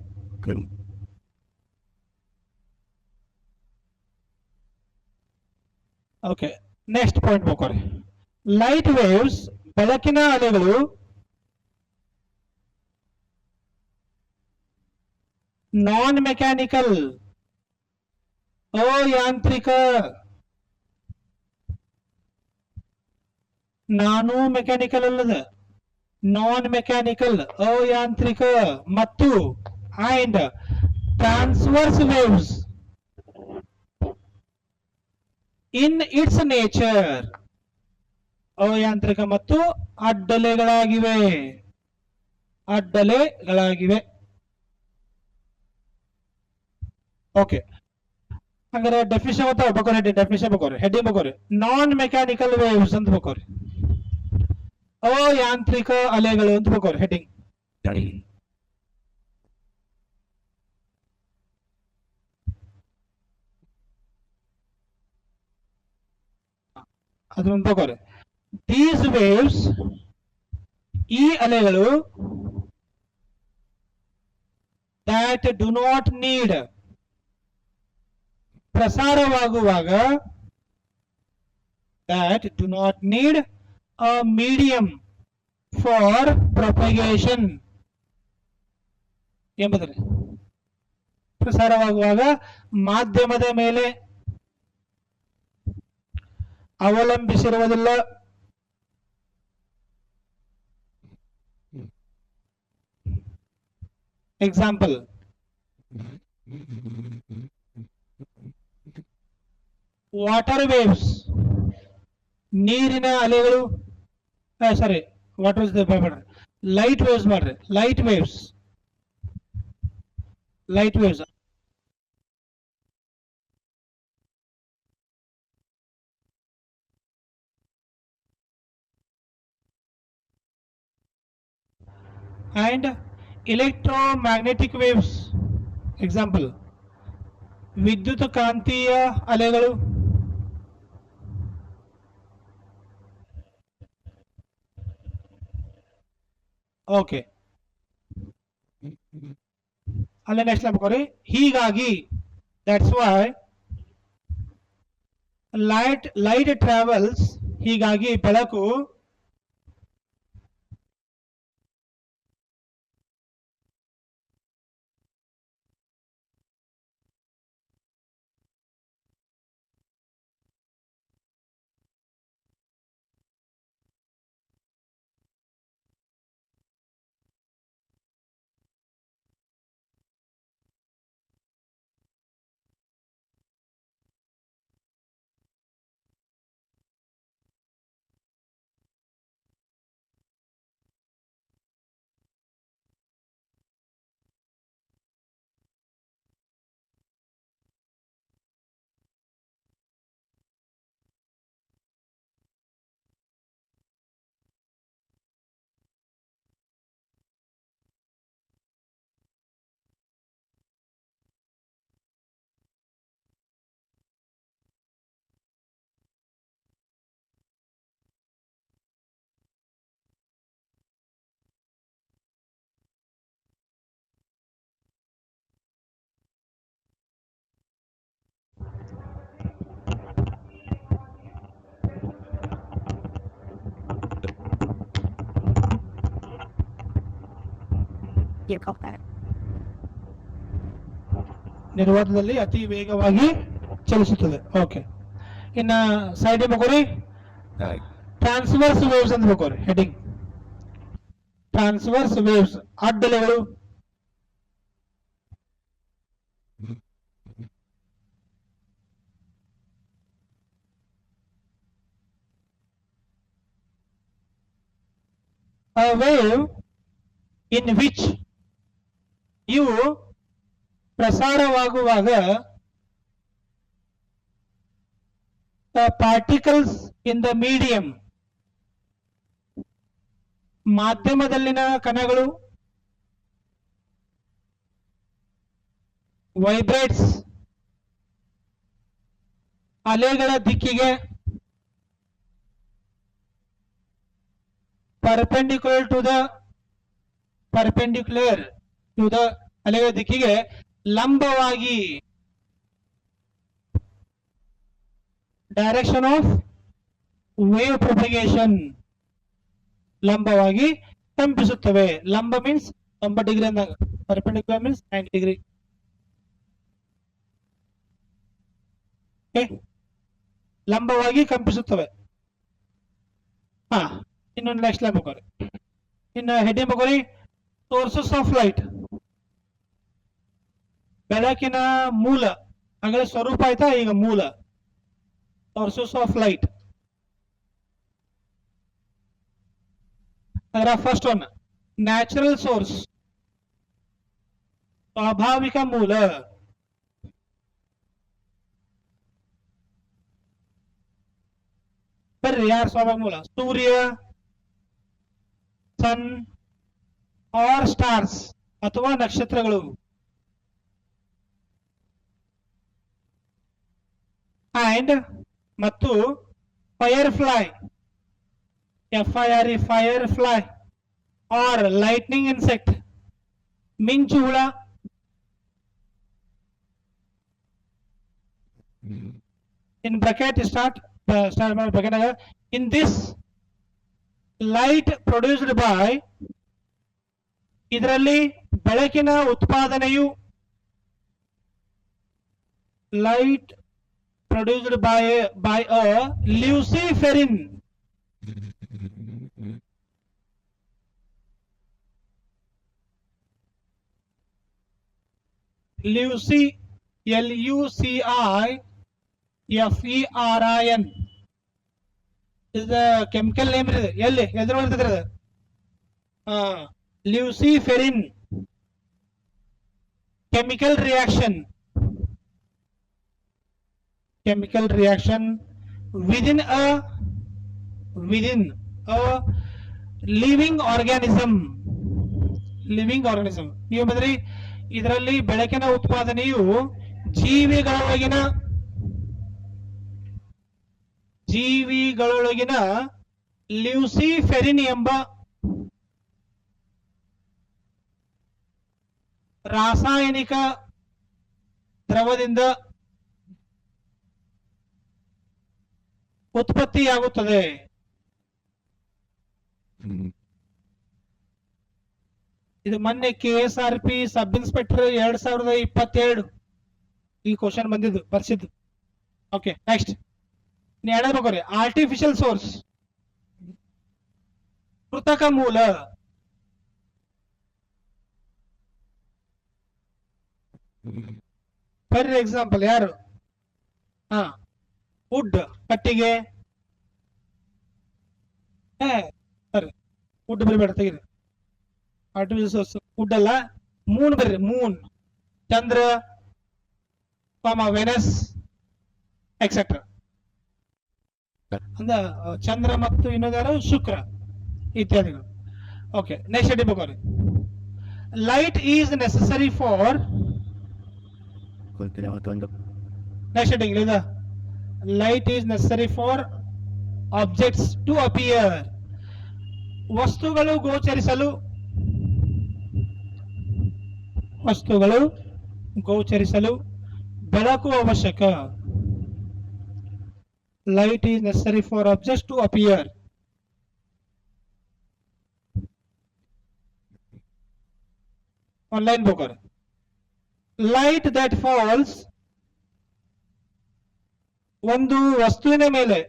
ಓಕೆ ನೆಕ್ಸ್ಟ್ ಪಾಯಿಂಟ್ ಬೋಕೋರಿ ಲೈಟ್ ವೇವ್ಸ್ ಬೆಳಕಿನ ಅಲೆಗಳು ನಾನ್ ಮೆಕ್ಯಾನಿಕಲ್ ಅಯಾಂತ್ರಿಕ ನಾನು ಮೆಕ್ಯಾನಿಕಲ್ ಅಲ್ಲದ ನಾನ್ ಮೆಕ್ಯಾನಿಕಲ್ ಅಯಾಂತ್ರಿಕ ಮತ್ತು and transverse waves in its nature ಅಯಾಂತ್ರಿಕ ಮತ್ತು ಅಡ್ಡಲೆಗಳಾಗಿವೆ ಓಕೆ ಹಂಗಾರೆ ಡೆಫಿನಿಷನ್ ಬಕೋರಿ ಡೆಫಿನಿಷನ್ ಬಕೋರಿ ಹೆಡ್ಡಿಂಗ್ ಬಕೋರಿ ನಾನ್ ಮೆಕ್ಯಾನಿಕಲ್ ವೇವ್ಸ್ ಅಂತ ಬಕೋರಿ ಅಯಾಂತ್ರಿಕ ಅಲೆಗಳು ಅಂತ ಬಕೋರಿ ಹೆಡ್ಡಿಂಗ್ ಅದನ್ನ ತಗೋರಿ. ದೀಸ್ ವೇವ್ಸ್, ಈ ಅಲೆಗಳು, that do not need, ಪ್ರಸಾರವಾಗುವಾಗ, that do not need a medium for propagation ಎಂಬುದನ್ನು, ಪ್ರಸಾರವಾಗುವಾಗ ಮಾಧ್ಯಮದ ಮೇಲೆ ಅವಲಂಬಿಸಿರುವುದಿಲ್ಲ. ಎಕ್ಸಾಂಪಲ್, ವಾಟರ್ ವೇವ್ಸ್, ನೀರಿನ ಅಲೆಗಳು, ಸಾರಿ ವಾಟರ್ ಲೈಟ್ ವೇವ್ಸ್ ಮಾಡ್ರಿ, light waves, light waves and electromagnetic waves. Example, ವಿದ್ಯುತ್ ಕಾಂತೀಯ ಅಲೆಗಳು, ಓಕೆ. ಅಲ್ಲೇ ನೆಕ್ಸ್ಟ್ ಮಾಡ್ಕೋರಿ. ಹೀಗಾಗಿ ದಟ್ಸ್ ವೈ ಲೈಟ್ ಟ್ರಾವೆಲ್ಸ್, ಹೀಗಾಗಿ ಬೆಳಕು ನಿರ್ವಾತದಲ್ಲಿ ಅತಿ ವೇಗವಾಗಿ ಚಲಿಸುತ್ತದೆ. ಓಕೆ. ಇನ್ನ ಸೈಡ್ ಬಕೋರಿ, ಟ್ರಾನ್ಸ್ವರ್ಸ್ ವೇವ್ಸ್ ಅಂತ ಬಕೋರಿ. ಹೆಡಿಂಗ್ ಟ್ರಾನ್ಸ್ವರ್ಸ್ ವೇವ್ಸ್, ಅಡ್ಡಲೆಗಳು. A wave in which, ಇವು ಪ್ರಸಾರವಾಗುವಾಗ ಪಾರ್ಟಿಕಲ್ಸ್ ಇನ್ ದ ಮೀಡಿಯಂ, ಮಾಧ್ಯಮದಲ್ಲಿನ ಕಣಗಳು, ವೈಬ್ರೇಟ್ಸ್, ಅಲೆಗಳ ದಿಕ್ಕಿಗೆ perpendicular to the ಅಲೆಗಳ ದಿಕ್ಕಿಗೆ ಲಂಬವಾಗಿ, ಡೈರೆಕ್ಷನ್ ಆಫ್ ವೇವ್ ಪ್ರೊಪಗೇಷನ್, ಲಂಬವಾಗಿ ಕಂಪಿಸುತ್ತವೆ. ಲಂಬ ಮೀನ್ಸ್ 90 ಡಿಗ್ರಿ ಅಂದಾಗ, ಪರ್ಪೆಂಡಿಕ್ಯುಲರ್ ಮೀನ್ಸ್ 90 ಡಿಗ್ರಿ. ಲಂಬವಾಗಿ ಕಂಪಿಸುತ್ತವೆ. ಇನ್ನೊಂದು ನೆಕ್ಸ್ಟ್ ಲೈನ್ ಬಕೋರಿ. ಇನ್ನು ಹೆಡಿಂಗ್ ಬಕೋರಿ, ಸೋರ್ಸಸ್ ಆಫ್ ಲೈಟ್, ಬೆಳಕಿನ ಮೂಲ, ಹಾಗಾದ್ರೆ ಸ್ವರೂಪ ಆಯ್ತಾ, ಈಗ ಮೂಲ. ಸೋರ್ಸಸ್ ಆಫ್ ಲೈಟ್, ಅದರ ಫಸ್ಟ್ ಒನ್ ನ್ಯಾಚುರಲ್ ಸೋರ್ಸ್, ಸ್ವಾಭಾವಿಕ ಮೂಲ. ಬರ್ರಿ, ಯಾರು ಸ್ವಾಭಾವಿಕ ಮೂಲ? ಸೂರ್ಯ, ಸನ್ ಆರ್ ಸ್ಟಾರ್ಸ್ ಅಥವಾ ನಕ್ಷತ್ರಗಳು. ಅಂಡ್ ಮತ್ತು firefly, FIRE, firefly, or lightning insect, ಮಿಂಚು ಹುಳ. In bracket start bracket in this light produced by, ಇದರಲ್ಲಿ ಬೆಳಕಿನ ಉತ್ಪಾದನೆಯು, light produced by a luciferin, Lucy, LUCIFERIN is the chemical name. ಎಲ್ಲಿ ಎದುರು ಬರ್ತದೆ luciferin. chemical reaction within a living organism. ನೀವು ಬಂದ್ರಿ ಇದರಲ್ಲಿ ಬೆಳಕಿನ ಉತ್ಪಾದನೆಯು ಜೀವಿಗಳೊಳಗಿನ ಲ್ಯೂಸಿಫೆರಿನ್ ಎಂಬ ರಾಸಾಯನಿಕ ದ್ರವದಿಂದ ಉತ್ಪತ್ತಿಯಾಗುತ್ತದೆ. ಇದು ಮೊನ್ನೆ KSRP ಸಬ್ ಇನ್ಸ್ಪೆಕ್ಟರ್ 2022 ಈ ಕ್ವಶನ್ ಬಂದಿದ್ದು ಬರ್ಸಿದ್ದು. ಓಕೆ, ನೆಕ್ಸ್ಟ್ ಎರಡನೇ ಆರ್ಟಿಫಿಷಿಯಲ್ ಸೋರ್ಸ್, ಕೃತಕ ಮೂಲ. ಫಾರ್ ಎಕ್ಸಾಂಪಲ್ ಯಾರು ವುಡ್, ಕಟ್ಟಿಗೆ, ವುಡ್ ಬರಿಬೇಡ ತೆಗಿದೆ. ಆರ್ಟಿಫಿಷಿಯಲ್ ಸೋರ್ಸ್ ವುಡ್ ಅಲ್ಲ, ಮೂನ್ ಬರ್ರಿ, ಮೂನ್, ಚಂದ್ರ, ವೆನಸ್ ಎಕ್ಸೆಟ್ರಾ. ಅಂದ ಚಂದ್ರ ಮತ್ತು ಇನ್ನೊಂದು ಶುಕ್ರ ಇತ್ಯಾದಿಗಳು. ಓಕೆ, ನೆಕ್ಸ್ಟ್ ಹೆಡಿಂಗ್ ಹೋಗೋರಿ. Light is necessary for, next heading ಇದೆ, light is necessary for objects to appear. ವಸ್ತುಗಳು ಗೋಚರಿಸಲು ಬೆಳಕು ಅವಶ್ಯಕ. Light is necessary for objects to appear. Online book. Light that falls ಒಂದು ವಸ್ತುವಿನ ಮೇಲೆ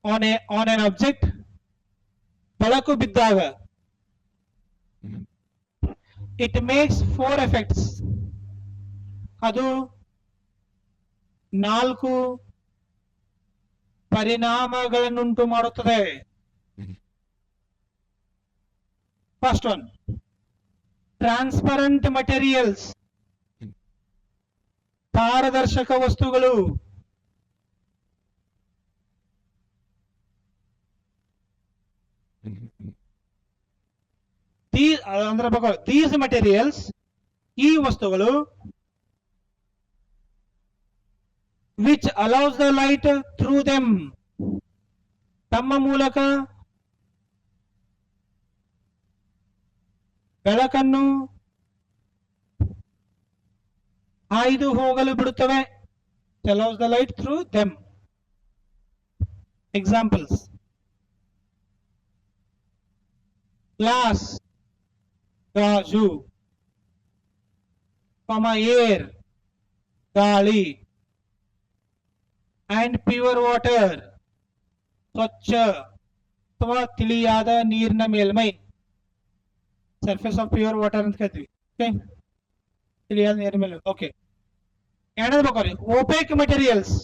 on an object, ಬೆಳಕು ಬಿದ್ದಾಗ it makes 4 effects. ಅದು 4 ಪರಿಣಾಮಗಳನ್ನುಂಟು ಮಾಡುತ್ತದೆ. ಫಸ್ಟ್ ಒನ್, ಟ್ರಾನ್ಸ್ಪರೆಂಟ್ ಮಟೀರಿಯಲ್ಸ್, ಪಾರದರ್ಶಕ ವಸ್ತುಗಳು. ದೀಸ್ ಮಟೀರಿಯಲ್ಸ್, ಈ ವಸ್ತುಗಳು, which allows the light through them, ತಮ್ಮ ಮೂಲಕ ಬೆಳಕನ್ನು ಹಾಯ್ದು ಹೋಗಲು ಬಿಡುತ್ತವೆ. allows the light through them. Examples: glass, ಗಾಜು, air, ಗಾಳಿ, and pure water, ಸ್ವಚ್ಛ ಅಥವಾ ತಿಳಿಯಾದ ನೀರಿನ ಮೇಲ್ಮೈ, ಸರ್ಫೇಸ್ ಆಫ್ ಪ್ಯೂರ್ ವಾಟರ್ ಅಂತ ಕರಿತೀವಿ. ಓಕೆ, ತಿಳಿಯಾದ ನೀರಿನ ಮೇಲೆ. ಓಕೆ, ಎರಡನೇ ಬೇಕಾರೆ ಓಪೇಕ್ ಮೆಟೀರಿಯಲ್ಸ್.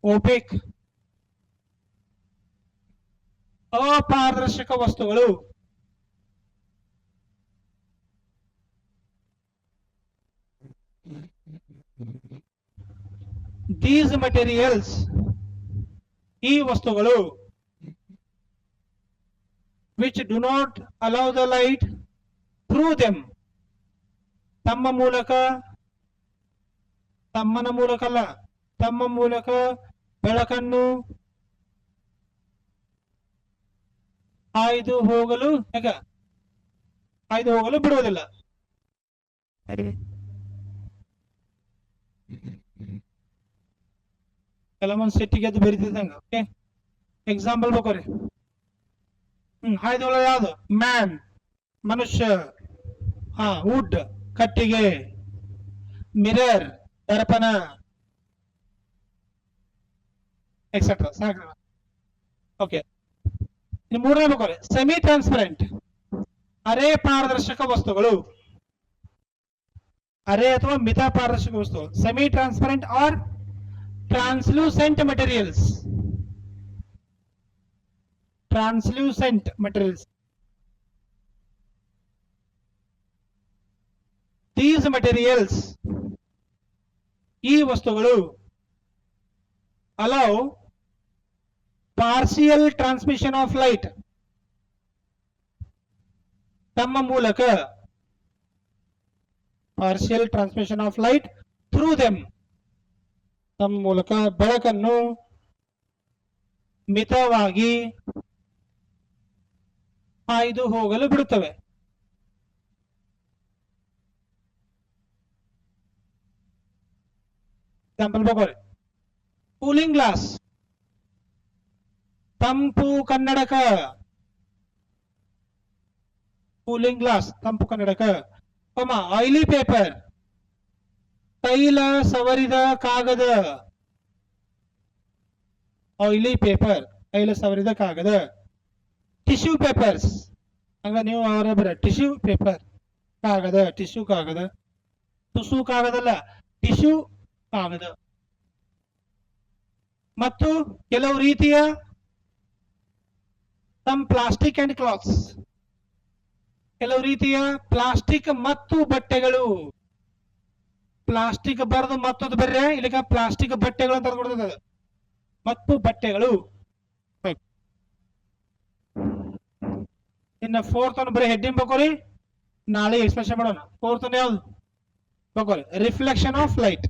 ಓಪೇಕ್ ಅಪಾರದರ್ಶಕ ವಸ್ತುಗಳು. These materials, ಈ ವಸ್ತುಗಳು, which do not allow the light through them, ತಮ್ಮನ ಮೂಲಕ ಬೆಳಕನ್ನು ಹಾಯ್ದು ಹೋಗಲು ಹಾಯ್ದು ಹೋಗಲು ಬಿಡುವುದಿಲ್ಲ. ಕೆಲವೊಂದು ಸಿಟ್ಟಿಗೆ ಅದು ಬರೀತಿದ್ದಂಗ. ಓಕೆ, ಎಕ್ಸಾಂಪಲ್ ಬೇಕಾರೆ ಹಾಯ್ದು ಹೋಗಲು ಯಾವುದು? ಮ್ಯಾನ್, ಮನುಷ್ಯ. ವುಡ್, ಕಟ್ಟಿಗೆ. ಮಿರರ್, ದರ್ಪಣ, ಎಕ್ಸೆಟ್ರಾ. ಸಾಕು. ಓಕೆ, ಮೂರನೇ ಬೇಕಾರೆ ಸೆಮಿ ಟ್ರಾನ್ಸ್ಪರೆಂಟ್, ಅರೆ ಪಾರದರ್ಶಕ ವಸ್ತುಗಳು. ಅರೆ ಅಥವಾ ಮಿತ ಪಾರದರ್ಶಕ ವಸ್ತುಗಳು. Semi transparent or translucent materials. Translucent materials. These materials, ಈ ವಸ್ತುಗಳು, allow partial transmission of light, ತಮ್ಮ ಮೂಲಕ partial transmission of light through them, ತಮ್ಮ ಮೂಲಕ ಬೆಳಕನ್ನು ಮಿತವಾಗಿ ಹಾಯ್ದು ಹೋಗಲು ಬಿಡುತ್ತವೆ. ಎಕ್ಸಾಂಪಲ್ ಬೇಕಾರೆ ಕೂಲಿಂಗ್ ಗ್ಲಾಸ್, ತಂಪು ಕನ್ನಡಕ. ಕೂಲಿಂಗ್ ಗ್ಲಾಸ್, ತಂಪು ಕನ್ನಡಕ. ಆಯಿಲಿ ಪೇಪರ್, ತೈಲ ಸವರಿದ ಕಾಗದ. ಆಯಿಲಿ ಪೇಪರ್, ತೈಲ ಸವರಿದ ಕಾಗದ. ಟಿಶ್ಯೂ ಪೇಪರ್ಸ್, ಹಂಗ ನೀವು ಅವರ ಬರ ಟಿಶ್ಯೂ ಪೇಪರ್, ಕಾಗದ, ಟಿಶ್ಯೂ ಕಾಗದ. ತುಸು ಕಾಗದಲ್ಲ, ಟಿಶ್ಯೂ ಕಾಗದ. ಮತ್ತು ಕೆಲವು ರೀತಿಯ ಸಮ್ ಪ್ಲಾಸ್ಟಿಕ್ ಅಂಡ್ ಕ್ಲಾತ್ಸ್, ಕೆಲವು ರೀತಿಯ ಪ್ಲಾಸ್ಟಿಕ್ ಮತ್ತು ಬಟ್ಟೆಗಳು. ಪ್ಲಾಸ್ಟಿಕ್ ಬರೆದು ಮತ್ತೊಂದು ಬರ್ರೆ, ಇಲ್ಲಿಗ ಪ್ಲಾಸ್ಟಿಕ್ ಬಟ್ಟೆಗಳು ಅಂತ ಕೊಡ್ತದೆ. ಮತ್ತು ಬಟ್ಟೆಗಳು. ಇನ್ನು ಫೋರ್ತ್ ಅನ್ನು ಬರೀ ಹೆಡ್ಡಿಂಗ್ ಬೇಕಾರಿ, ನಾಳೆ ಎಕ್ಸ್ಪ್ರೆಷನ್ ಮಾಡೋಣ. ಫೋರ್ತ್ ಯಾವ್ದು ಬೇಕಾರಿ? Reflection of light.